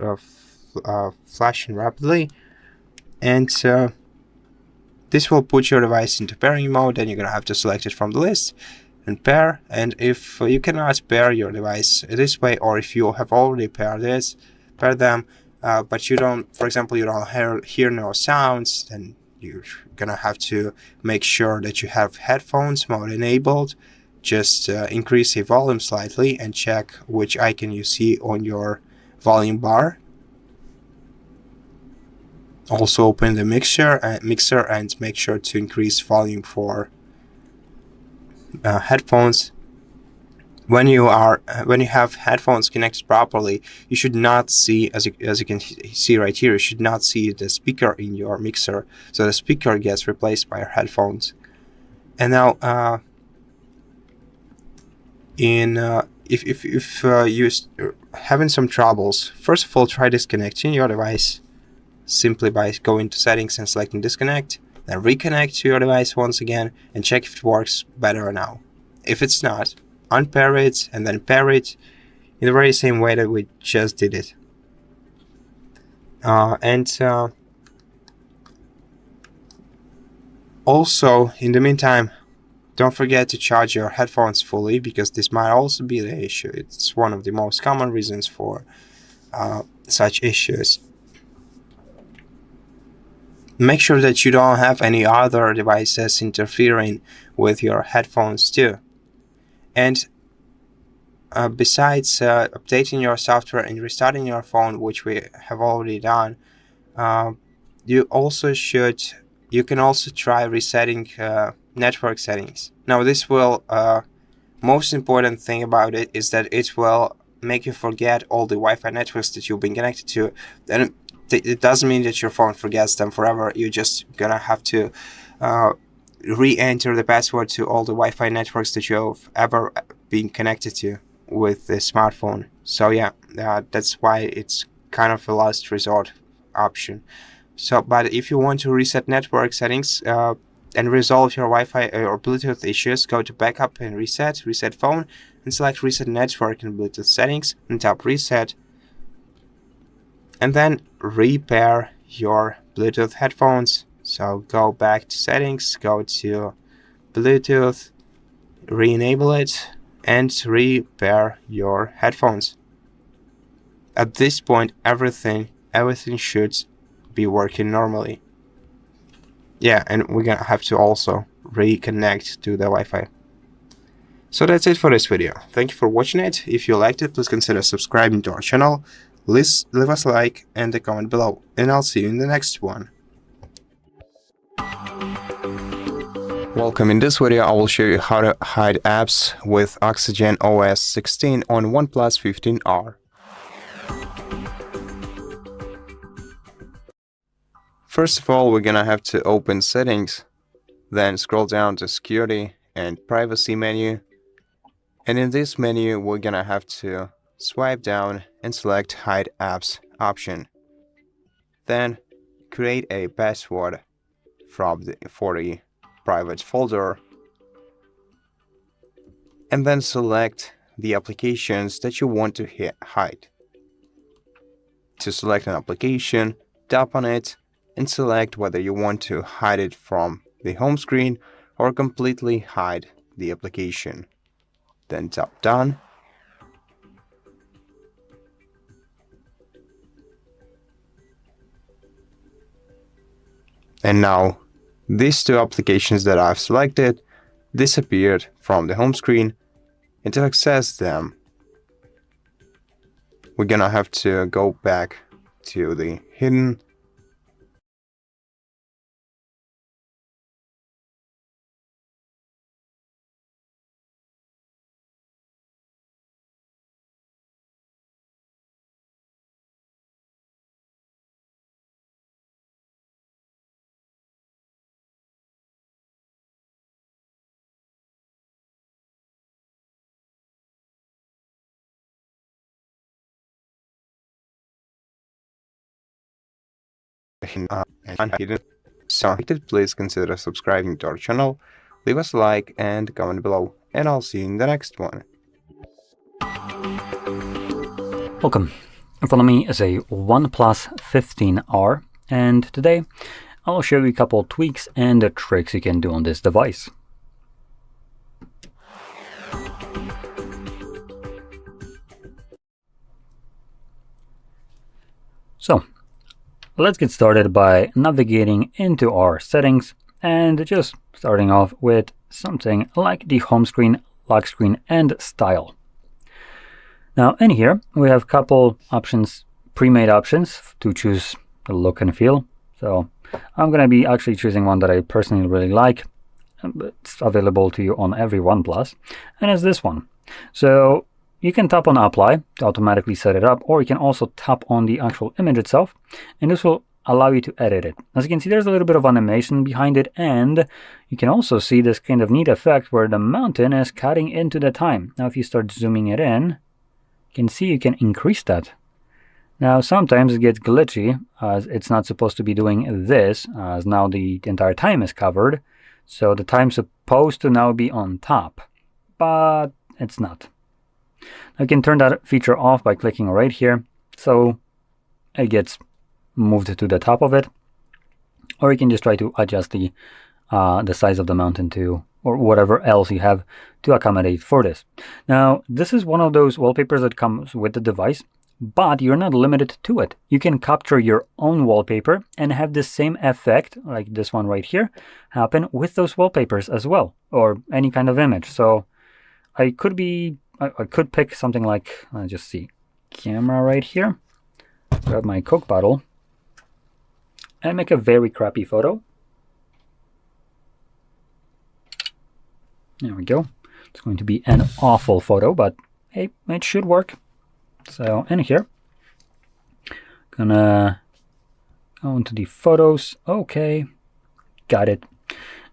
flashing rapidly, and this will put your device into pairing mode. Then you're gonna have to select it from the list and pair. And if you cannot pair your device this way, or if you have already pair them, but you don't, for example, you don't hear no sounds, then you're gonna have to make sure that you have headphones mode enabled. Just increase the volume slightly and check which icon you see on your volume bar. Also open the mixer and make sure to increase volume for headphones. When you have headphones connected properly, you should not see, as you can see right here, you should not see the speaker in your mixer. So the speaker gets replaced by your headphones. And now, if you're having some troubles, first of all, try disconnecting your device simply by going to settings and selecting disconnect, then reconnect to your device once again and check if it works better now. If it's not, unpair it and then pair it in the very same way that we just did it. Also, in the meantime, don't forget to charge your headphones fully, because this might also be the issue. It's one of the most common reasons for such issues. make sure that you don't have any other devices interfering with your headphones too. And besides updating your software and restarting your phone, which we have already done, you can also try resetting network settings. Now this will, most important thing about it is that it will make you forget all the Wi-Fi networks that you've been connected to. And it doesn't mean that your phone forgets them forever. You're just gonna have to re-enter the password to all the Wi-Fi networks that you've ever been connected to with the smartphone. So yeah, that's why it's kind of a last resort option. So, but if you want to reset network settings and resolve your Wi-Fi or Bluetooth issues, go to Backup and Reset Phone, and select Reset Network and Bluetooth Settings, and tap Reset. And then repair your Bluetooth headphones. So go back to Settings, go to Bluetooth, re-enable it, and repair your headphones. At this point, everything should be working normally. Yeah, and we're gonna have to also reconnect to the Wi-Fi. So that's it for this video. Thank you for watching it. If you liked it, please consider subscribing to our channel. Leave us a like and a comment below, and I'll see you in the next one. Welcome. In this video, I will show you how to hide apps with OxygenOS 16 on OnePlus 15R. First of all, we're gonna have to open Settings, then scroll down to Security and Privacy menu. And in this menu, we're gonna have to swipe down and select Hide Apps option. Then create a password for the private folder. And then select the applications that you want to hide. To select an application, tap on it and select whether you want to hide it from the home screen or completely hide the application. Then tap Done. And now these two applications that I've selected disappeared from the home screen, and to access them, we're gonna have to go back to the hidden and hidden. So please consider subscribing to our channel, leave us a like and comment below, and I'll see you in the next one. Welcome. In front of me is a OnePlus 15R, and today I'll show you a couple tweaks and the tricks you can do on this device. So let's get started by navigating into our settings and just starting off with something like the home screen, lock screen, and style. Now in here we have a couple options, pre-made options to choose the look and feel. So I'm going to be actually choosing one that I personally really like. It's available to you on every OnePlus, and it's this one. So you can tap on Apply to automatically set it up, or you can also tap on the actual image itself, and this will allow you to edit it. As you can see, there's a little bit of animation behind it, and you can also see this kind of neat effect where the mountain is cutting into the time. Now if you start zooming it in, you can see you can increase that. Now sometimes it gets glitchy as it's not supposed to be doing this, as now the entire time is covered. So the time's supposed to now be on top, but it's not. Now you can turn that feature off by clicking right here, so it gets moved to the top of it, or you can just try to adjust the size of the mountain to, or whatever else you have to accommodate for this. Now this is one of those wallpapers that comes with the device, but you're not limited to it. You can capture your own wallpaper and have the same effect, like this one right here, happen with those wallpapers as well, or any kind of image. So I could pick something like, let's just see, camera right here, grab my Coke bottle, and make a very crappy photo. There we go. It's going to be an awful photo, but hey, it should work. So in here, gonna go into the photos. Okay, got it.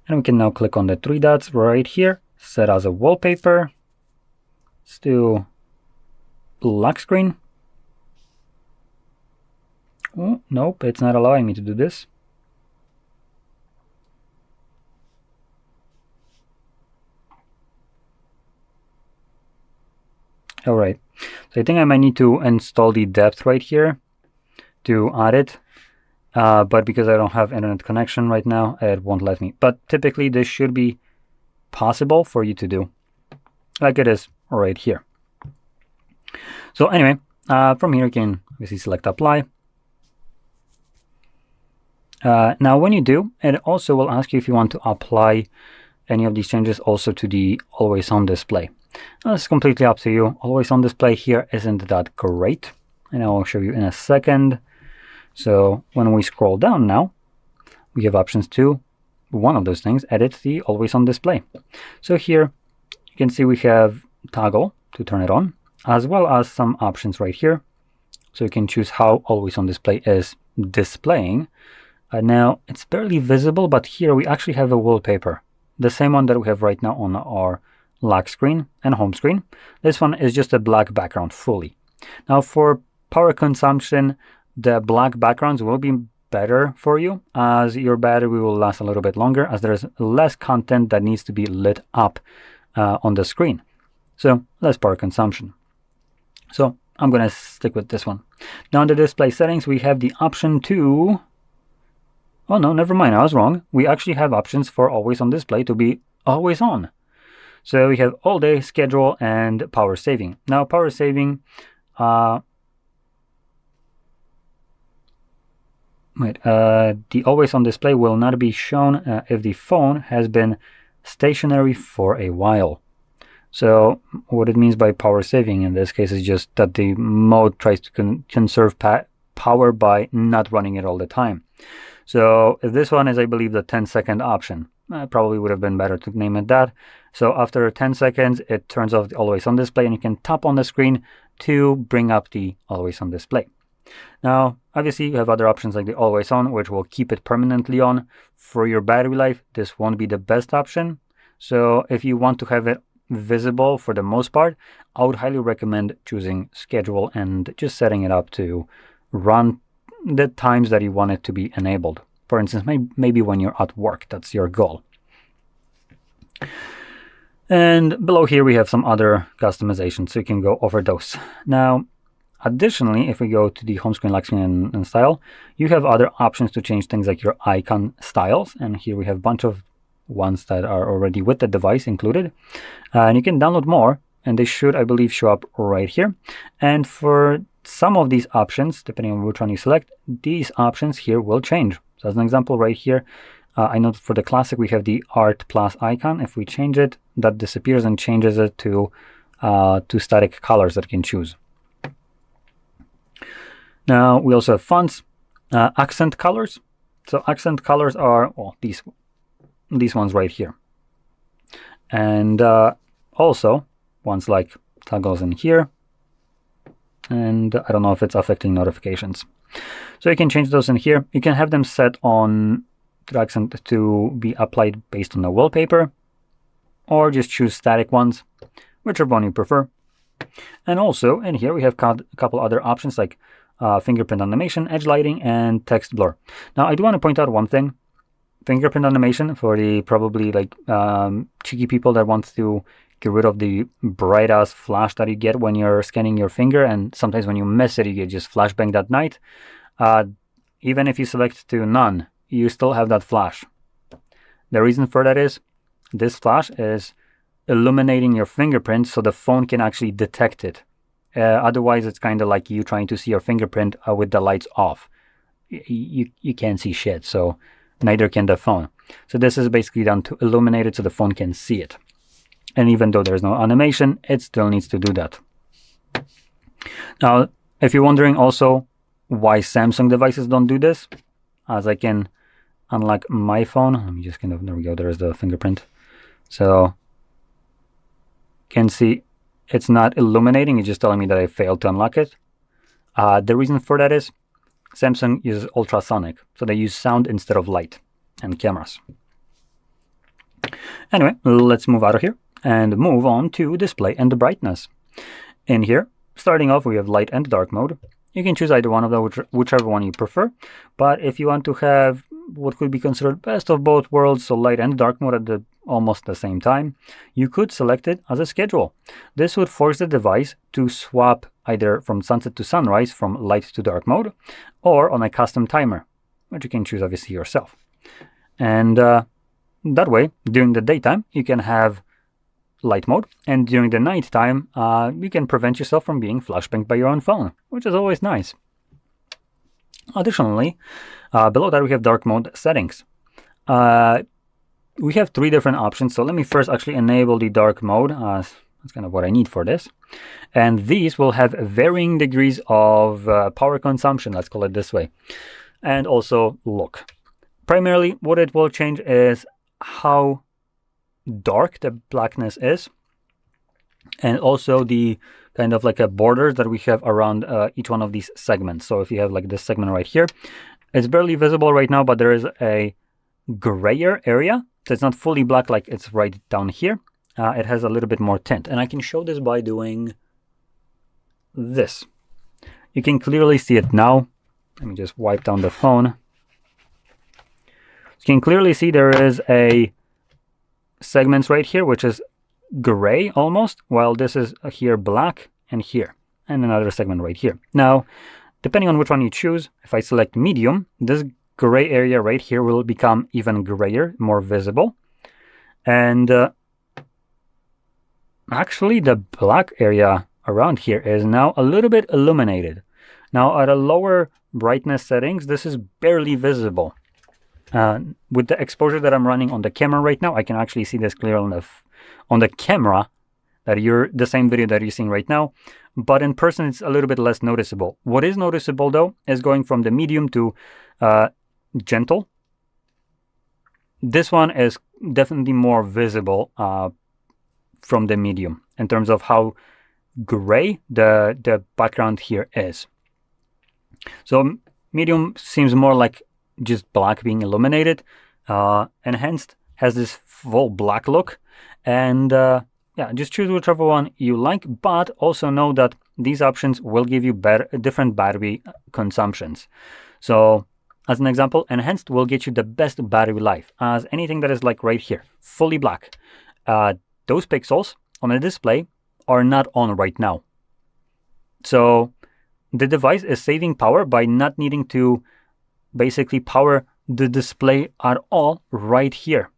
And we can now click on the three dots right here, set as a wallpaper. Let's do black screen. Oh, nope, it's not allowing me to do this. All right, so I think I might need to install the depth right here to add it, but because I don't have internet connection right now, it won't let me. But typically this should be possible for you to do, like it is right here. So anyway, from here you can obviously select apply. Now when you do, it also will ask you if you want to apply any of these changes also to the always on display. Now, it's completely up to you. Always on display here isn't that great, and I will show you in a second. So when we scroll down now, we have options to, one of those things, edit the always on display. So here you can see we have toggle to turn it on, as well as some options right here. So you can choose how always on display is displaying. Now it's barely visible, but here we actually have a wallpaper, the same one that we have right now on our lock screen and home screen. This one is just a black background fully. Now for power consumption, the black backgrounds will be better for you, as your battery will last a little bit longer, as there's less content that needs to be lit up on the screen. So less power consumption. So I'm gonna stick with this one. Now in the display settings, we have the option to, oh no, never mind, I was wrong. We actually have options for always on display to be always on. So we have all day, schedule, and power saving. Now power saving, the always on display will not be shown if the phone has been stationary for a while. So what it means by power saving in this case is just that the mode tries to conserve power by not running it all the time. So this one is, I believe, the 10-second option. Probably would have been better to name it that. So after 10 seconds, it turns off the always on display, and you can tap on the screen to bring up the always on display. Now, obviously, you have other options like the always on, which will keep it permanently on. For your battery life, this won't be the best option. So if you want to have it visible for the most part, I would highly recommend choosing schedule and just setting it up to run the times that you want it to be enabled. For instance, maybe when you're at work, that's your goal. And below here we have some other customizations, so you can go over those. Now, additionally, if we go to the home screen, lock screen, and style, you have other options to change things like your icon styles. And here we have a bunch of ones that are already with the device included. And you can download more, and they should, I believe, show up right here. And for some of these options, depending on which one you select, these options here will change. So as an example right here, I know for the classic we have the Art Plus icon. If we change it, that disappears and changes it to static colors that you can choose. Now we also have fonts, accent colors. So accent colors are, well, these ones right here. And also ones like toggles in here. And I don't know if it's affecting notifications. So you can change those in here. You can have them set on the accent to be applied based on the wallpaper, or just choose static ones, whichever one you prefer. And also in here we have a couple other options like fingerprint animation, edge lighting, and text blur. Now I do want to point out one thing. Fingerprint animation, for the probably like cheeky people that want to get rid of the bright ass flash that you get when you're scanning your finger, and sometimes when you miss it you get just flashbang that night. Even if you select to none, you still have that flash. The reason for that is this flash is illuminating your fingerprint so the phone can actually detect it. Otherwise, it's kind of like you trying to see your fingerprint with the lights off. You can't see shit, so neither can the phone. So this is basically done to illuminate it so the phone can see it. And even though there's no animation, it still needs to do that. Now, if you're wondering also why Samsung devices don't do this, as I can unlock my phone, let me just there we go, there's the fingerprint. So, can see it's not illuminating, it's just telling me that I failed to unlock it. The reason for that is Samsung uses ultrasonic, so they use sound instead of light and cameras. Anyway, let's move out of here and move on to display and the brightness. In here, starting off, we have light and dark mode. You can choose either one of them, whichever one you prefer. But if you want to have what could be considered best of both worlds, so light and dark mode at almost the same time, you could select it as a schedule. This would force the device to swap either from sunset to sunrise, from light to dark mode, or on a custom timer, which you can choose obviously yourself. And that way, during the daytime, you can have light mode, and during the night time, you can prevent yourself from being flashbanged by your own phone, which is always nice. Additionally, below that we have dark mode settings. We have 3 different options, so let me first actually enable the dark mode. That's kind of what I need for this. And these will have varying degrees of power consumption, let's call it this way, and also look. Primarily, what it will change is how dark the blackness is, and also the kind of like a borders that we have around each one of these segments. So if you have like this segment right here, it's barely visible right now, but there is a grayer area. So it's not fully black like it's right down here. It has a little bit more tint, and I can show this by doing this. You can clearly see it now. Let me just wipe down the phone. You can clearly see there is a segments right here, which is gray almost, while this is here black, and here, and another segment right here. Now, depending on which one you choose, if I select medium, this gray area right here will become even grayer, more visible. And actually the black area around here is now a little bit illuminated. Now at a lower brightness settings, this is barely visible. With the exposure that I'm running on the camera right now, I can actually see this clearly on the camera, that the same video that you're seeing right now, but in person it's a little bit less noticeable. What is noticeable though is going from the medium to gentle. This one is definitely more visible from the medium in terms of how gray the background here is. So medium seems more like just black being illuminated. Enhanced has this full black look, and yeah, just choose whichever one you like, but also know that these options will give you different battery consumptions. So as an example, enhanced will get you the best battery life, as anything that is like right here, fully black. Those pixels on the display are not on right now. So the device is saving power by not needing to basically power the display at all right here.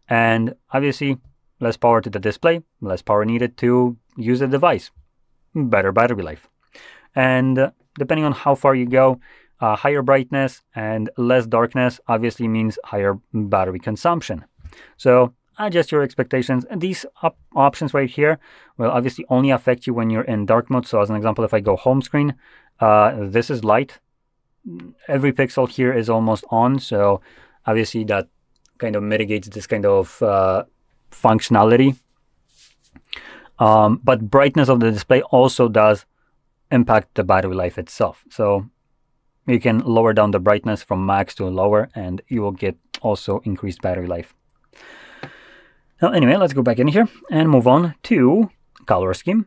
And obviously, less power to the display, less power needed to use the device. Better battery life. And depending on how far you go, higher brightness and less darkness obviously means higher battery consumption. So adjust your expectations. And these options right here will obviously only affect you when you're in dark mode. So as an example, if I go home screen, this is light. Every pixel here is almost on. So obviously that kind of mitigates this kind of functionality. But brightness of the display also does impact the battery life itself. So you can lower down the brightness from max to lower, and you will get also increased battery life. Now, anyway, let's go back in here and move on to color scheme.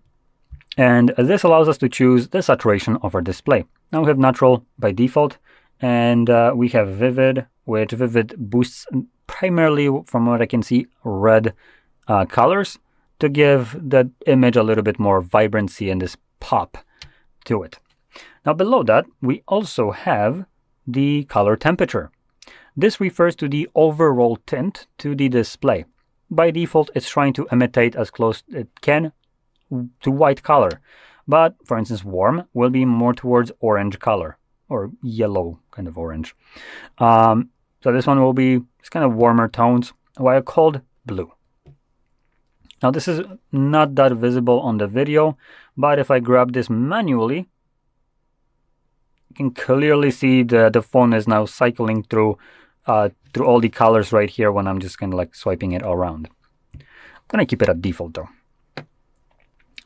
And this allows us to choose the saturation of our display. Now we have natural by default, and we have vivid, which vivid boosts primarily, from what I can see, red colors to give the image a little bit more vibrancy and this pop to it. Now below that, we also have the color temperature. This refers to the overall tint to the display. By default, it's trying to imitate as close as it can to white color. But for instance, warm will be more towards orange color, or yellow kind of orange. So this one will be just kind of warmer tones, while cold, blue. Now this is not that visible on the video, but if I grab this manually, you can clearly see the phone is now cycling through all the colors right here when I'm just kind of like swiping it around. I'm gonna keep it at default though.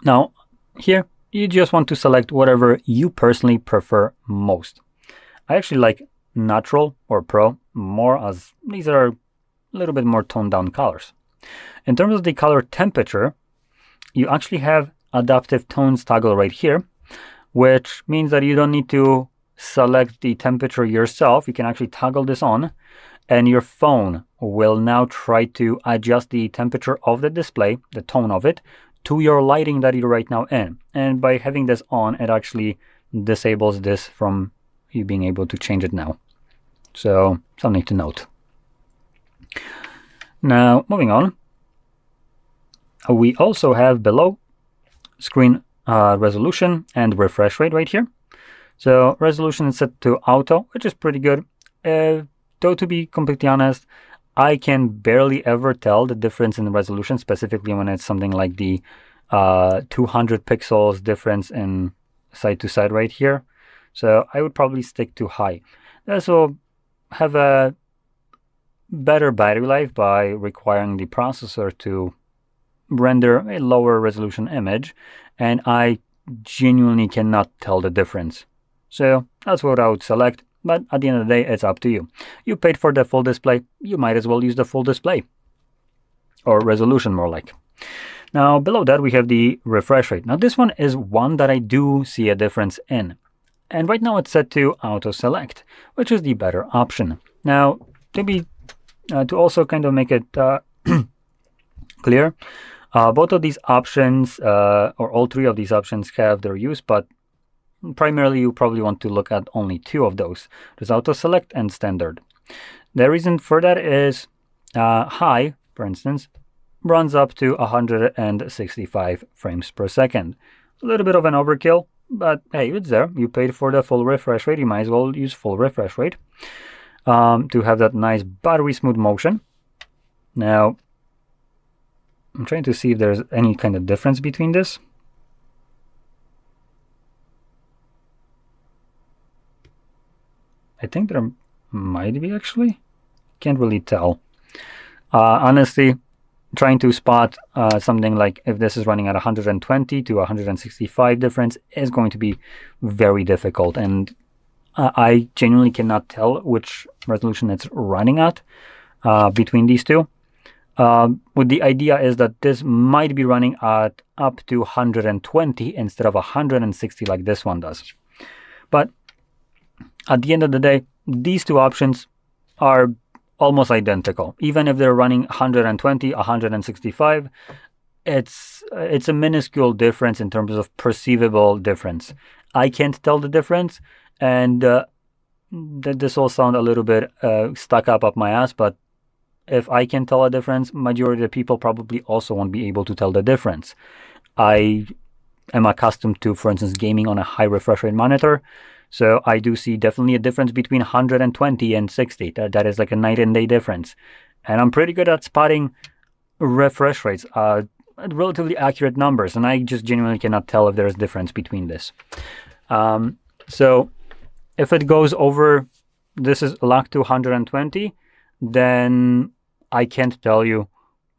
Now here you just want to select whatever you personally prefer most. I actually like Natural or Pro more, as these are a little bit more toned down colors. In terms of the color temperature, you actually have adaptive tones toggle right here, which means that you don't need to select the temperature yourself. You can actually toggle this on, and your phone will now try to adjust the temperature of the display, the tone of it, to your lighting that you're right now in. And by having this on, it actually disables this from you being able to change it now. So something to note. Now moving on, we also have below screen resolution and refresh rate right here. So resolution is set to auto, which is pretty good. Though to be completely honest, I can barely ever tell the difference in the resolution, specifically when it's something like the 200 pixels difference in side to side right here. So I would probably stick to high. This will have a better battery life by requiring the processor to render a lower resolution image, and I genuinely cannot tell the difference. So that's what I would select, but at the end of the day, it's up to you. You paid for the full display, you might as well use the full display, or resolution more like. Now below that we have the refresh rate. Now this one is one that I do see a difference in, and right now it's set to auto select, which is the better option. Now to also kind of make it clear, both of these options, or all three of these options, have their use, but primarily you probably want to look at only two of those. There's auto select and standard. The reason for that is high, for instance, runs up to 165 frames per second. A little bit of an overkill, but hey, it's there. You paid for the full refresh rate, you might as well use full refresh rate to have that nice buttery smooth motion. Now I'm trying to see if there's any kind of difference between this. I think there might be, actually. Can't really tell. Honestly, trying to spot something like if this is running at 120 to 165 difference is going to be very difficult, and I genuinely cannot tell which resolution it's running at between these two. With the idea is that this might be running at up to 120 instead of 160 like this one does. But at the end of the day, these two options are almost identical. Even if they're running 120, 165, it's a minuscule difference in terms of perceivable difference. I can't tell the difference, and this will sound a little bit stuck up my ass, but if I can tell a difference, majority of the people probably also won't be able to tell the difference. I am accustomed to, for instance, gaming on a high refresh rate monitor, so I do see definitely a difference between 120 and 60. That is like a night and day difference. And I'm pretty good at spotting refresh rates, relatively accurate numbers, and I just genuinely cannot tell if there's a difference between this. So if it goes over, this is locked to 120, then I can't tell you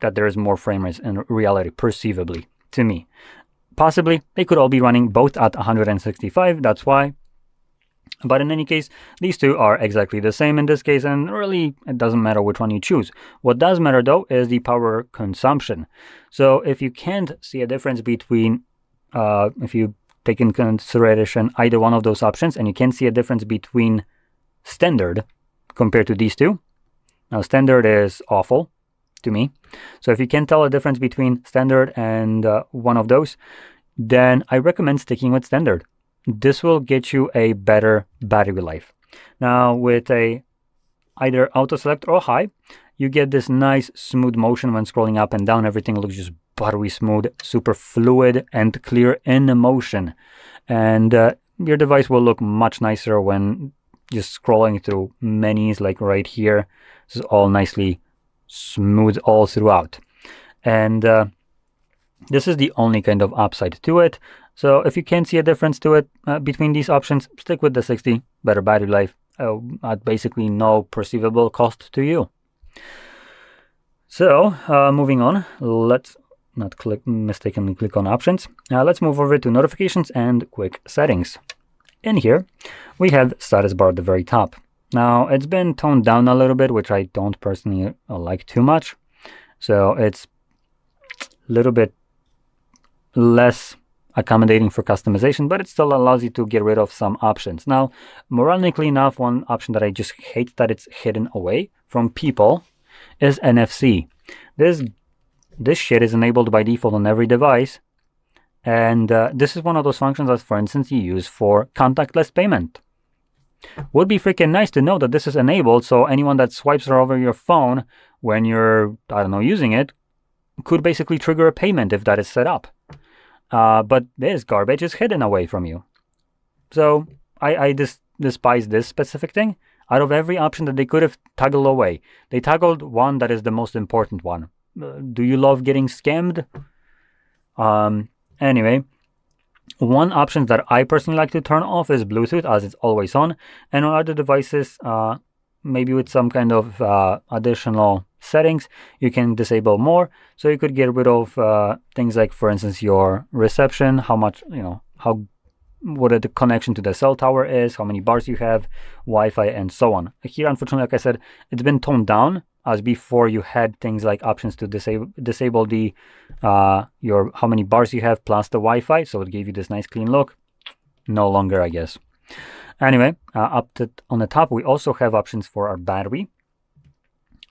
that there is more frame rates in reality, perceivably, to me. Possibly, they could all be running both at 165, that's why. But in any case, these two are exactly the same in this case, and really, it doesn't matter which one you choose. What does matter, though, is the power consumption. So if you can't see a difference between, if you take in consideration either one of those options, and you can't see a difference between standard compared to these two. Now, standard is awful to me. So if you can't tell a difference between standard and one of those, then I recommend sticking with standard. This will get you a better battery life. Now, with a either auto select or high, you get this nice smooth motion when scrolling up and down. Everything looks just buttery smooth, super fluid and clear in motion. And your device will look much nicer when just scrolling through menus like right here. This is all nicely smooth all throughout. And this is the only kind of upside to it. So if you can't see a difference to it between these options, stick with the 60, better battery life, at basically no perceivable cost to you. So moving on, let's not mistakenly click on options. Let's move over to notifications and quick settings. In here, we have status bar at the very top. Now it's been toned down a little bit, which I don't personally like too much. So it's a little bit less accommodating for customization, but it still allows you to get rid of some options. Now, morally enough, one option that I just hate that it's hidden away from people is NFC. This shit is enabled by default on every device, and this is one of those functions that, for instance, you use for contactless payment. Would be freaking nice to know that this is enabled, so anyone that swipes over your phone when you're, I don't know, using it, could basically trigger a payment if that is set up. But this garbage is hidden away from you. So I despise this specific thing. Out of every option that they could have toggled away, they toggled one that is the most important one. Do you love getting scammed? Anyway, one option that I personally like to turn off is Bluetooth, as it's always on. And on other devices, maybe with some kind of additional settings, you can disable more. So you could get rid of things like, for instance, your reception, how much, what the connection to the cell tower is, how many bars you have, Wi-Fi, and so on. Here, unfortunately, like I said, it's been toned down, as before you had things like options to disable the your how many bars you have plus the Wi-Fi, so it gave you this nice clean look. No longer, I guess. Anyway, on the top, we also have options for our battery.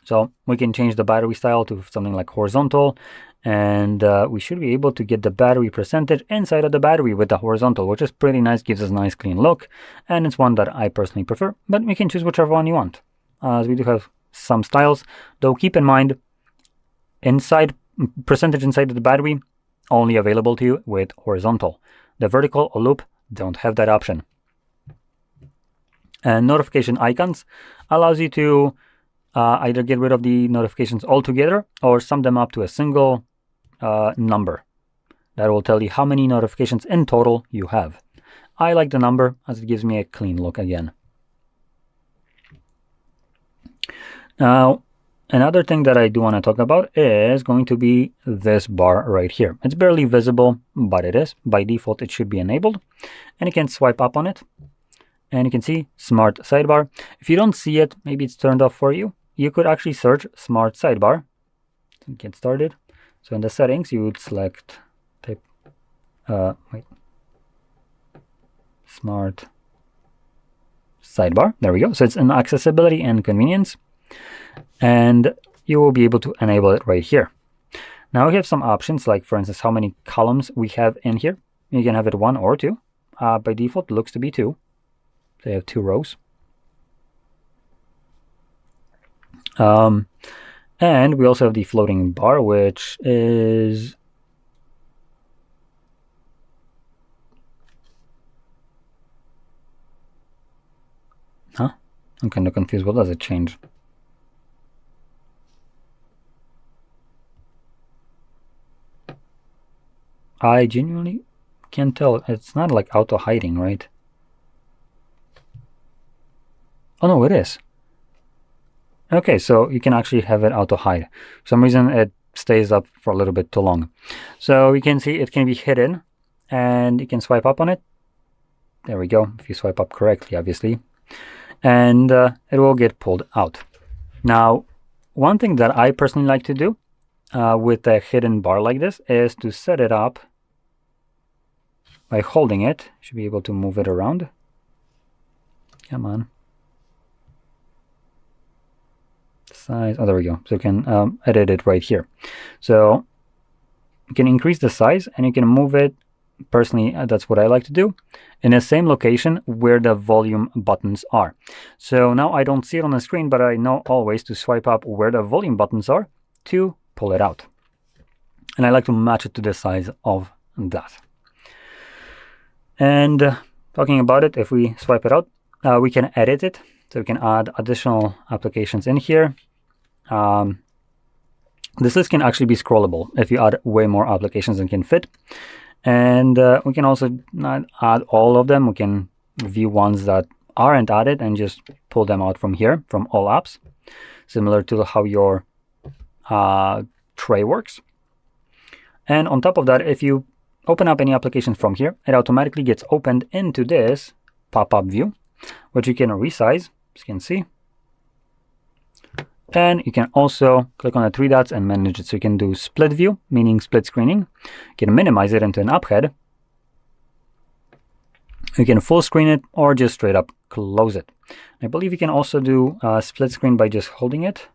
So we can change the battery style to something like horizontal, and we should be able to get the battery percentage inside of the battery with the horizontal, which is pretty nice, gives us a nice clean look, and it's one that I personally prefer, but you can choose whichever one you want, as we do have some styles. Though keep in mind, percentage inside of the battery only available to you with horizontal. The vertical or loop don't have that option. And notification icons allows you to either get rid of the notifications altogether or sum them up to a single number. That will tell you how many notifications in total you have. I like the number as it gives me a clean look again. Now, another thing that I do want to talk about is going to be this bar right here. It's barely visible, but it is. By default, it should be enabled. And you can swipe up on it. And you can see Smart Sidebar. If you don't see it, maybe it's turned off for you. You could actually search Smart Sidebar. Get started. So in the settings, you would select Smart Sidebar. There we go. So it's in accessibility and convenience. And you will be able to enable it right here. Now we have some options, like for instance, how many columns we have in here. You can have it 1 or 2. By default, it looks to be 2. They have 2 rows. And we also have the floating bar, which is I'm kind of confused. What does it change? I genuinely can't tell. It's not like auto hiding, right? Oh no, it is. Okay, so you can actually have it auto hide. For some reason it stays up for a little bit too long. So you can see it can be hidden, and you can swipe up on it. There we go, if you swipe up correctly, obviously. And it will get pulled out. Now, one thing that I personally like to do with a hidden bar like this is to set it up by holding it. Should be able to move it around. Come on. Size. Oh, there we go. So you can edit it right here. So you can increase the size and you can move it. Personally, that's what I like to do, in the same location where the volume buttons are. So now I don't see it on the screen, but I know always to swipe up where the volume buttons are to pull it out. and I like to match it to the size of that. And talking about it, if we swipe it out, we can edit it. So we can add additional applications in here. This list can actually be scrollable if you add way more applications than can fit. And we can also not add all of them. We can view ones that aren't added and just pull them out from here, from all apps, similar to how your tray works. And on top of that, if you open up any application from here, it automatically gets opened into this pop-up view, which you can resize, as you can see. And you can also click on the three dots and manage it. So you can do split view, meaning split screening. You can minimize it into an app head. You can full screen it or just straight up close it. I believe you can also do split screen by just holding it.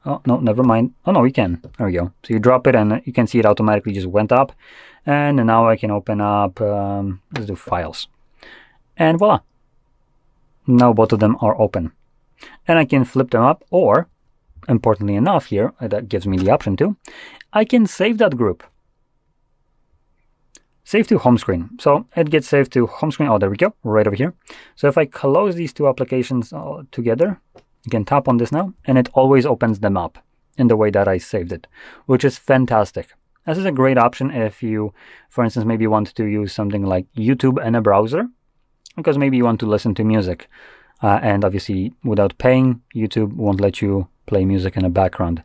Oh, no, never mind. Oh, no, we can. There we go. So you drop it and you can see it automatically just went up. And now I can open up, let's do files. And voila. Now both of them are open. And I can flip them up, or, importantly enough here, that gives me the option to, I can save that group. Save to home screen. So it gets saved to home screen. Oh, there we go, right over here. So if I close these two applications together, you can tap on this now, and it always opens them up in the way that I saved it, which is fantastic. This is a great option if you, for instance, maybe want to use something like YouTube in a browser, because maybe you want to listen to music. And obviously, without paying, YouTube won't let you play music in the background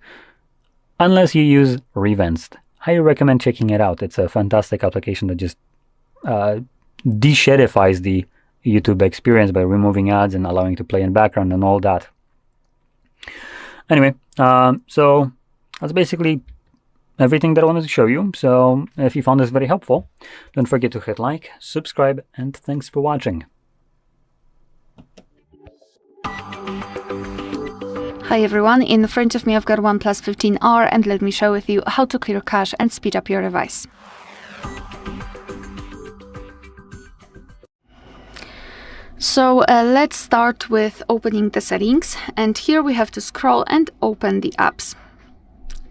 unless you use Revanced. Highly recommend checking it out. It's a fantastic application that just de-shadifies the YouTube experience by removing ads and allowing to play in background and all that. Anyway, so that's basically everything that I wanted to show you. So if you found this very helpful, don't forget to hit like, subscribe, and thanks for watching. Hi everyone, in front of me I've got OnePlus 15R and let me share with you how to clear cache and speed up your device. So let's start with opening the settings, and here we have to scroll and open the apps.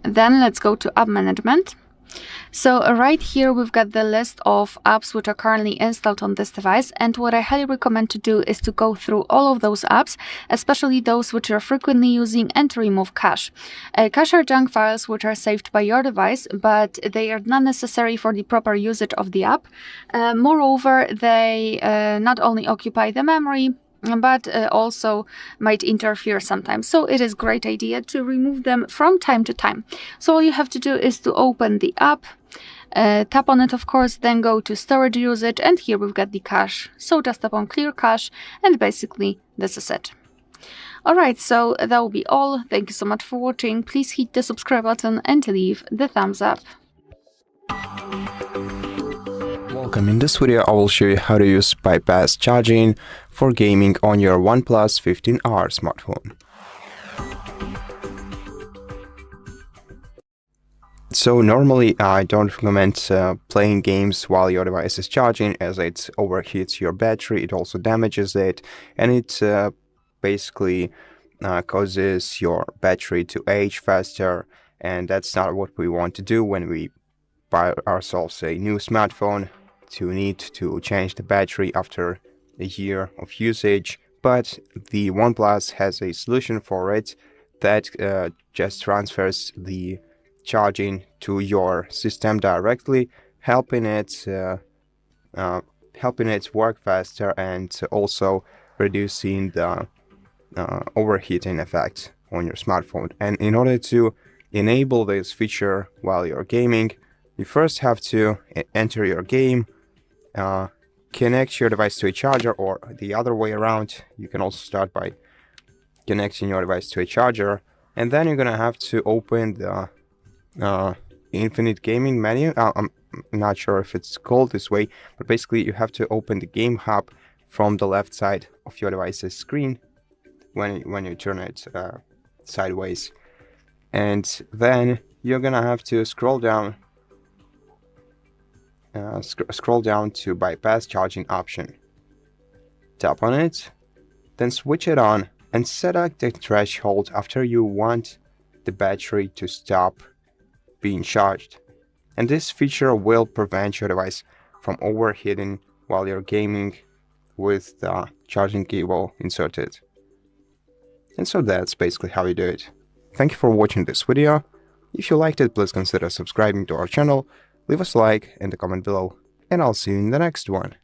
Then let's go to app management. So right here we've got the list of apps which are currently installed on this device, and what I highly recommend to do is to go through all of those apps, especially those which you're frequently using, and to remove cache. Cache are junk files which are saved by your device, but they are not necessary for the proper usage of the app. Moreover, they not only occupy the memory, but also might interfere sometimes. So it is a great idea to remove them from time to time. So all you have to do is to open the app, tap on it of course, then go to storage usage, and here we've got the cache. So just tap on clear cache, and basically this is it. Alright, so that will be all. Thank you so much for watching. Please hit the subscribe button and leave the thumbs up. Welcome. In this video, I will show you how to use bypass charging for gaming on your OnePlus 15R smartphone. So normally I don't recommend playing games while your device is charging, as it overheats your battery, it also damages it, and it basically causes your battery to age faster, and that's not what we want to do when we buy ourselves a new smartphone, to need to change the battery after a year of usage. But the OnePlus has a solution for it that just transfers the charging to your system directly, helping it work faster, and also reducing the overheating effect on your smartphone. And in order to enable this feature while you're gaming, you first have to enter your game, connect your device to a charger, or the other way around. You can also start by connecting your device to a charger, and then you're gonna have to open the infinite gaming menu. I'm not sure if it's called this way, but basically you have to open the game hub from the left side of your device's screen when you turn it sideways, and then you're gonna have to scroll down to bypass charging option. Tap on it, then switch it on and select the threshold after you want the battery to stop being charged. And this feature will prevent your device from overheating while you're gaming with the charging cable inserted. And so that's basically how you do it. Thank you for watching this video. If you liked it, please consider subscribing to our channel, leave us a like and a comment below, and I'll see you in the next one.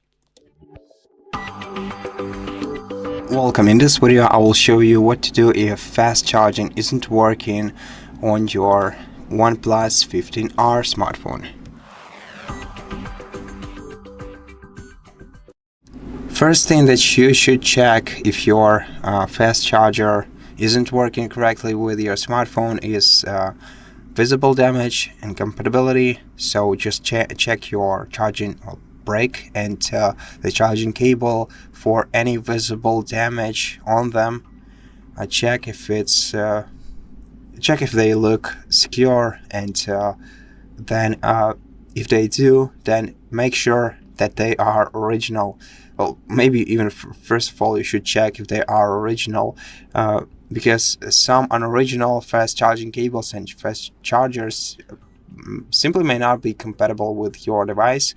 Welcome. In this video I will show you what to do if fast charging isn't working on your OnePlus 15R smartphone. First thing that you should check if your fast charger isn't working correctly with your smartphone is visible damage and compatibility. So just check your charging brick and the charging cable for any visible damage on them. Check if they look secure, and then if they do, then make sure that they are original. Well, maybe even first of all you should check if they are original, because some unoriginal fast charging cables and fast chargers simply may not be compatible with your device.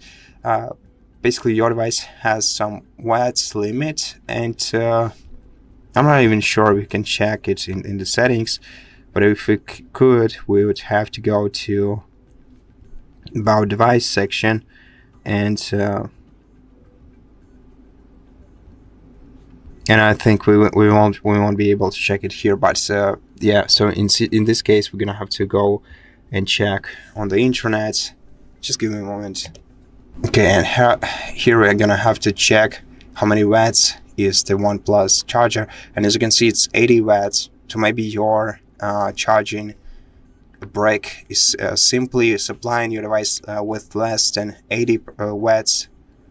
Basically your device has some watts limit, and I'm not even sure we can check it in the settings, but if we could, we would have to go to about device section, and I think we won't be able to check it here. But yeah, so in this case we're gonna have to go and check on the internet. Just give me a moment. Okay, and here we're gonna have to check how many watts is the OnePlus charger, and as you can see it's 80 watts. So maybe your charging brick is simply supplying your device with less than 80 watts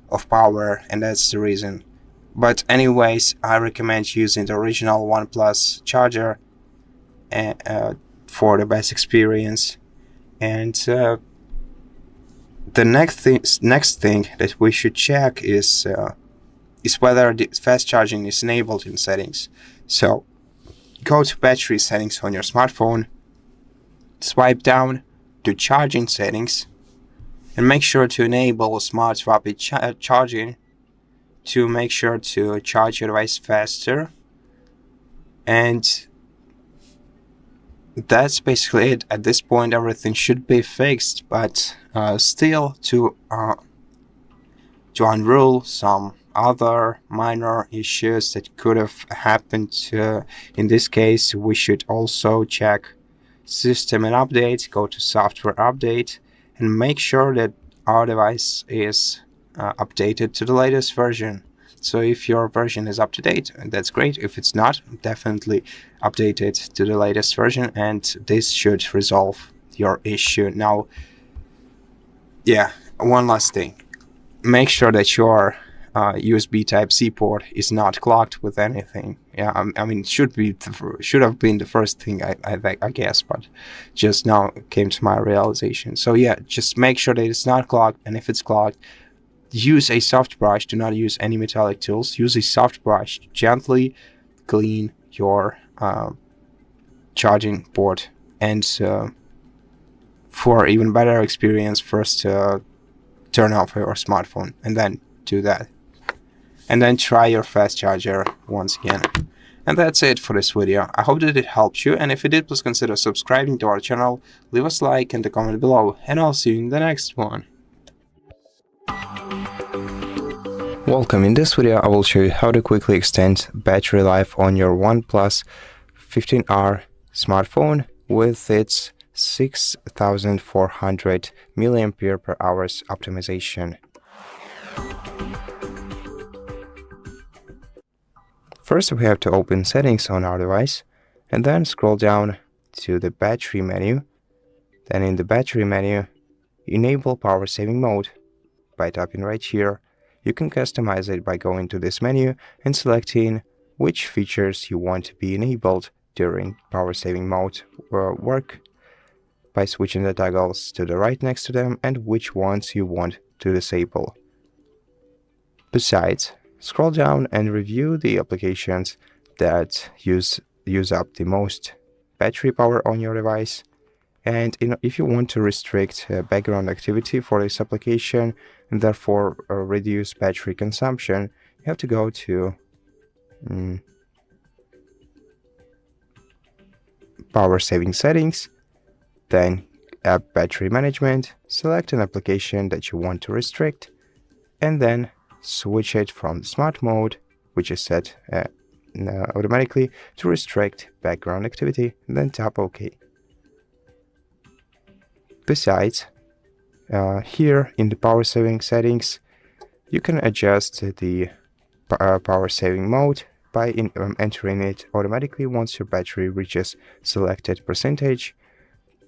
of power, and that's the reason. But anyways, I recommend using the original OnePlus charger for the best experience. And the next thing that we should check is whether the fast charging is enabled in settings. So go to battery settings on your smartphone, swipe down to charging settings, and make sure to enable smart rapid charging to make sure to charge your device faster. And that's basically it. At this point everything should be fixed, but still to unroll some other minor issues that could have happened, in this case we should also check system and update, go to software update, and make sure that our device is updated to the latest version. So if your version is up to date, that's great. If it's not, definitely update it to the latest version, and this should resolve your issue. Now, yeah, one last thing. Make sure that your USB Type-C port is not clogged with anything. Yeah, I mean, should have been the first thing I guess, but just now came to my realization. So yeah, just make sure that it's not clogged, and if it's clogged, use a soft brush. Do not use any metallic tools. Use a soft brush to gently clean your charging port. And for even better experience, first turn off your smartphone and then do that. And then try your fast charger once again. And that's it for this video. I hope that it helped you, and if it did, please consider subscribing to our channel, leave us a like and a comment below, and I'll see you in the next one. Welcome. In this video I will show you how to quickly extend battery life on your OnePlus 15R smartphone with its 6400 mAh optimization. First we have to open settings on our device and then scroll down to the battery menu. Then in the battery menu, enable power saving mode by tapping right here. You can customize it by going to this menu and selecting which features you want to be enabled during power saving mode work by switching the toggles to the right next to them and which ones you want to disable. Besides, scroll down and review the applications that use up the most battery power on your device, And if you want to restrict background activity for this application and therefore reduce battery consumption, you have to go to power saving settings, then app battery management, select an application that you want to restrict, and then switch it from smart mode, which is set automatically, to restrict background activity, and then tap OK. Besides, here in the power saving settings, you can adjust the power saving mode by entering it automatically once your battery reaches selected percentage,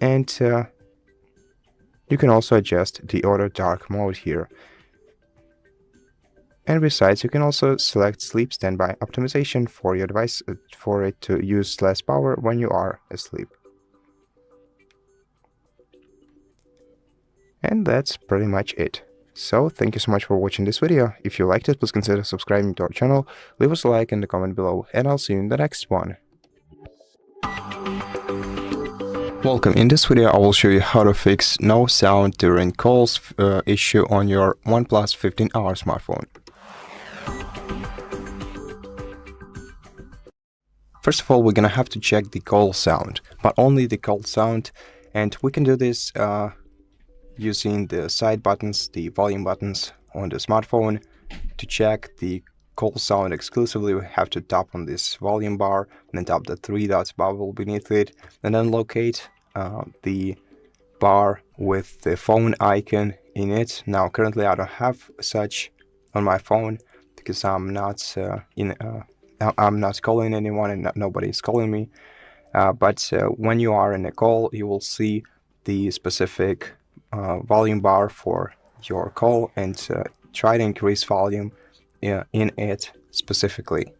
and you can also adjust the auto dark mode here. And besides, you can also select sleep standby optimization for your device for it to use less power when you are asleep. And that's pretty much it. So, thank you so much for watching this video. If you liked it, please consider subscribing to our channel, leave us a like in the comment below, and I'll see you in the next one. Welcome. In this video, I will show you how to fix no sound during calls issue on your OnePlus 15R smartphone. First of all, we're gonna have to check the call sound, but only the call sound, and we can do this using the side buttons, the volume buttons on the smartphone. To check the call sound exclusively, we have to tap on this volume bar, and then tap the three dots bubble beneath it, and then locate the bar with the phone icon in it. Now, currently, I don't have such on my phone because I'm not I'm not calling anyone, and nobody is calling me. But when you are in a call, you will see the specific volume bar for your call, and try to increase volume in it specifically.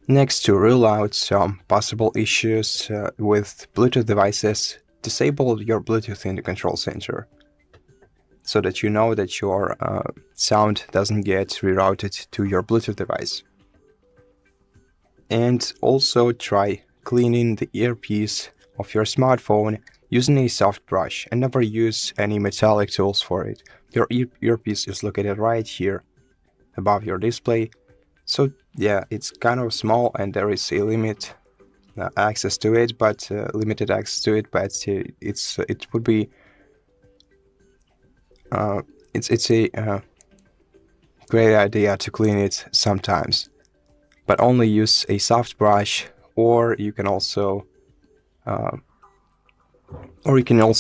Next, to rule out some possible issues with Bluetooth devices, disable your Bluetooth in the control center so that you know that your sound doesn't get rerouted to your Bluetooth device. And also try cleaning the earpiece of your smartphone using a soft brush, and never use any metallic tools for it. Your earpiece is located right here above your display, so yeah, it's kind of small and there is a limited access to it, but limited access to it, but it would be it's a great idea to clean it sometimes, but only use a soft brush, or you can also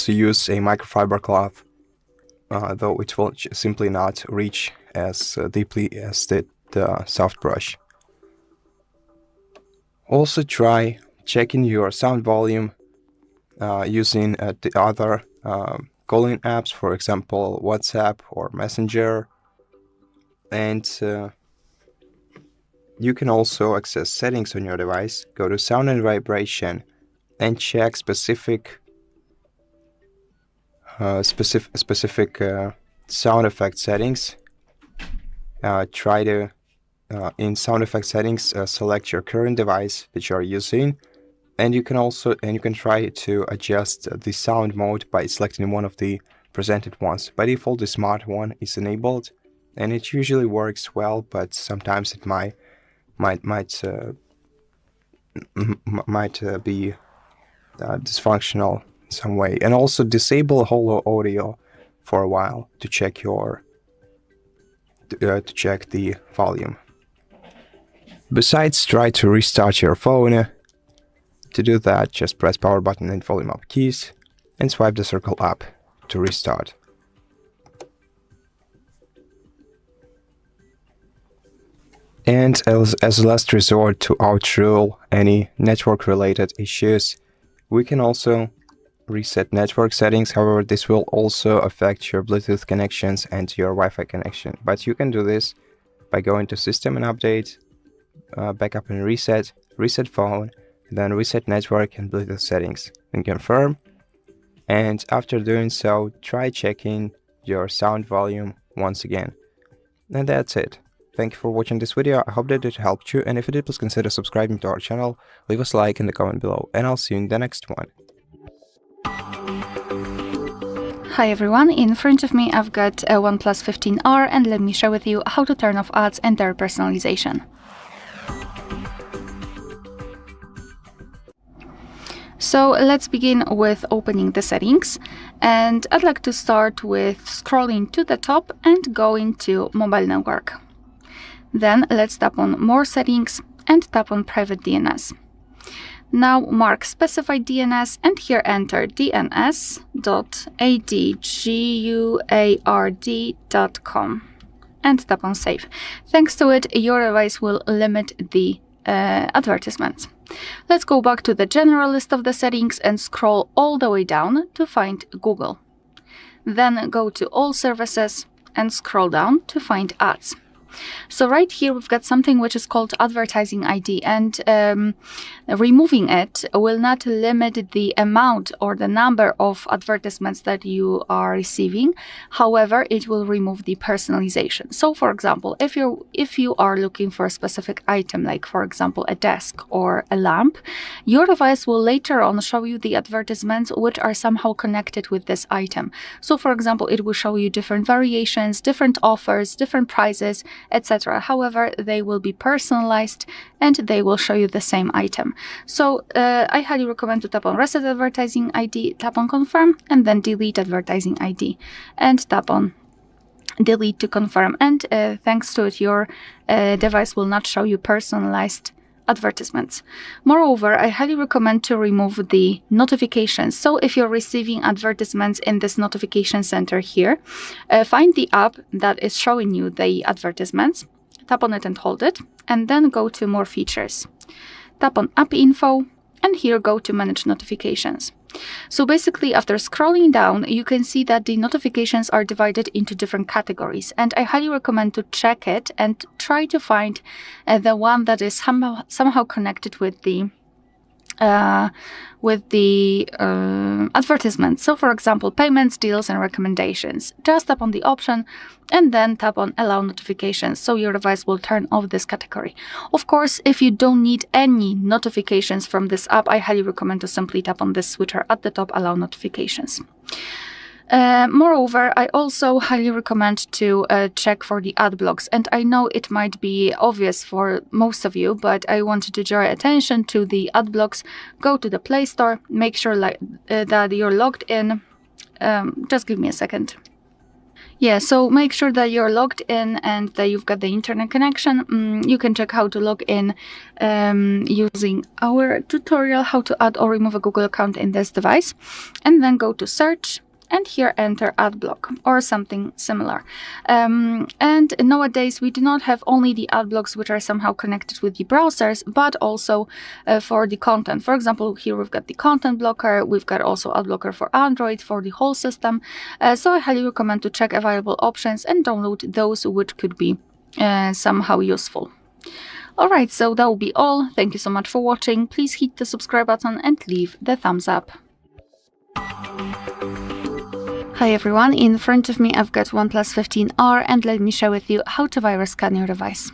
use a microfiber cloth, though it will simply not reach as deeply as the soft brush. Also try checking your sound volume using the other calling apps, for example WhatsApp or Messenger, and you can also access settings on your device, go to sound and vibration, and check specific sound effect settings. Try to in sound effect settings select your current device that you are using, and you can try to adjust the sound mode by selecting one of the presented ones. By default, the smart one is enabled, and it usually works well, but sometimes it might be dysfunctional in some way. And also disable holo audio for a while to check the volume. Besides, try to restart your phone. To do that, just press power button and volume up keys, and swipe the circle up to restart. And as a last resort to outrule any network-related issues, we can also reset network settings. However, this will also affect your Bluetooth connections and your Wi-Fi connection. But you can do this by going to System and Update, Backup and Reset, Reset Phone, then Reset Network and Bluetooth settings, and confirm. And after doing so, try checking your sound volume once again. And that's it. Thank you for watching this video. I hope that it helped you, and if it did, please consider subscribing to our channel, leave us a like in the comment below, and I'll see you in the next one. Hi everyone, in front of me I've got a OnePlus 15R and let me share with you how to turn off ads and their personalization. So let's begin with opening the settings, and I'd like to start with scrolling to the top and going to mobile network. Then let's tap on more settings and tap on private DNS. Now mark specified DNS and here enter dns.adguard.com and tap on save. Thanks to it, your device will limit the advertisements. Let's go back to the general list of the settings and scroll all the way down to find Google. Then go to all services and scroll down to find ads. So right here we've got something which is called advertising ID, and removing it will not limit the amount or the number of advertisements that you are receiving. However, it will remove the personalization. So for example, if you are looking for a specific item, like for example a desk or a lamp, your device will later on show you the advertisements which are somehow connected with this item. So for example, it will show you different variations, different offers, different prices, etc. However, they will be personalized and they will show you the same item. So I highly recommend to tap on Reset Advertising ID, tap on Confirm, and then Delete Advertising ID, and tap on Delete to confirm. And thanks to it, your device will not show you personalized advertisements. Moreover, I highly recommend to remove the notifications. So if you're receiving advertisements in this notification center here, find the app that is showing you the advertisements, tap on it and hold it, and then go to more features. Tap on App Info, and here go to Manage Notifications. So basically, after scrolling down, you can see that the notifications are divided into different categories, and I highly recommend to check it and try to find the one that is somehow connected with the advertisements. So for example, payments, deals, and recommendations. Just tap on the option and then tap on Allow Notifications, so your device will turn off this category. Of course, if you don't need any notifications from this app, I highly recommend to simply tap on this switcher at the top, Allow Notifications. Moreover, I also highly recommend to check for the ad blocks, and I know it might be obvious for most of you, but I wanted to draw attention to the ad blocks. Go to the Play Store, make sure that you're logged in. Just give me a second. Yeah, so make sure that you're logged in and that you've got the internet connection. You can check how to log in using our tutorial, how to add or remove a Google account in this device, and then go to Search. And here enter ad block or something similar. And nowadays we do not have only the ad blocks which are somehow connected with the browsers, but also for the content. For example, here we've got the content blocker, we've got also ad blocker for Android, for the whole system. So I highly recommend to check available options and download those which could be somehow useful. Alright, so that will be all. Thank you so much for watching. Please hit the subscribe button and leave the thumbs up. Hi everyone, in front of me I've got OnePlus 15R and let me share with you how to virus scan your device.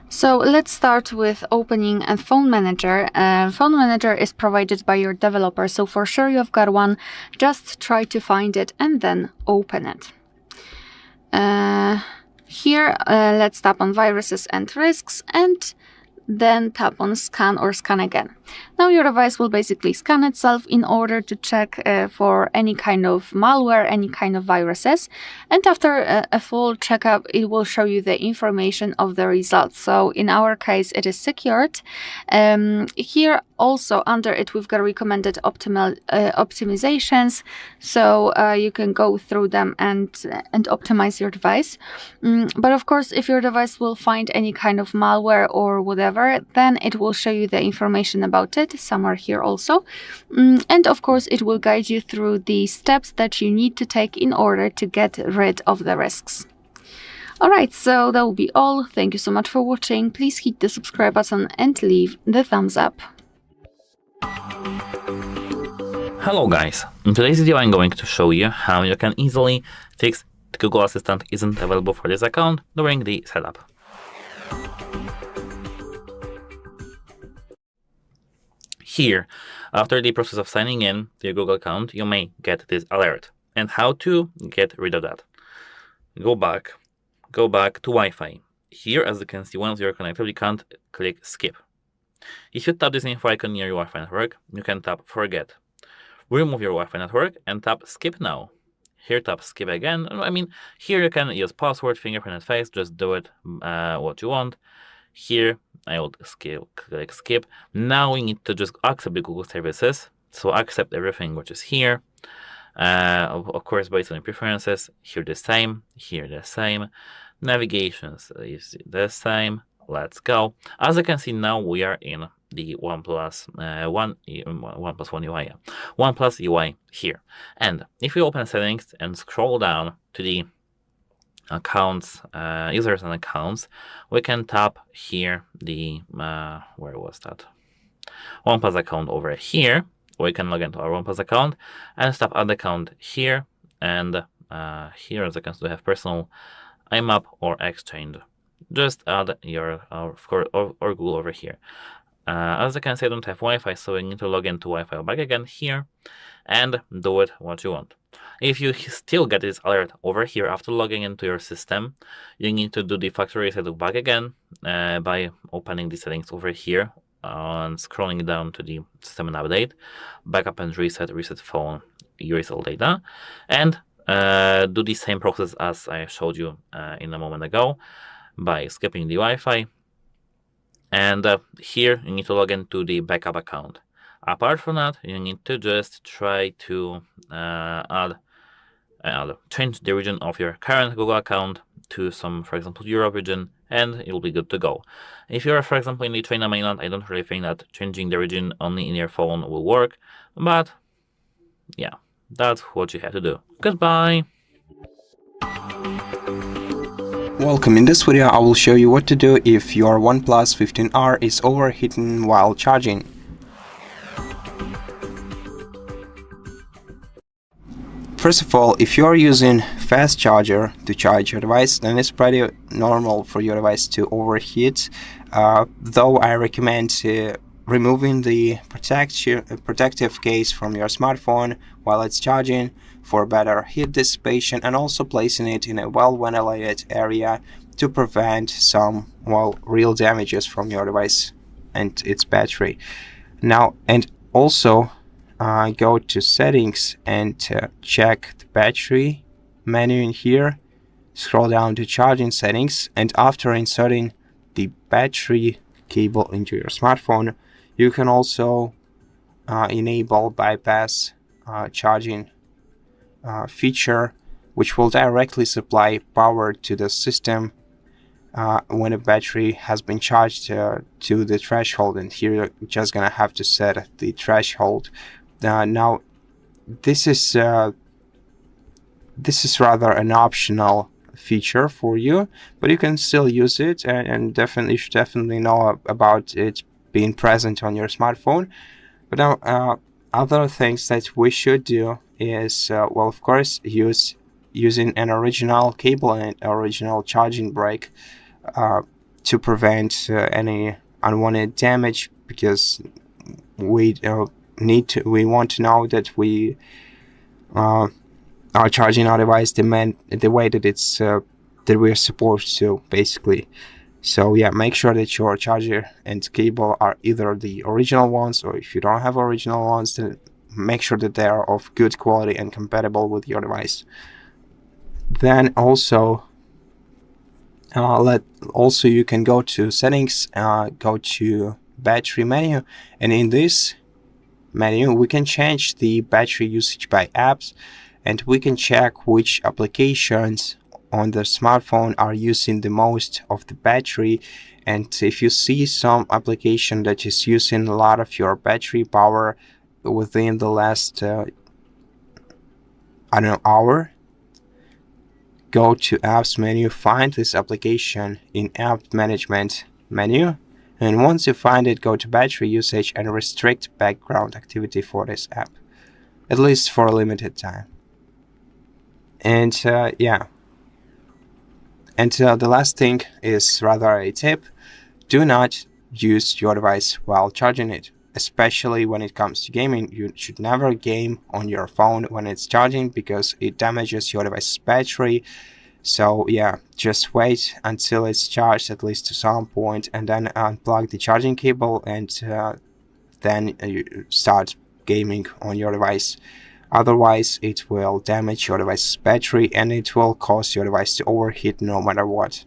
So let's start with opening a phone manager. Phone manager is provided by your developer, so for sure you've got one. Just try to find it and then open it. Here let's tap on Viruses and Risks and then tap on Scan or Scan Again. Now your device will basically scan itself in order to check for any kind of malware, any kind of viruses, and after a full checkup it will show you the information of the results. So in our case it is secured. Here also under it we've got recommended optimizations, so you can go through them and optimize your device. But of course, if your device will find any kind of malware or whatever, then it will show you the information about it somewhere here also. And of course, it will guide you through the steps that you need to take in order to get rid of the risks. Alright, so that will be all. Thank you so much for watching. Please hit the subscribe button and leave the thumbs up. Hello guys, in today's video I'm going to show you how you can easily fix the Google Assistant isn't available for this account during the setup. Here, after the process of signing in to your Google account, you may get this alert. And how to get rid of that? Go back to Wi-Fi. Here, as you can see, once you're connected, you can't click skip. If you tap this info icon near your Wi-Fi network, you can tap forget. Remove your Wi-Fi network and tap skip now. Here, tap skip again. I mean, here you can use password, fingerprint, and face. Just do it what you want. Here, I will click skip. Now we need to just accept the Google services. So accept everything which is here. Of course, based on your preferences. Here the same. Here the same. Navigations is the same. Let's go. As you can see, now we are in the OnePlus One UI, yeah. OnePlus UI here. And if we open settings and scroll down to the accounts, users and accounts, we can tap here the where was that? OnePlus account over here. We can log into our OnePlus account and tap add account here. And here, as you can see, we have personal, IMAP, or Exchange. Just add your of course or Google over here. As you can see, I don't have Wi-Fi, so you need to log into Wi-Fi back again here and do it what you want. If you still get this alert over here after logging into your system, you need to do the factory reset back again by opening the settings over here and scrolling down to the system and update, backup and reset phone, erase all data, and do the same process as I showed you in a moment ago by skipping the Wi-Fi. And here you need to log into the backup account. Apart from that, you need to just try to change the region of your current Google account to some, for example, Europe region, and you'll be good to go. If you're, for example, in the China mainland, I don't really think that changing the region only in your phone will work, but yeah, that's what you have to do. Goodbye! Welcome. In this video I will show you what to do if your OnePlus 15R is overheating while charging. First of all, if you are using fast charger to charge your device, then it's pretty normal for your device to overheat, though I recommend removing the protective case from your smartphone while it's charging for better heat dissipation, and also placing it in a well-ventilated area to prevent some, well, real damages from your device and its battery. Now, and also go to settings and check the battery menu in here, scroll down to charging settings, and after inserting the battery cable into your smartphone, you can also enable bypass charging feature, which will directly supply power to the system when a battery has been charged to the threshold. And here you're just gonna have to set the threshold. Now this is rather an optional feature for you, but you can still use it, and definitely you should definitely know about it being present on your smartphone. But now other things that we should do is, well, of course, using an original cable and original charging brick to prevent any unwanted damage, because we want to know that we are charging our device the way that it's that we're supposed to, basically. So yeah, make sure that your charger and cable are either the original ones, or if you don't have original ones, then make sure that they are of good quality and compatible with your device. Then also you can go to settings, go to battery menu, and in this menu we can change the battery usage by apps, and we can check which applications on the smartphone are using the most of the battery. And if you see some application that is using a lot of your battery power within the last hour, go to apps menu, find this application in app management menu, and once you find it, go to battery usage and restrict background activity for this app, at least for a limited time. And yeah. And the last thing is rather a tip: do not use your device while charging it. especially when it comes to gaming. You should never game on your phone when it's charging because it damages your device's battery. So yeah, just wait until it's charged at least to some point, and then unplug the charging cable, and then you start gaming on your device. Otherwise, it will damage your device's battery and it will cause your device to overheat no matter what.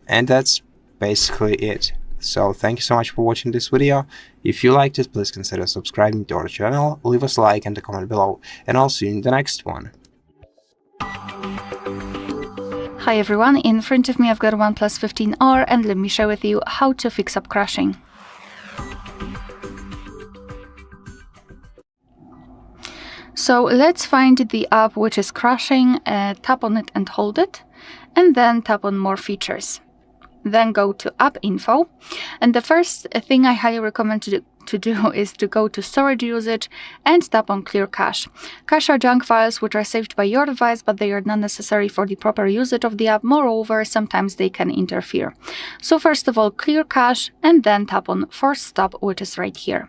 And that's basically it. So thank you so much for watching this video. If you liked it, please consider subscribing to our channel, leave us a like and a comment below, and I'll see you in the next one. Hi everyone, in front of me I've got a OnePlus 15R, and let me share with you how to fix up crashing. So let's find the app which is crashing, tap on it and hold it, and then tap on more features. Then go to app info, and the first thing I highly recommend to do is to go to storage usage and tap on clear cache. Cache are junk files which are saved by your device, but they are not necessary for the proper usage of the app. Moreover, sometimes they can interfere. So first of all, clear cache, and then tap on force stop, which is right here.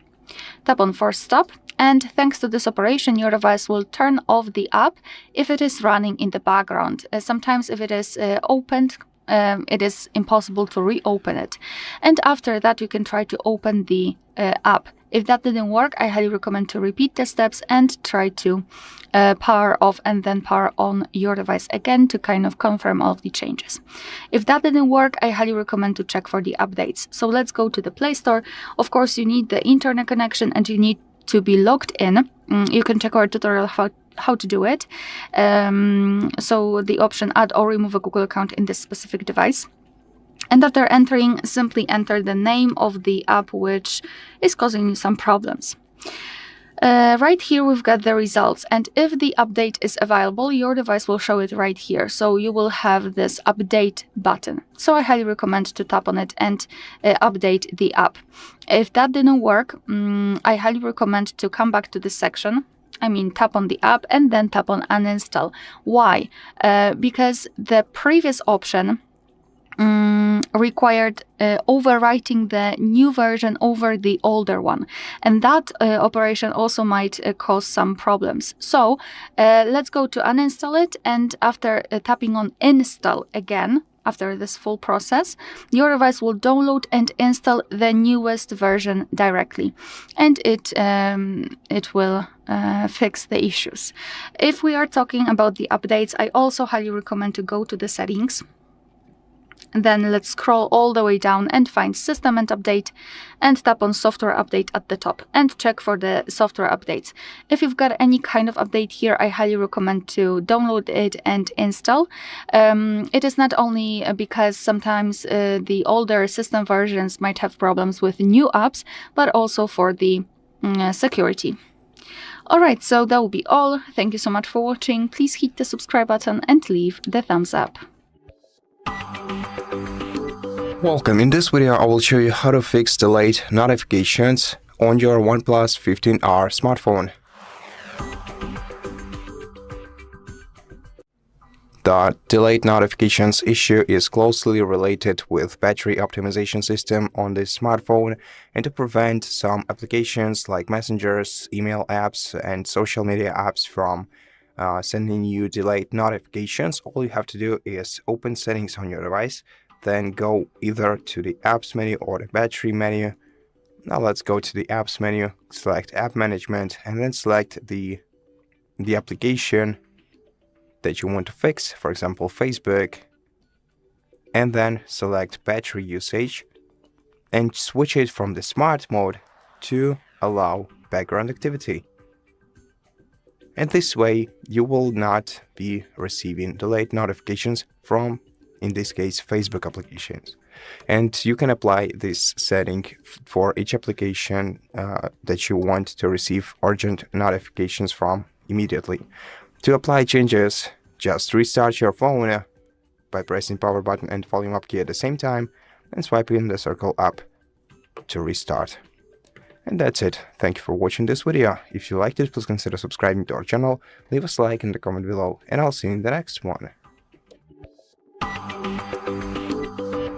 Tap on force stop, and thanks to this operation your device will turn off the app if it is running in the background. Sometimes if it is opened, it is impossible to reopen it, and after that you can try to open the app. If that didn't work, I highly recommend to repeat the steps and try to power off and then power on your device again to kind of confirm all of the changes. If that didn't work, I highly recommend to check for the updates. So let's go to the Play Store. Of course, you need the internet connection and you need to be logged in. You can check our tutorial how to do it. So the option add or remove a Google account in this specific device. And after entering, simply enter the name of the app which is causing you some problems. Right here we've got the results, and if the update is available, your device will show it right here. So you will have this update button. So I highly recommend to tap on it and update the app. If that didn't work, I highly recommend to come back to this section. Tap on the app and then tap on uninstall. Why? Because the previous option required overwriting the new version over the older one, and that operation also might cause some problems. So let's go to uninstall it, and after tapping on install again, after this full process, your device will download and install the newest version directly, and it will fix the issues. If we are talking about the updates, I also highly recommend to go to the settings. Then let's scroll all the way down and find System and Update, and tap on Software Update at the top and check for the software updates. If you've got any kind of update here, I highly recommend to download it and install. It is not only because sometimes the older system versions might have problems with new apps, but also for the security. Alright, so that will be all. Thank you so much for watching. Please hit the subscribe button and leave the thumbs up. Welcome. In this video I will show you how to fix delayed notifications on your OnePlus 15R smartphone. The delayed notifications issue is closely related with battery optimization system on this smartphone, and to prevent some applications like messengers, email apps and social media apps from sending you delayed notifications, all you have to do is open settings on your device, then go either to the apps menu or the battery menu. Now let's go to the apps menu, select app management, and then select the application that you want to fix, for example Facebook, and then select battery usage and switch it from the smart mode to allow background activity. And this way you will not be receiving delayed notifications from, in this case, Facebook applications. And you can apply this setting for each application that you want to receive urgent notifications from immediately. To apply changes, just restart your phone by pressing power button and volume up key at the same time, and swiping the circle up to restart. And that's it. Thank you for watching this video. If you liked it, please consider subscribing to our channel, leave us a like and a comment below, and I'll see you in the next one.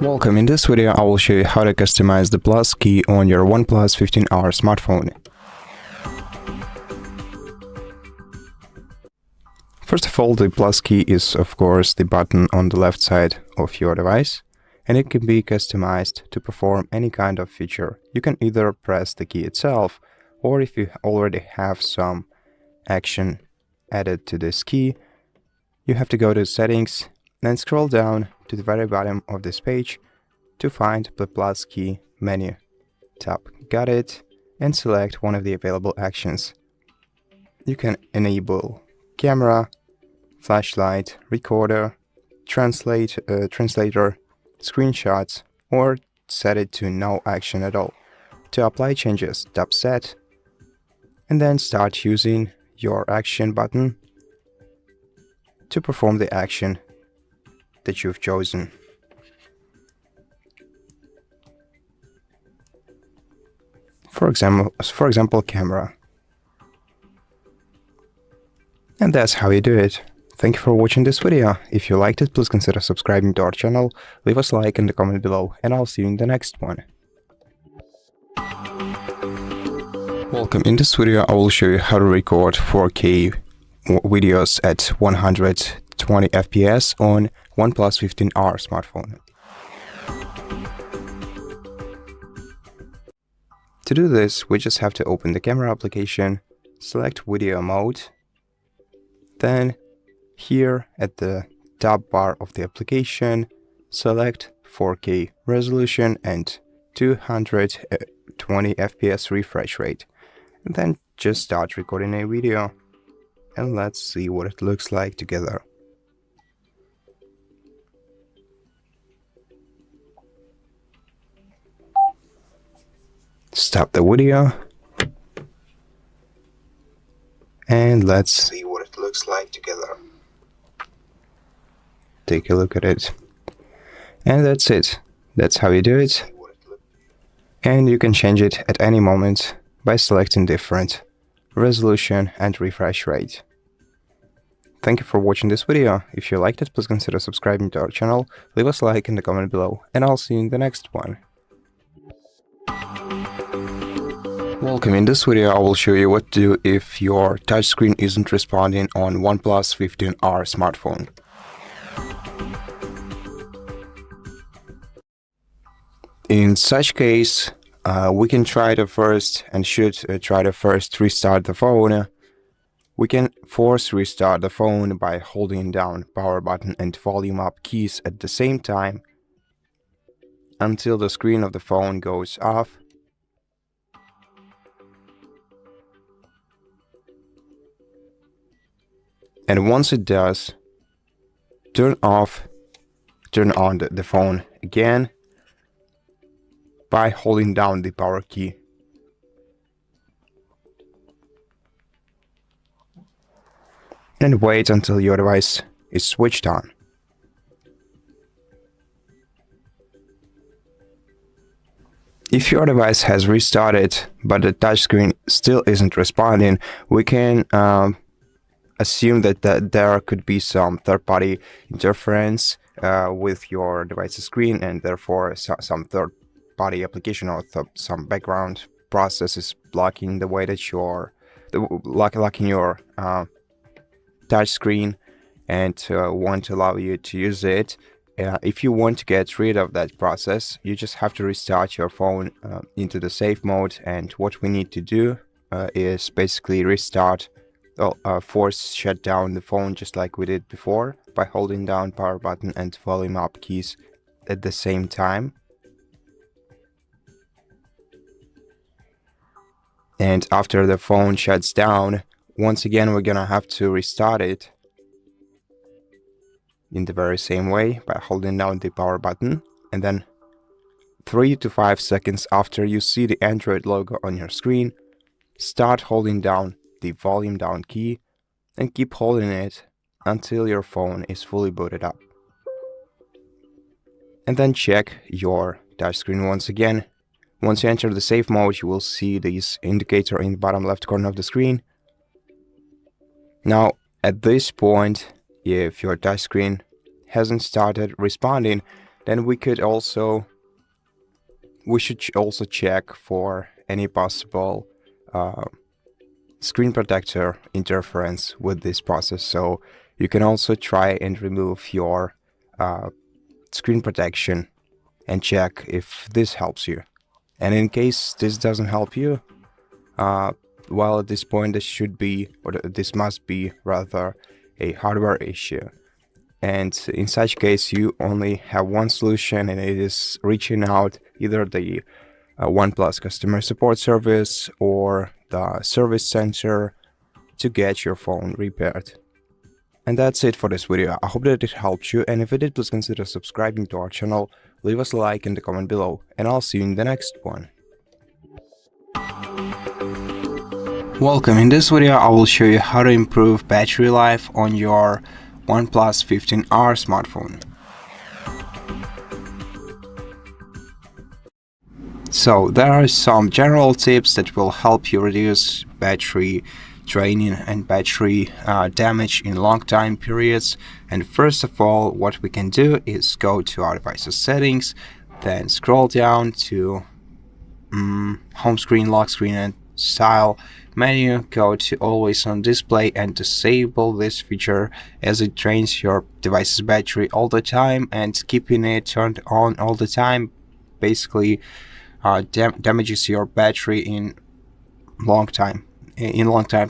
Welcome, in this video I will show you how to customize the plus key on your OnePlus 15R smartphone. First of all, the plus key is of course the button on the left side of your device, and it can be customized to perform any kind of feature. You can either press the key itself, or if you already have some action added to this key, you have to go to settings, then scroll down to the very bottom of this page to find the plus key menu. Tap Got It and select one of the available actions. You can enable camera, flashlight, recorder, translator, screenshots, or set it to no action at all. To apply changes, tap Set, and then start using your action button to perform the action that you've chosen. For example, camera. And that's how you do it. Thank you for watching this video. If you liked it, please consider subscribing to our channel, leave us a like in the comment below, and I'll see you in the next one. Welcome, in this video I will show you how to record 4K videos at 120 FPS on OnePlus 15R smartphone. To do this, we just have to open the camera application, select video mode, then here at the top bar of the application, select 4K resolution and 220 FPS refresh rate, and then just start recording a video, and let's see what it looks like together. Stop the video, and let's see what it looks like together. Take a look at it. And that's it. That's how you do it. And you can change it at any moment by selecting different resolution and refresh rate. Thank you for watching this video. If you liked it, please consider subscribing to our channel, leave us a like in the comment below, and I'll see you in the next one. Welcome, in this video I will show you what to do if your touchscreen isn't responding on OnePlus 15R smartphone. In such case, we can try to first and should try to first restart the phone. We can force restart the phone by holding down power button and volume up keys at the same time until the screen of the phone goes off. And once it does, turn on the phone again by holding down the power key. And wait until your device is switched on. If your device has restarted but the touchscreen still isn't responding, we can assume that there could be some third-party interference with your device's screen, and therefore some third-party application or some background process is blocking the way that blocking your touch screen and won't allow you to use it. If you want to get rid of that process, you just have to restart your phone into the safe mode, and what we need to do is basically restart, force shut down the phone just like we did before by holding down power button and volume up keys at the same time. And after the phone shuts down, once again we're gonna have to restart it in the very same way by holding down the power button, and then 3 to 5 seconds after you see the Android logo on your screen, start holding down the volume down key and keep holding it until your phone is fully booted up. And then check your touchscreen once again. Once you enter the safe mode, you will see this indicator in the bottom left corner of the screen. Now, at this point, if your touchscreen hasn't started responding, Then we should also check for any possible screen protector interference with this process. So you can also try and remove your screen protection and check if this helps you. And in case this doesn't help you, well, at this point this must be rather a hardware issue. And in such case, you only have one solution, and it is reaching out either the OnePlus customer support service or the service center to get your phone repaired. And that's it for this video. I hope that it helped you, and if it did, please consider subscribing to our channel, leave us a like in the comment below, and I'll see you in the next one. Welcome. In this video I will show you how to improve battery life on your OnePlus 15R smartphone. So there are some general tips that will help you reduce battery draining and battery damage in long time periods. And first of all, what we can do is go to our device's settings, then scroll down to home screen, lock screen and style menu, go to always on display and disable this feature as it drains your device's battery all the time, and keeping it turned on all the time basically damages your battery in long time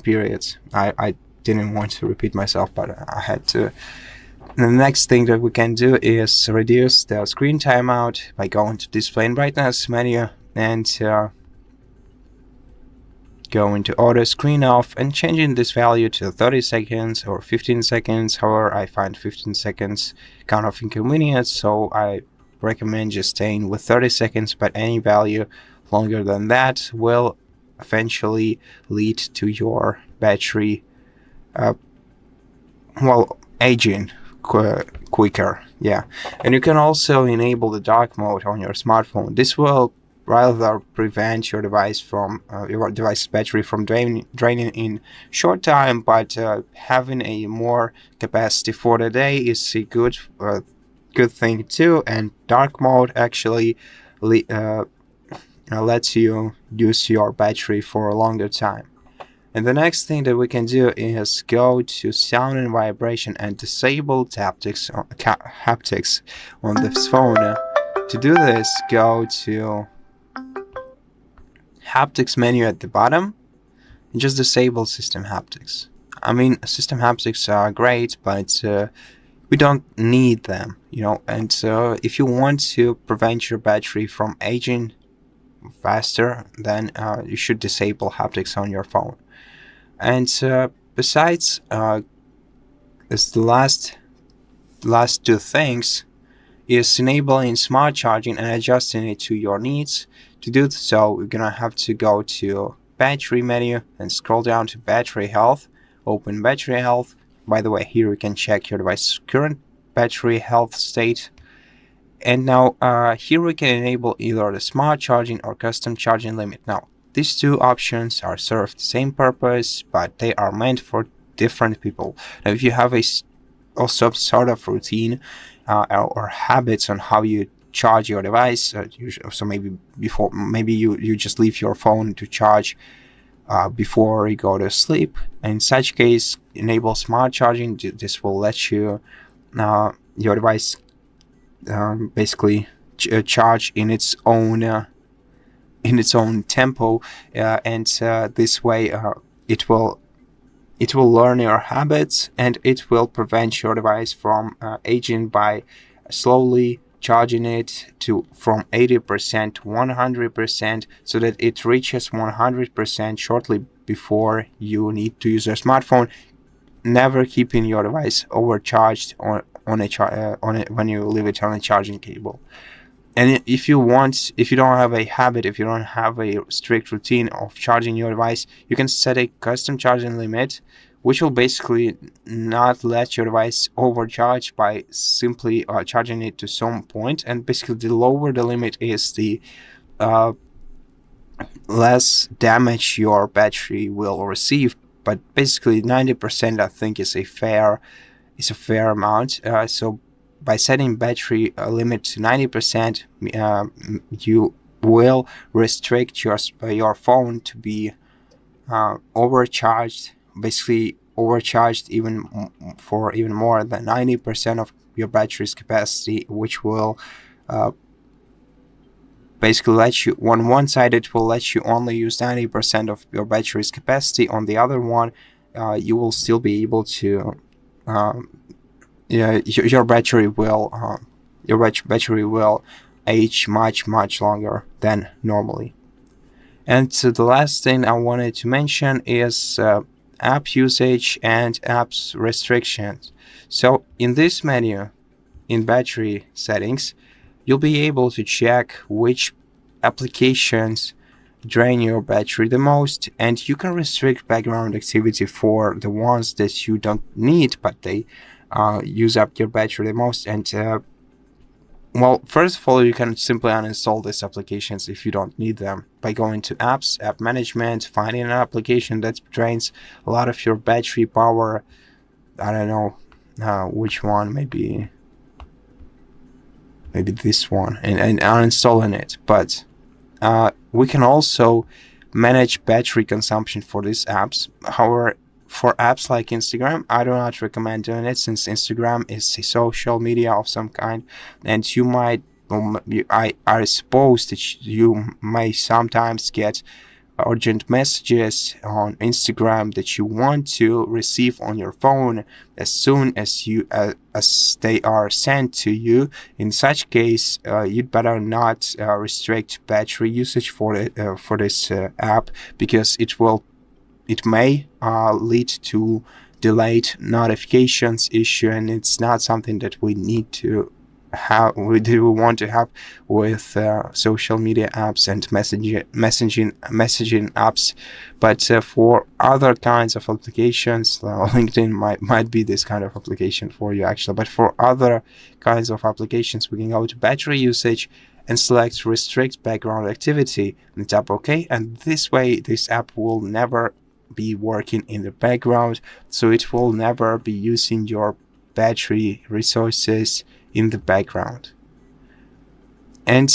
periods. I didn't want to repeat myself, but I had to. The next thing that we can do is reduce the screen timeout by going to display and brightness menu and go into auto screen off and changing this value to 30 seconds or 15 seconds. However, I find 15 seconds kind of inconvenient, so I recommend just staying with 30 seconds, but any value longer than that will eventually lead to your battery aging quicker. Yeah, and you can also enable the dark mode on your smartphone. This will rather prevent your device from your device's battery from draining in short time, but having a more capacity for the day is a good thing too. And dark mode actually lets you use your battery for a longer time. And the next thing that we can do is go to sound and vibration and disable haptics on this phone. To do this, go to haptics menu at the bottom and just disable system haptics. I mean, system haptics are great, but we don't need them, you know. And so if you want to prevent your battery from aging faster, then you should disable haptics on your phone. And besides, as the last two things is enabling smart charging and adjusting it to your needs. To do so, we're gonna have to go to battery menu and scroll down to battery health, open battery health. By the way, here you can check your device's current battery health state. And now here we can enable either the smart charging or custom charging limit. Now these two options are served the same purpose, but they are meant for different people. Now if you have some sort of routine or habits on how you charge your device, so maybe you just leave your phone to charge before you go to sleep. In such case, enable smart charging. This will let you your device basically charge in its own tempo, and this way it will learn your habits, and it will prevent your device from aging by slowly charging it from 80% to 100%, so that it reaches 100% shortly before you need to use your smartphone, never keeping your device overcharged when you leave it on a charging cable. And if you don't have a habit, if you don't have a strict routine of charging your device, you can set a custom charging limit, which will basically not let your device overcharge by simply charging it to some point. And basically, the lower the limit is, the less damage your battery will receive. But basically, 90% I think is a fair amount. So by setting battery limit to 90%, you will restrict your phone to be overcharged, basically overcharged for even more than 90% of your battery's capacity, which will basically let you, on one side it will let you only use 90% of your battery's capacity, on the other one you will still be able to your battery will age much longer than normally. And so the last thing I wanted to mention is app usage and apps restrictions. So in this menu, in battery settings, you'll be able to check which applications drain your battery the most, and you can restrict background activity for the ones that you don't need but they use up your battery the most. And well, first of all, you can simply uninstall these applications if you don't need them by going to apps, app management, finding an application that drains a lot of your battery power. I don't know which one, maybe this one, and uninstalling it. But we can also manage battery consumption for these apps. However, for apps like Instagram, I do not recommend doing it, since Instagram is a social media of some kind, and you might, I suppose that you may sometimes get urgent messages on Instagram that you want to receive on your phone as soon as as they are sent to you. In such case, you'd better not restrict battery usage for this app, because it may lead to delayed notifications issue, and it's not something that we need to have. We want to have with social media apps and messaging apps. But for other kinds of applications, LinkedIn might be this kind of application for you actually. But for other kinds of applications, we can go to battery usage and select restrict background activity and tap OK. And this way, this app will never be working in the background, so it will never be using your battery resources in the background. And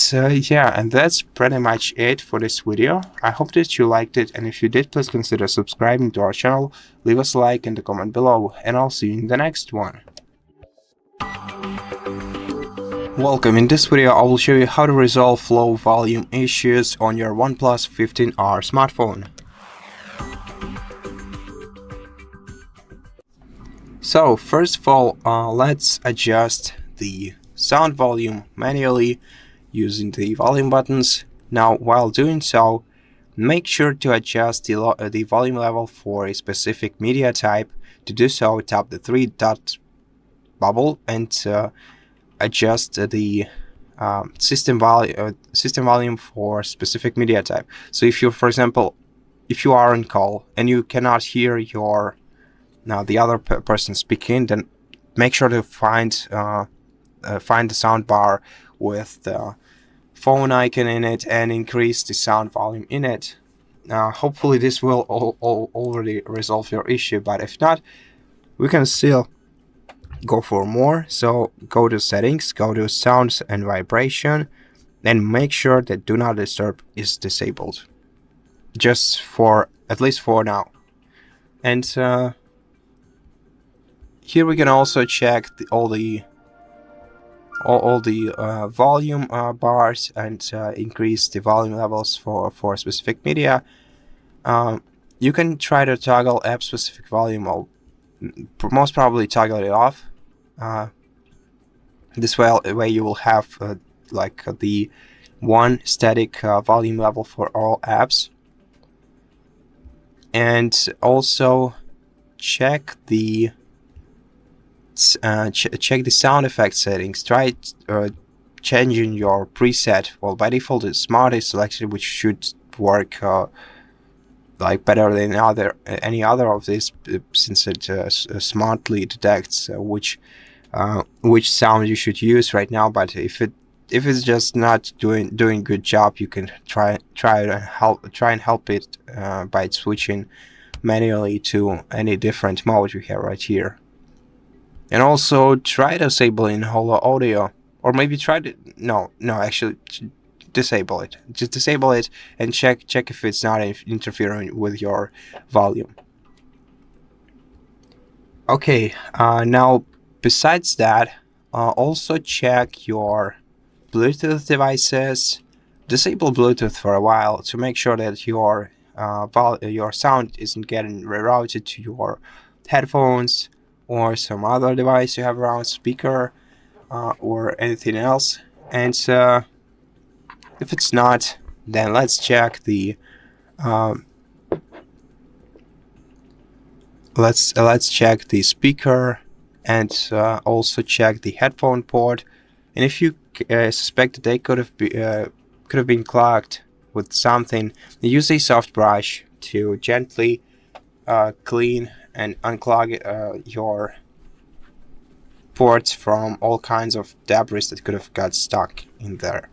yeah, and that's pretty much it for this video. I hope that you liked it, and if you did, please consider subscribing to our channel, leave us a like in the comment below, and I'll see you in the next one. Welcome. In this video I will show you how to resolve low volume issues on your OnePlus 15R smartphone. So first of all, let's adjust the sound volume manually using the volume buttons. Now, while doing so, make sure to adjust the volume level for a specific media type. To do so, tap the three-dot bubble and adjust the system volume for specific media type. So if you, for example, if you are on call and you cannot hear the other person speaking, then make sure to find the sound bar with the phone icon in it and increase the sound volume in it. Hopefully this will already resolve your issue, but if not, we can still go for more. So go to settings, go to sounds and vibration, and make sure that do not disturb is disabled, just for at least for now. And here we can also check all the volume bars and increase the volume levels for specific media. You can try to toggle app specific volume, or most probably toggle it off. This way you will have like the one static volume level for all apps. And also check the sound effect settings. Try changing your preset. Well, by default it's Smart is selected, which should work like better than any other of these, since it smartly detects which sound you should use right now. But if it's just not doing good job, you can try and help it by switching manually to any different mode you have right here. And also try disabling holo audio, or maybe try to actually disable it. Just disable it and check if it's not interfering with your volume. Okay, now besides that, also check your Bluetooth devices. Disable Bluetooth for a while to make sure that your sound isn't getting rerouted to your headphones or some other device you have around, speaker or anything else. And if it's not, then let's check the let's check the speaker, and also check the headphone port. And if you suspect that they could have been clogged with something, use a soft brush to gently clean and unclog your ports from all kinds of debris that could have got stuck in there.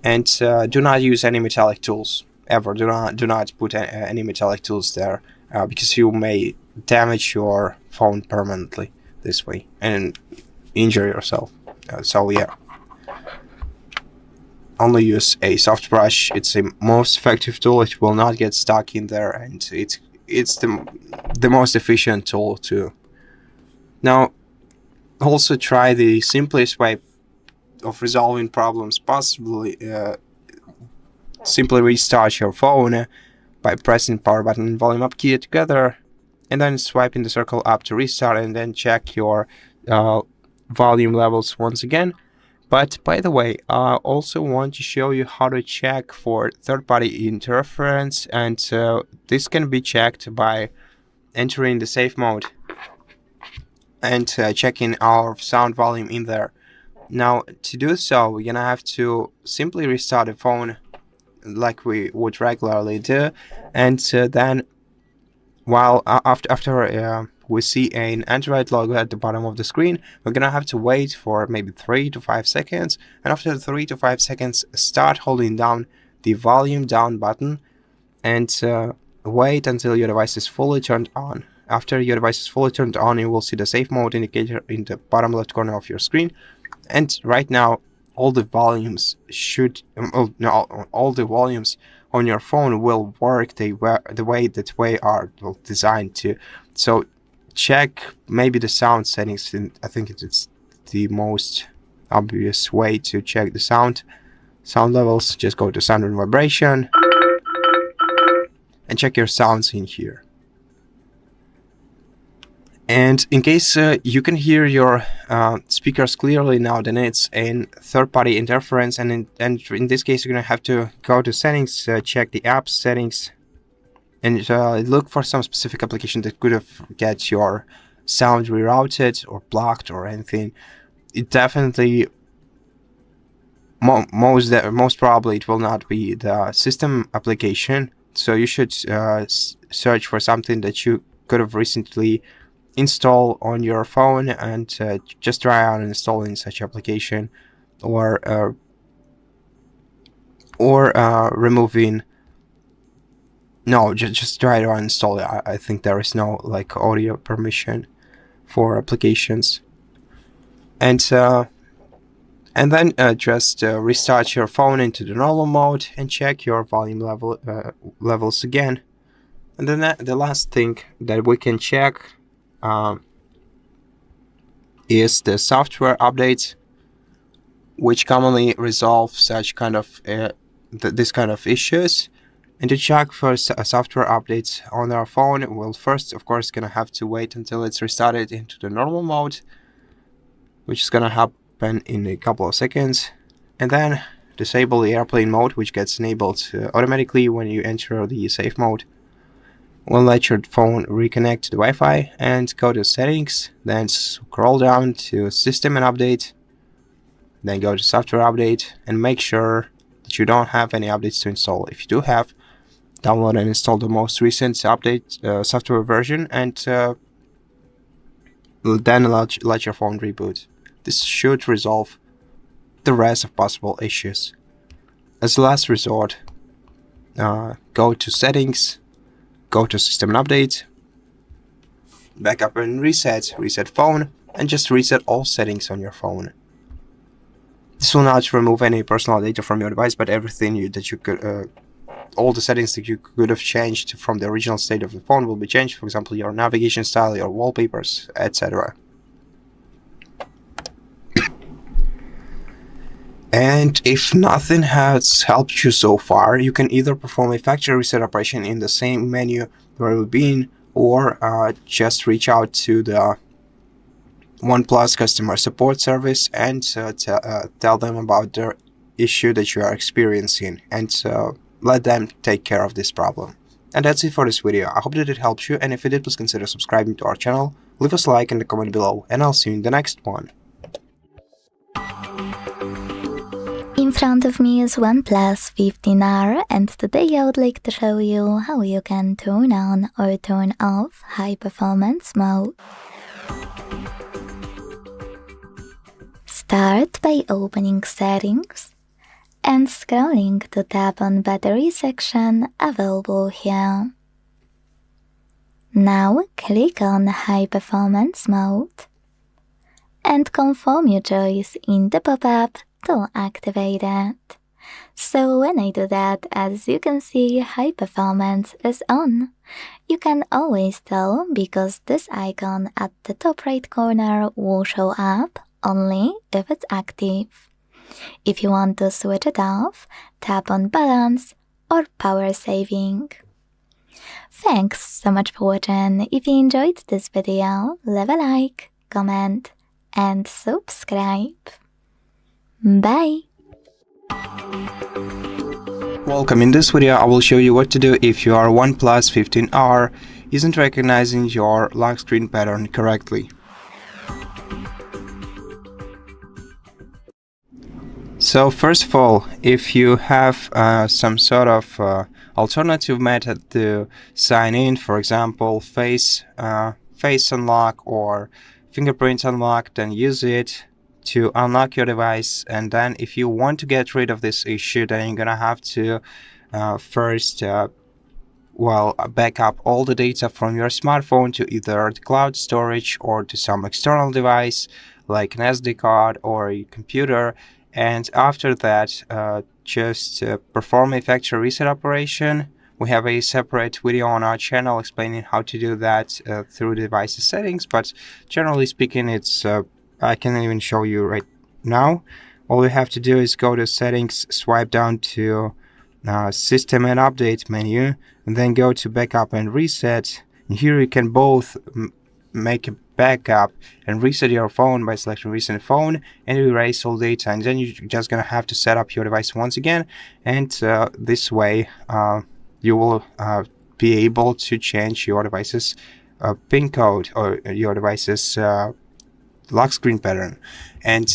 And do not use any metallic tools ever. Do not put any metallic tools there, because you may damage your phone permanently this way and injure yourself. So yeah, only use a soft brush. It's a most effective tool. It will not get stuck in there, and it's the most efficient tool too. Now, also try the simplest way of resolving problems possibly. Simply restart your phone by pressing power button and volume up key together, and then swiping the circle up to restart, and then check your volume levels once again. But by the way, I also want to show you how to check for third-party interference, and this can be checked by entering the safe mode and checking our sound volume in there. Now, to do so, we're gonna have to simply restart the phone like we would regularly do, and then while after we see an Android logo at the bottom of the screen, we're gonna have to wait for maybe 3 to 5 seconds, and after 3 to 5 seconds, start holding down the volume down button and wait until your device is fully turned on. After your device is fully turned on, you will see the safe mode indicator in the bottom left corner of your screen, and right now all the volumes on your phone will work the way that we are designed to. So check maybe the sound settings. I think it's the most obvious way to check the sound levels. Just go to sound and vibration and check your sounds in here. And in case you can hear your speakers clearly now, then it's a third-party interference, and in this case you're gonna have to go to settings, check the app settings, and look for some specific application that could have get your sound rerouted or blocked or anything. It definitely most probably it will not be the system application, so you should search for something that you could have recently install on your phone, and just try out installing such application, or removing. No, just try to uninstall it. I think there is no like audio permission for applications, and then just restart your phone into the normal mode and check your volume levels again. And then the last thing that we can check is the software updates, which commonly resolve such kind of this kind of issues. And to check for software updates on our phone, we'll first, of course, gonna have to wait until it's restarted into the normal mode, which is gonna happen in a couple of seconds, and then disable the airplane mode, which gets enabled automatically when you enter the safe mode. We'll let your phone reconnect to the Wi-Fi and go to settings, then scroll down to system and update, then go to software update, and make sure that you don't have any updates to install. If you do have, download and install the most recent update software version, and then let your phone reboot. This should resolve the rest of possible issues. As a last resort, go to settings, go to system and update, backup and reset phone, and just reset all settings on your phone. This will not remove any personal data from your device, but everything that you could, all the settings that you could have changed from the original state of the phone will be changed. For example, your navigation style, your wallpapers, etc. And if nothing has helped you so far, you can either perform a factory reset operation in the same menu where you've been, or just reach out to the OnePlus customer support service and tell them about the issue that you are experiencing, and let them take care of this problem. And that's it for this video. I hope that it helps you, and if it did, please consider subscribing to our channel, leave us a like and a comment below, and I'll see you in the next one. In front of me is OnePlus 15R, and today I would like to show you how you can turn on or turn off high performance mode. Start by opening Settings and scrolling to tap on Battery section available here. Now click on High Performance Mode and confirm your choice in the pop-up to activate it. So when I do that, as you can see, high performance is on. You can always tell because this icon at the top right corner will show up only if it's active. If you want to switch it off, tap on Balance or Power Saving. Thanks so much for watching. If you enjoyed this video, leave a like, comment and subscribe. Bye! Welcome. In this video I will show you what to do if your OnePlus 15R isn't recognizing your lock screen pattern correctly. So first of all, if you have some sort of alternative method to sign in, for example face unlock or fingerprint unlock, then use it to unlock your device. And then if you want to get rid of this issue, then you're gonna have to first back up all the data from your smartphone to either the cloud storage or to some external device like an SD card or a computer. And after that, just perform a factory reset operation. We have a separate video on our channel explaining how to do that through device settings, but generally speaking, it's I can even show you right now. All you have to do is go to Settings, swipe down to System and Update menu, and then go to Backup and Reset. And here you can both make a backup and reset your phone by selecting Reset Phone and erase all data, and then you're just gonna have to set up your device once again, and this way you will be able to change your device's PIN code or your device's lock screen pattern. And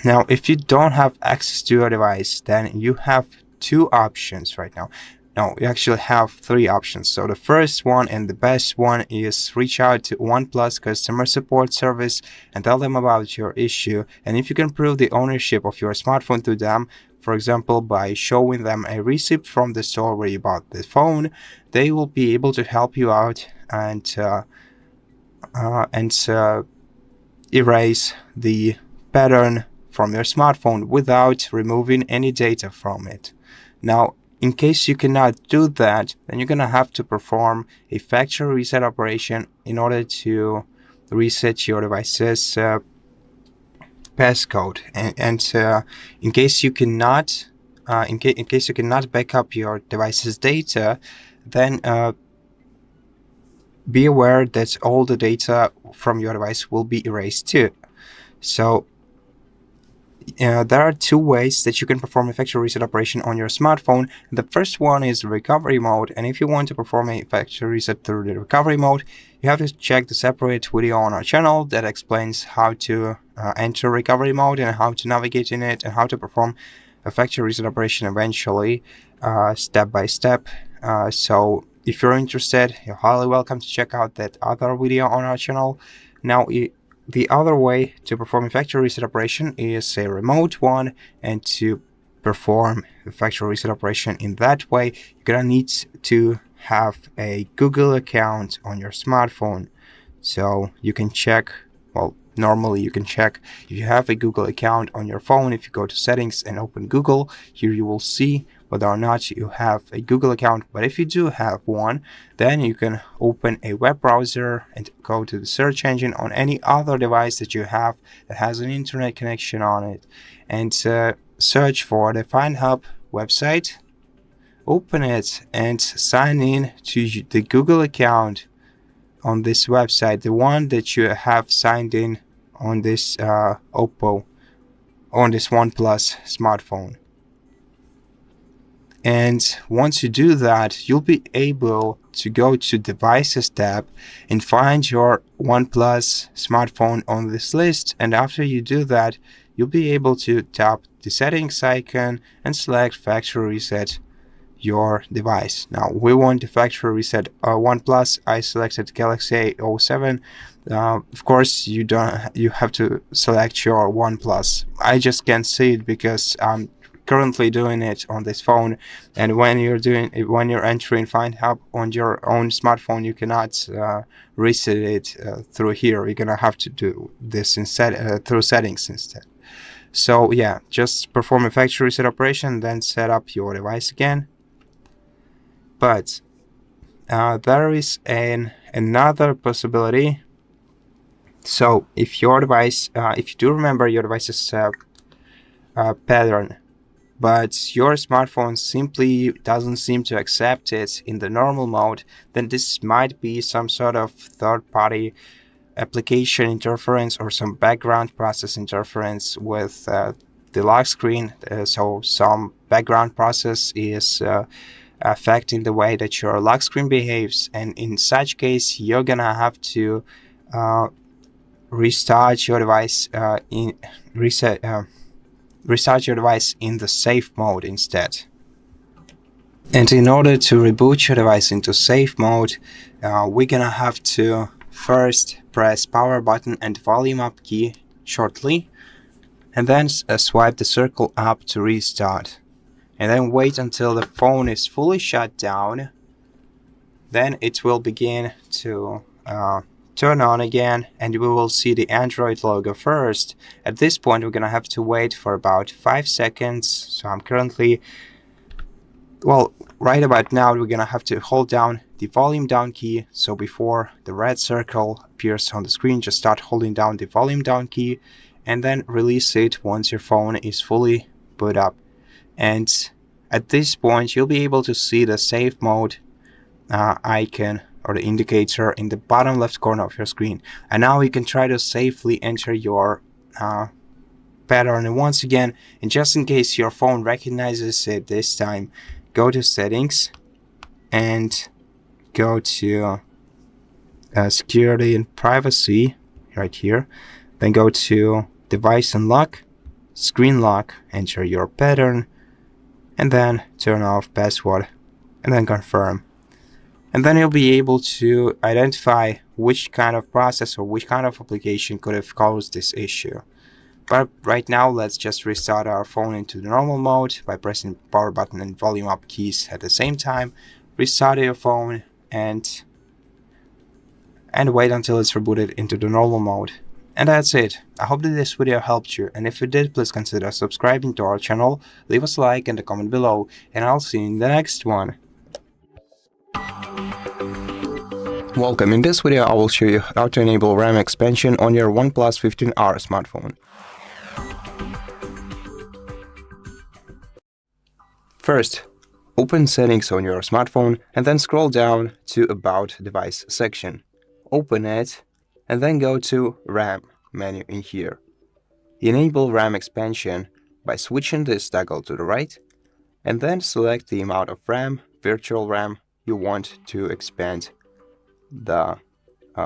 now if you don't have access to your device, then you have two options right now. No, you actually have three options. So the first one and the best one is reach out to OnePlus customer support service and tell them about your issue. And if you can prove the ownership of your smartphone to them, for example by showing them a receipt from the store where you bought the phone, they will be able to help you out and erase the pattern from your smartphone without removing any data from it. Now, in case you cannot do that, then you're gonna have to perform a factory reset operation in order to reset your device's passcode. And in case you cannot, in case you cannot back up your device's data, then be aware that all the data from your device will be erased too. So there are two ways that you can perform a factory reset operation on your smartphone. The first one is recovery mode, and if you want to perform a factory reset through the recovery mode, you have to check the separate video on our channel that explains how to enter recovery mode and how to navigate in it and how to perform a factory reset operation eventually, step by step. So if you're interested, you're highly welcome to check out that other video on our channel. Now, the other way to perform a factory reset operation is a remote one, and to perform a factory reset operation in that way, you're gonna need to have a Google account on your smartphone. So you can check, well, normally you can check if you have a Google account on your phone. If you go to settings and open Google, here you will see whether or not you have a Google account. But if you do have one, then you can open a web browser and go to the search engine on any other device that you have that has an internet connection on it, and search for the FindHub website, open it, and sign in to the Google account on this website, the one that you have signed in on this OnePlus smartphone. And once you do that, you'll be able to go to Devices tab and find your OnePlus smartphone on this list. And after you do that, you'll be able to tap the settings icon and select factory reset your device. Now we want to factory reset OnePlus. I selected Galaxy A07. Of course, you have to select your OnePlus. I just can't see it because I'm currently doing it on this phone, and when you're entering FindHub on your own smartphone, you cannot reset it through here. You're gonna have to do this instead through settings instead. So yeah, just perform a factory reset operation, then set up your device again. But there is another possibility. So if your device, if you do remember your device's pattern, but your smartphone simply doesn't seem to accept it in the normal mode, then this might be some sort of third-party application interference or some background process interference with the lock screen. So some background process is affecting the way that your lock screen behaves, and in such case you're gonna have to restart your device restart your device in the safe mode instead. And in order to reboot your device into safe mode, we're gonna have to first press power button and volume up key shortly, and then swipe the circle up to restart, and then wait until the phone is fully shut down. Then it will begin to turn on again, and we will see the Android logo first. At this point, we're gonna have to wait for about 5 seconds. So I'm currently, well, right about now, we're gonna have to hold down the volume down key. So before the red circle appears on the screen, just start holding down the volume down key, and then release it once your phone is fully boot up. And at this point, you'll be able to see the safe mode icon or the indicator in the bottom left corner of your screen. And now you can try to safely enter your pattern. And once again, and just in case your phone recognizes it this time, go to settings and go to security and privacy right here. Then go to device unlock, screen lock, enter your pattern, and then turn off password, and then confirm. And then you'll be able to identify which kind of process or which kind of application could have caused this issue. But right now, let's just restart our phone into the normal mode by pressing power button and volume up keys at the same time. Restart your phone and wait until it's rebooted into the normal mode. And that's it. I hope that this video helped you, and if it did, please consider subscribing to our channel, leave us a like and a comment below, and I'll see you in the next one. Welcome. In this video, I will show you how to enable RAM expansion on your OnePlus 15R smartphone. First, open settings on your smartphone and then scroll down to About Device section. Open it and then go to RAM menu in here. Enable RAM expansion by switching this toggle to the right, and then select the amount of RAM, virtual RAM, you want to expand the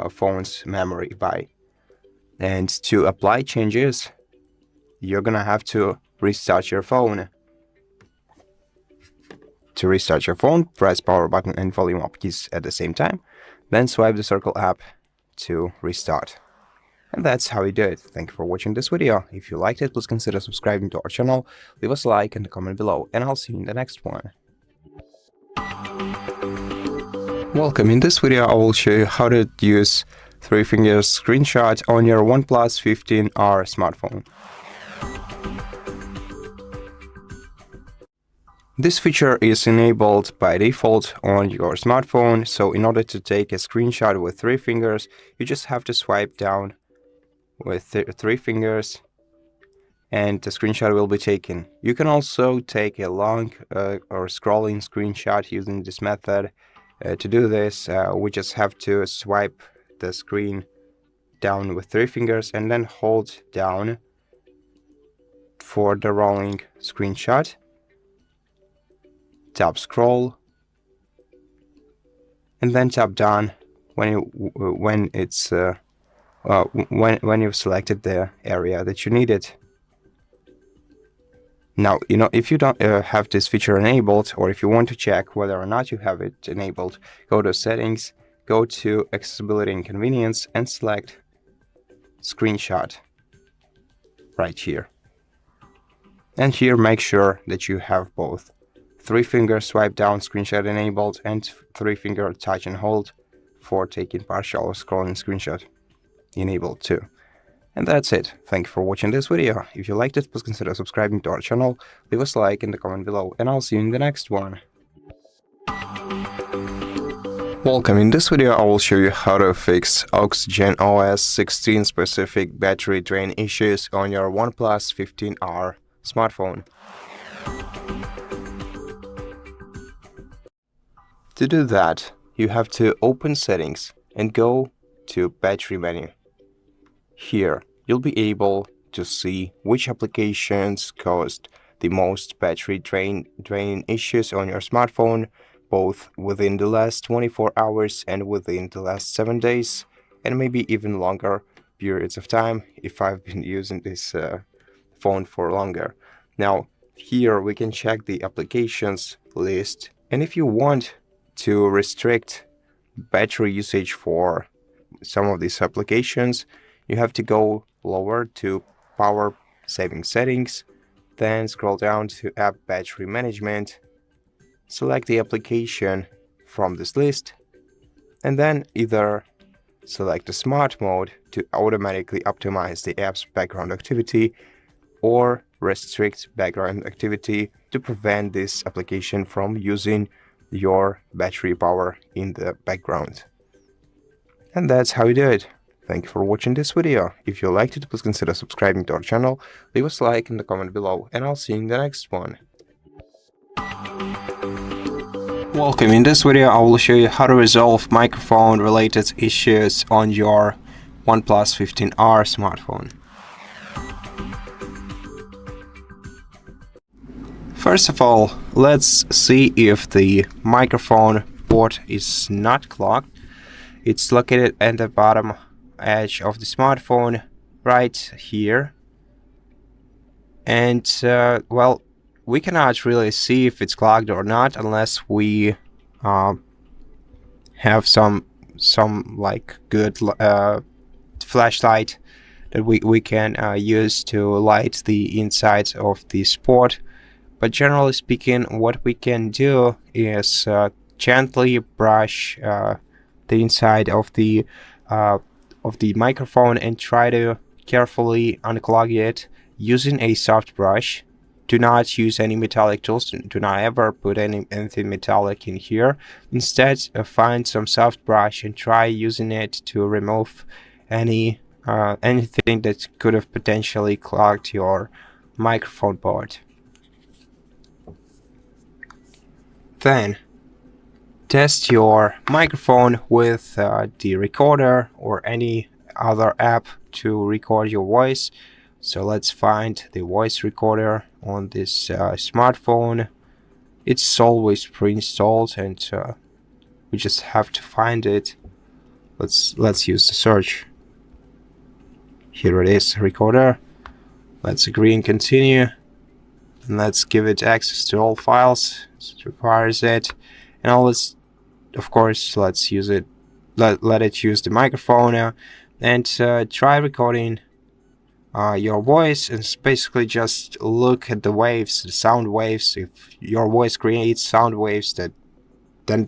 phone's memory by. And to apply changes, you're gonna have to restart your phone. To restart your phone, press power button and volume up keys at the same time, then swipe the circle up to restart. And that's how you do it. Thank you for watching this video. If you liked it, please consider subscribing to our channel, leave us a like and a comment below, and I'll see you in the next one. Welcome. In this video, I will show you how to use 3-finger screenshot on your OnePlus 15R smartphone. This feature is enabled by default on your smartphone, so in order to take a screenshot with 3 fingers, you just have to swipe down with 3 fingers and the screenshot will be taken. You can also take a long or scrolling screenshot using this method. To do this, we just have to swipe the screen down with 3 fingers and then hold down for the rolling screenshot. Tap scroll and then tap down when you've selected the area that you needed. Now, if you don't have this feature enabled, or if you want to check whether or not you have it enabled, go to Settings, go to Accessibility and Convenience, and select Screenshot right here. And here, make sure that you have both 3-finger swipe down screenshot enabled and 3-finger touch and hold for taking partial or scrolling screenshot enabled too. And that's it. Thank you for watching this video. If you liked it, please consider subscribing to our channel, leave us a like in the comment below, and I'll see you in the next one. Welcome. In this video I will show you how to fix OxygenOS 16 specific battery drain issues on your OnePlus 15R smartphone. To do that, you have to open Settings and go to Battery menu. Here, you'll be able to see which applications caused the most battery draining issues on your smartphone, both within the last 24 hours and within the last 7 days, and maybe even longer periods of time if I've been using this phone for longer. Now, here we can check the applications list, and if you want to restrict battery usage for some of these applications, you have to go lower to Power Saving Settings, then scroll down to App Battery Management, select the application from this list, and then either select the Smart Mode to automatically optimize the app's background activity, or restrict background activity to prevent this application from using your battery power in the background. And that's how you do it. Thank you for watching this video. If you liked it, please consider subscribing to our channel, leave us a like in the comment below, and I'll see you in the next one. Welcome. In this video I will show you how to resolve microphone related issues on your OnePlus 15R smartphone. First of all, let's see if the microphone port is not clogged. It's located at the bottom edge of the smartphone right here, and well, we cannot really see if it's clogged or not unless we have some like good flashlight that we can use to light the inside of this port. But generally speaking, what we can do is gently brush the inside of the microphone and try to carefully unclog it using a soft brush. Do not use any metallic tools. Do not ever put anything metallic in here. Instead, find some soft brush and try using it to remove anything that could have potentially clogged your microphone port. Then test your microphone with the recorder or any other app to record your voice. So let's find the voice recorder on this smartphone. It's always pre-installed, and we just have to find it. Let's use the search. Here it is, recorder. Let's agree and continue, and let's give it access to all files. It requires it, and now let's use it. Let it use the microphone and try recording your voice, and basically just look at the waves, the sound waves. If your voice creates sound waves that then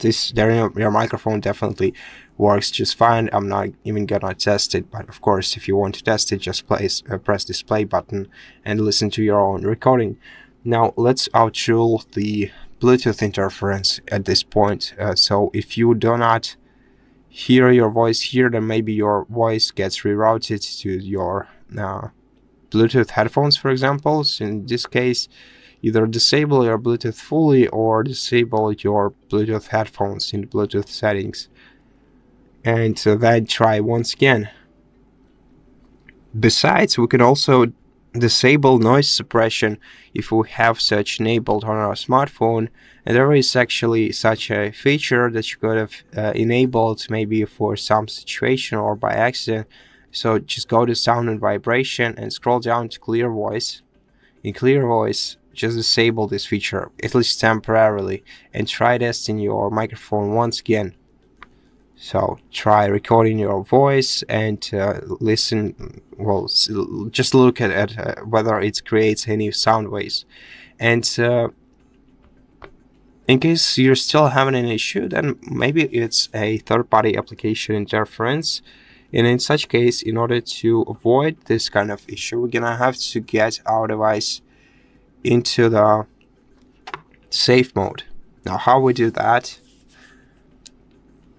your microphone definitely works just fine. I'm not even gonna test it, but of course, if you want to test it, just press this play button and listen to your own recording. Now let's outrule the Bluetooth interference at this point. So if you do not hear your voice here, then maybe your voice gets rerouted to your Bluetooth headphones, for example. So in this case, either disable your Bluetooth fully or disable your Bluetooth headphones in the Bluetooth settings, and then try once again. Besides, we can also disable noise suppression if we have such enabled on our smartphone, and there is actually such a feature that you could have enabled maybe for some situation or by accident. So just go to sound and vibration and scroll down to clear voice. In clear voice, just disable this feature, at least temporarily, and try testing your microphone once again. So try recording your voice and listen, well, just look at whether it creates any sound waves. And in case you're still having an issue, then maybe it's a third-party application interference. And in such case, in order to avoid this kind of issue, we're gonna have to get our device into the safe mode. Now, how we do that?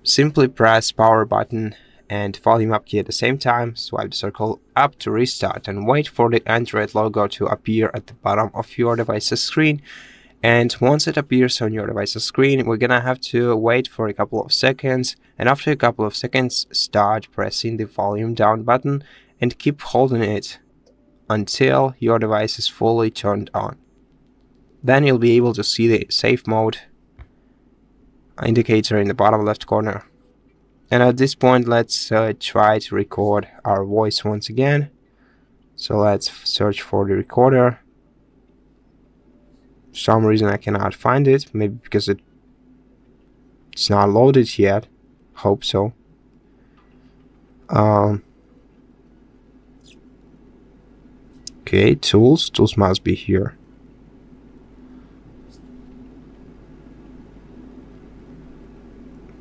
Simply press power button and volume up key at the same time, swipe the circle up to restart, and wait for the Android logo to appear at the bottom of your device's screen. And once it appears on your device's screen, we're gonna have to wait for a couple of seconds, and after a couple of seconds, start pressing the volume down button and keep holding it until your device is fully turned on. Then you'll be able to see the safe mode indicator in the bottom left corner. And at this point, let's try to record our voice once again. So let's search for the recorder. For some reason I cannot find it, maybe because it's not loaded yet. Hope so. Okay, tools must be here.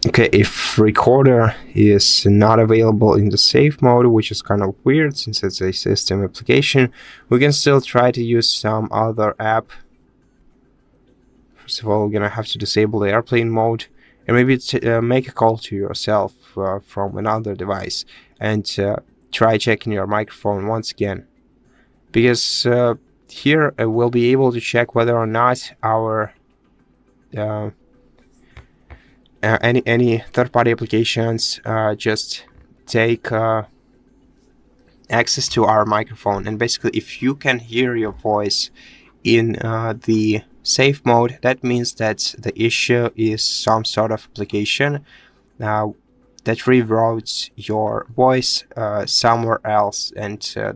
Okay, if recorder is not available in the safe mode, which is kind of weird since it's a system application, we can still try to use some other app. First of all, we're gonna have to disable the airplane mode and maybe make a call to yourself from another device and try checking your microphone once again, because here we'll be able to check whether or not our any third-party applications just take access to our microphone. And basically, if you can hear your voice in the safe mode, that means that the issue is some sort of application that reroutes your voice somewhere else and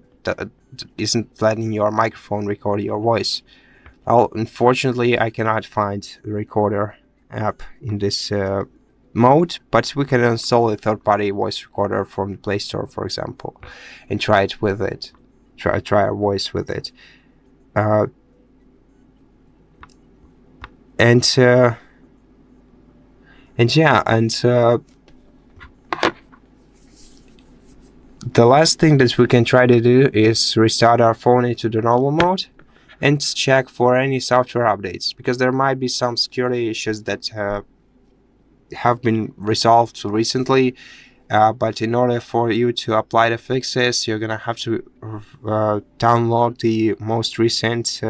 isn't letting your microphone record your voice. Well, unfortunately, I cannot find the recorder app in this mode, but we can install a third-party voice recorder from the Play Store, for example, and try it with it. Try our voice with it. The last thing that we can try to do is restart our phone into the normal mode and check for any software updates, because there might be some security issues that have been resolved recently, but in order for you to apply the fixes, you're gonna have to download the most recent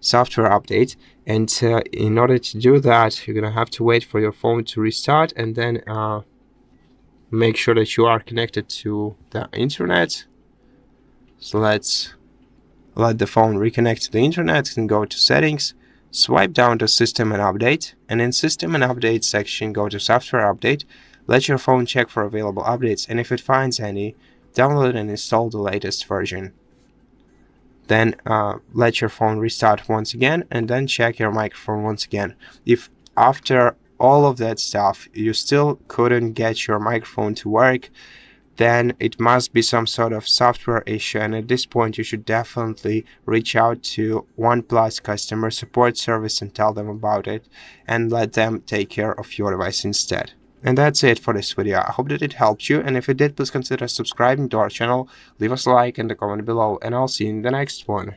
software update, and in order to do that, you're gonna have to wait for your phone to restart and then make sure that you are connected to the internet. So let's let the phone reconnect to the internet and go to settings, swipe down to system and update, and in system and update section go to software update. Let your phone check for available updates, and if it finds any, download and install the latest version. Then let your phone restart once again and then check your microphone once again. If after all of that stuff you still couldn't get your microphone to work, then it must be some sort of software issue, and at this point you should definitely reach out to OnePlus customer support service and tell them about it and let them take care of your device instead. And that's it for this video. I hope that it helped you, and if it did, please consider subscribing to our channel, leave us a like and a comment below, and I'll see you in the next one.